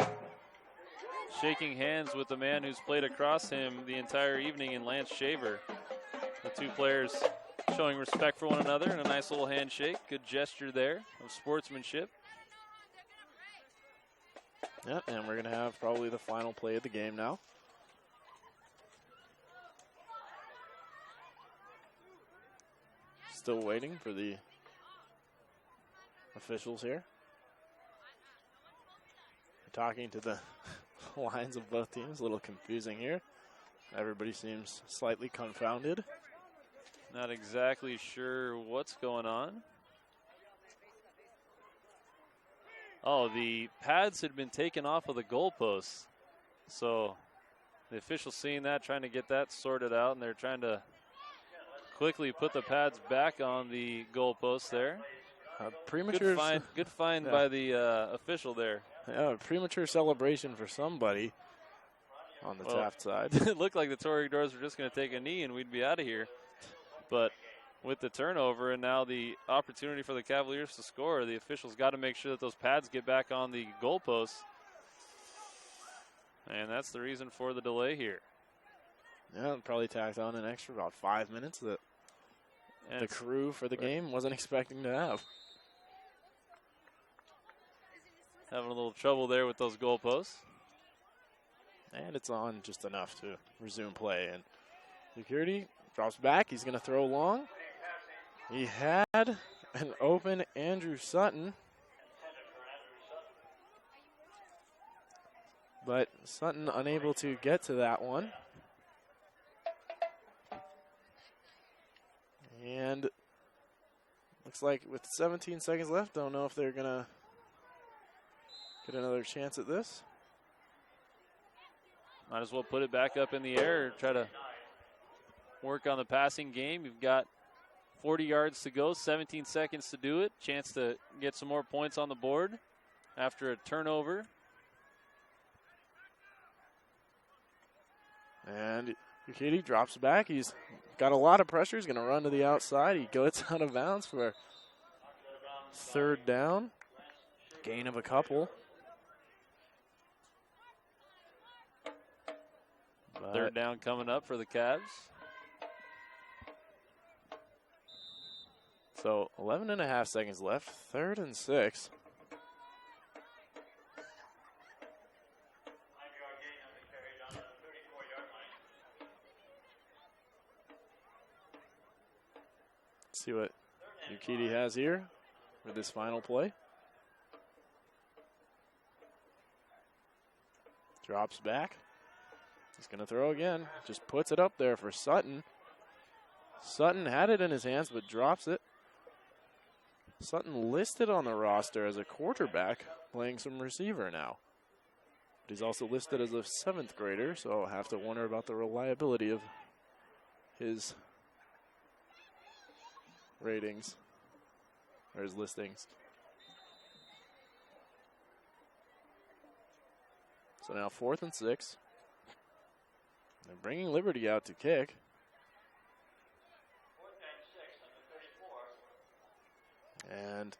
shaking hands with the man who's played across him the entire evening in Lance Shaver. The two players showing respect for one another and a nice little handshake. Good gesture there of sportsmanship. Yeah, and we're going to have probably the final play of the game now. Still waiting for the officials here. We're talking to the lines of both teams. A little confusing here. Everybody seems slightly confounded. Not exactly sure what's going on. Oh, the pads had been taken off of the goalposts. So the officials seeing that, trying to get that sorted out, and they're trying to quickly put the pads back on the goalposts there. Premature Good find yeah. by the official there. Yeah, premature celebration for somebody on the Taft side. It looked like the Toreadors were just going to take a knee and we'd be out of here. But with the turnover and now the opportunity for the Cavaliers to score, the officials got to make sure that those pads get back on the goalposts. And that's the reason for the delay here. Yeah, probably tacked on an extra about 5 minutes that the crew for the game wasn't expecting to have. Having a little trouble there with those goalposts. And it's on just enough to resume play. And security drops back. He's going to throw long. He had an open Andrew Sutton. But Sutton unable to get to that one. And looks like with 17 seconds left, don't know if they're going to get another chance at this. Might as well put it back up in the air, try to work on the passing game. You've got 40 yards to go, 17 seconds to do it. Chance to get some more points on the board after a turnover. And Ukiti drops back. He's got a lot of pressure. He's going to run to the outside. He goes out of bounds for third down. Gain of a couple. Third down coming up for the Cavs. So 11.5 seconds left. 3rd and 6. See what Ukiti has here for this final play. Drops back. He's going to throw again. Just puts it up there for Sutton. Sutton had it in his hands but drops it. Sutton listed on the roster as a quarterback, playing some receiver now. But he's also listed as a 7th grader, so I'll have to wonder about the reliability of his ratings, or his listings. So now 4th and 6. They're bringing Liberty out to kick. And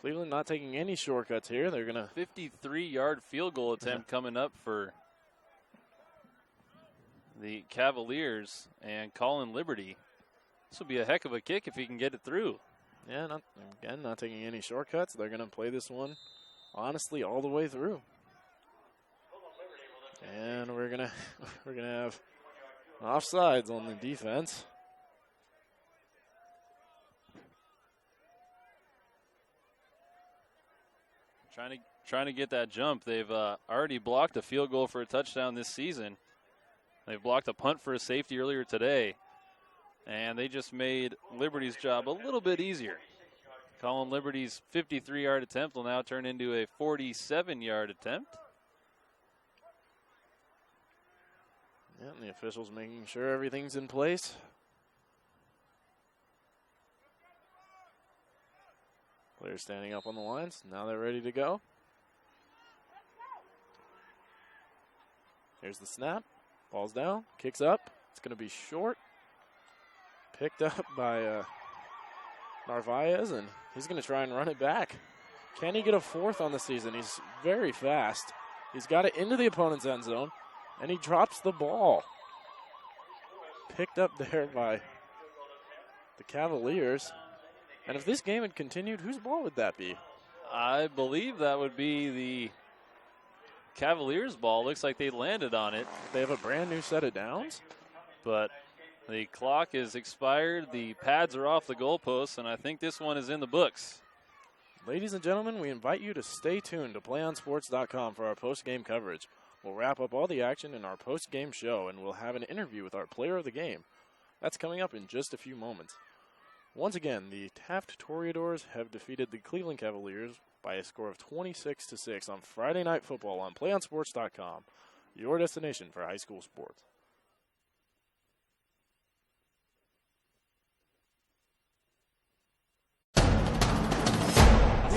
Cleveland not taking any shortcuts here. They're going to 53-yard field goal attempt coming up for the Cavaliers and Colin Liberty. This will be a heck of a kick if he can get it through. Yeah, not taking any shortcuts. They're going to play this one honestly all the way through. And we're gonna have offsides on the defense. Trying to get that jump. They've already blocked a field goal for a touchdown this season. They've blocked a punt for a safety earlier today. And they just made Liberty's job a little bit easier. Colin Liberty's 53-yard attempt will now turn into a 47-yard attempt. Yeah, and the officials making sure everything's in place. Players standing up on the lines. Now they're ready to go. Here's the snap. Ball's down. Kicks up. It's going to be short. Picked up by Narvaez, and he's going to try and run it back. Can he get a 4th on the season? He's very fast. He's got it into the opponent's end zone, and he drops the ball. Picked up there by the Cavaliers. And if this game had continued, whose ball would that be? I believe that would be the Cavaliers' ball. Looks like they landed on it. They have a brand new set of downs. But the clock is expired. The pads are off the goalposts, and I think this one is in the books. Ladies and gentlemen, we invite you to stay tuned to PlayOnSports.com for our post-game coverage. We'll wrap up all the action in our post-game show, and we'll have an interview with our player of the game. That's coming up in just a few moments. Once again, the Taft Toreadors have defeated the Cleveland Cavaliers by a score of 26-6 on Friday Night Football on PlayOnSports.com, your destination for high school sports. We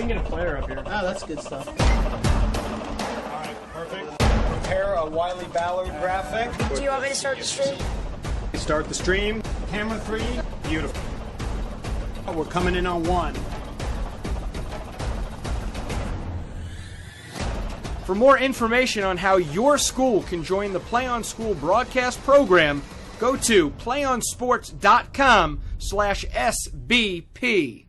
can get a player up here. Oh, that's good stuff. All right, perfect. Prepare a Wiley Ballard graphic. Do you want me to start the stream? Start the stream. Camera 3. Beautiful. We're coming in on 1. For more information on how your school can join the Play On School broadcast program, go to playonsports.com/SBP.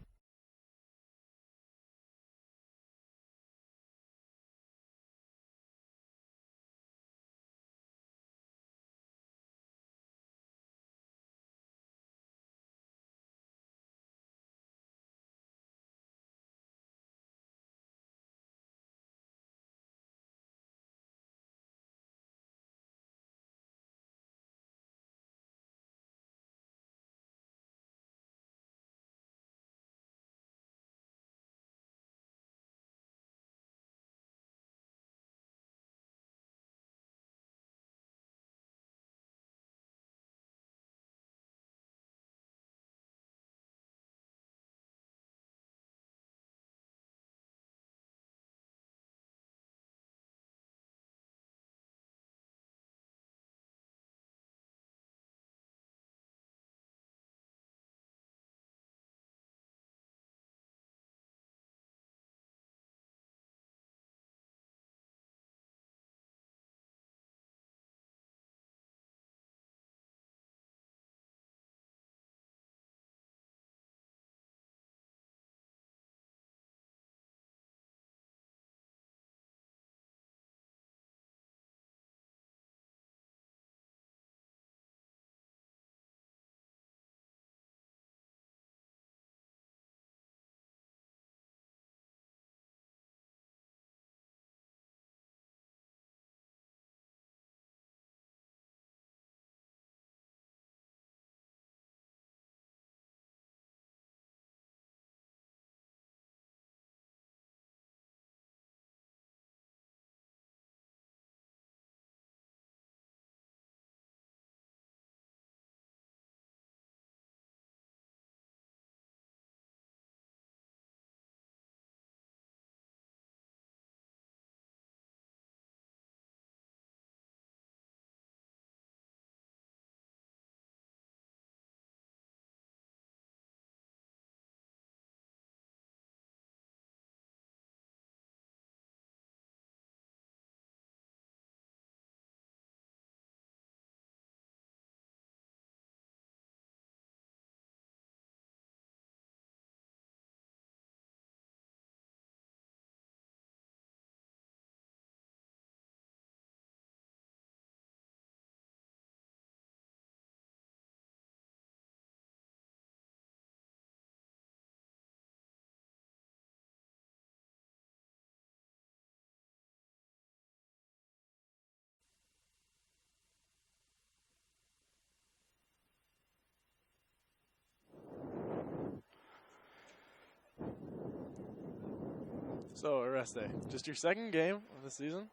So, Oreste, just your second game of the season.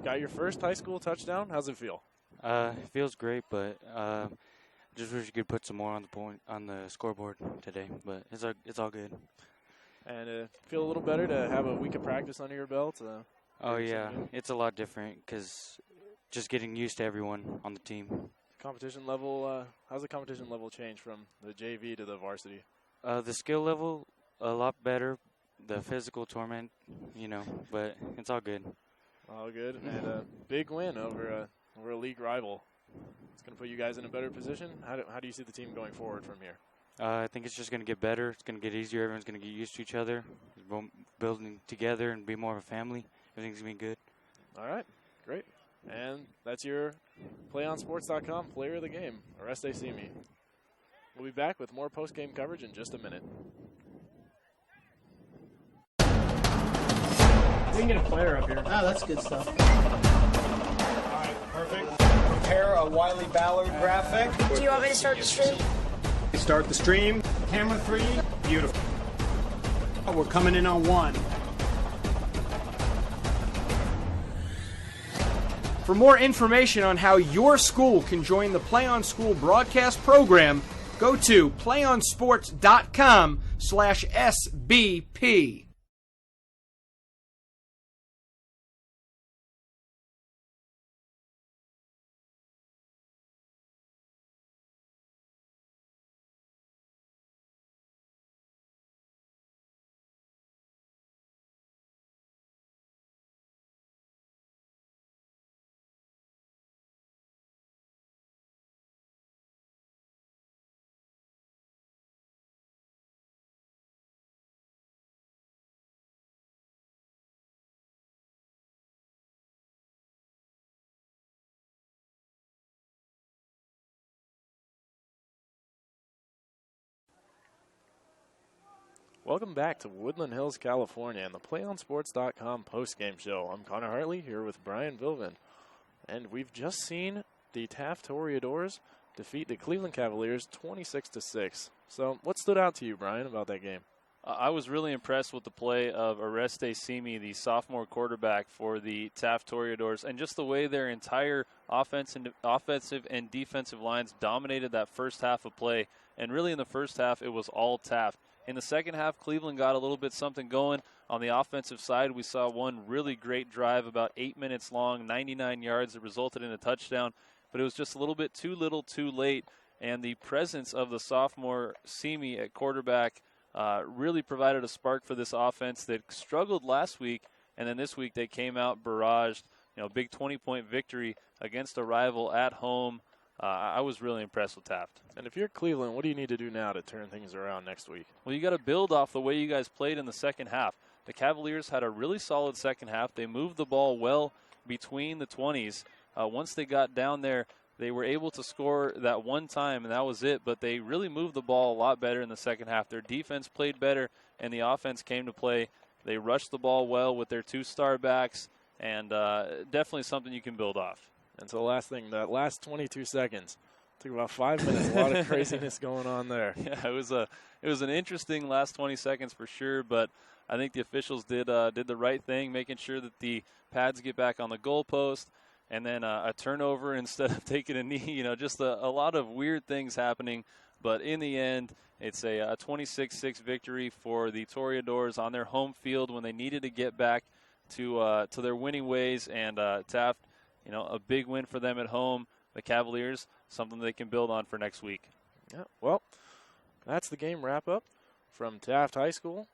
Got your first high school touchdown. How's it feel? It feels great, but just wish you could put some more on the scoreboard today. But it's all good. And feel a little better to have a week of practice under your belt? Oh yeah, it's a lot different because just getting used to everyone on the team. Competition level. How's the competition level change from the JV to the varsity? The skill level a lot better. The physical torment, but it's all good. All good, and a big win over a league rival. It's going to put you guys in a better position. How do you see the team going forward from here? I think it's just going to get better. It's going to get easier. Everyone's going to get used to each other, building together and be more of a family. Everything's going to be good. All right, great. And that's your PlayOnSports.com player of the game, Oreste Simi. We'll be back with more post-game coverage in just a minute. We can get a player up here. Oh, that's good stuff. All right, perfect. Prepare a Wiley Ballard graphic. Do you want me to start the stream? Start the stream. Camera 3. Beautiful. We're coming in on 1. For more information on how your school can join the PlayOn School broadcast program, go to playonsports.com/SBP. Welcome back to Woodland Hills, California, and the PlayOnSports.com postgame show. I'm Connor Hartley here with Brian Vilvin, and we've just seen the Taft Toreadors defeat the Cleveland Cavaliers 26-6. So, what stood out to you, Brian, about that game? I was really impressed with the play of Oreste Simi, the sophomore quarterback for the Taft Toreadors, and just the way their entire offensive and defensive lines dominated that first half of play. And really in the first half, it was all Taft. In the second half, Cleveland got a little bit something going. On the offensive side, we saw one really great drive, about 8 minutes long, 99 yards that resulted in a touchdown. But it was just a little bit too little, too late. And the presence of the sophomore Simi at quarterback really provided a spark for this offense that struggled last week. And then this week they came out barraged, big 20-point victory against a rival at home. I was really impressed with Taft. And if you're Cleveland, what do you need to do now to turn things around next week? Well, you got to build off the way you guys played in the second half. The Cavaliers had a really solid second half. They moved the ball well between the 20s. Once they got down there, they were able to score that one time, and that was it. But they really moved the ball a lot better in the second half. Their defense played better, and the offense came to play. They rushed the ball well with their 2-star backs, and definitely something you can build off. And so the last thing, that last 22 seconds, took about 5 minutes. A lot of craziness going on there. Yeah, it was an interesting last 20 seconds for sure, but I think the officials did the right thing, making sure that the pads get back on the goalpost, and then a turnover instead of taking a knee. Just a lot of weird things happening. But in the end, it's a 26-6 victory for the Toreadors on their home field when they needed to get back to their winning ways. And Taft, a big win for them at home. The Cavaliers, something they can build on for next week. Yeah, well, that's the game wrap-up from Taft High School,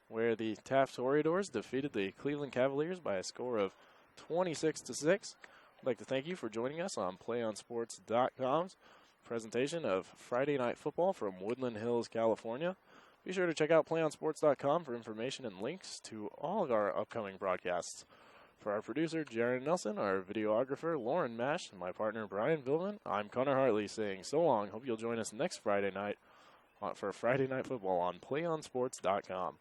where the Taft Toreadors defeated the Cleveland Cavaliers by a score of 26-6. I'd like to thank you for joining us on PlayOnSports.com's presentation of Friday Night Football from Woodland Hills, California. Be sure to check out PlayOnSports.com for information and links to all of our upcoming broadcasts. For our producer, Jaron Nelson, our videographer, Lauren Mash, and my partner, Brian Vilvin, I'm Connor Hartley saying so long. Hope you'll join us next Friday night for Friday Night Football on PlayOnSports.com.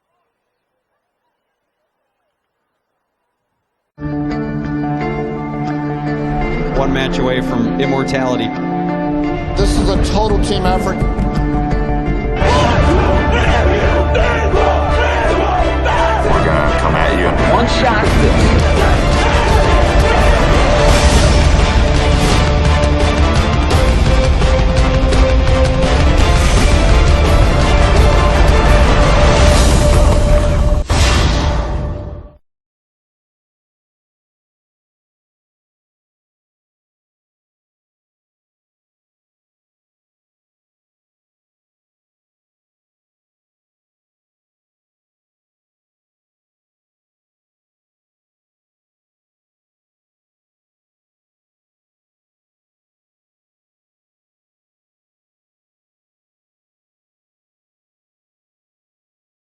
One match away from immortality. This is a total team effort. We're gonna come at you. One shot.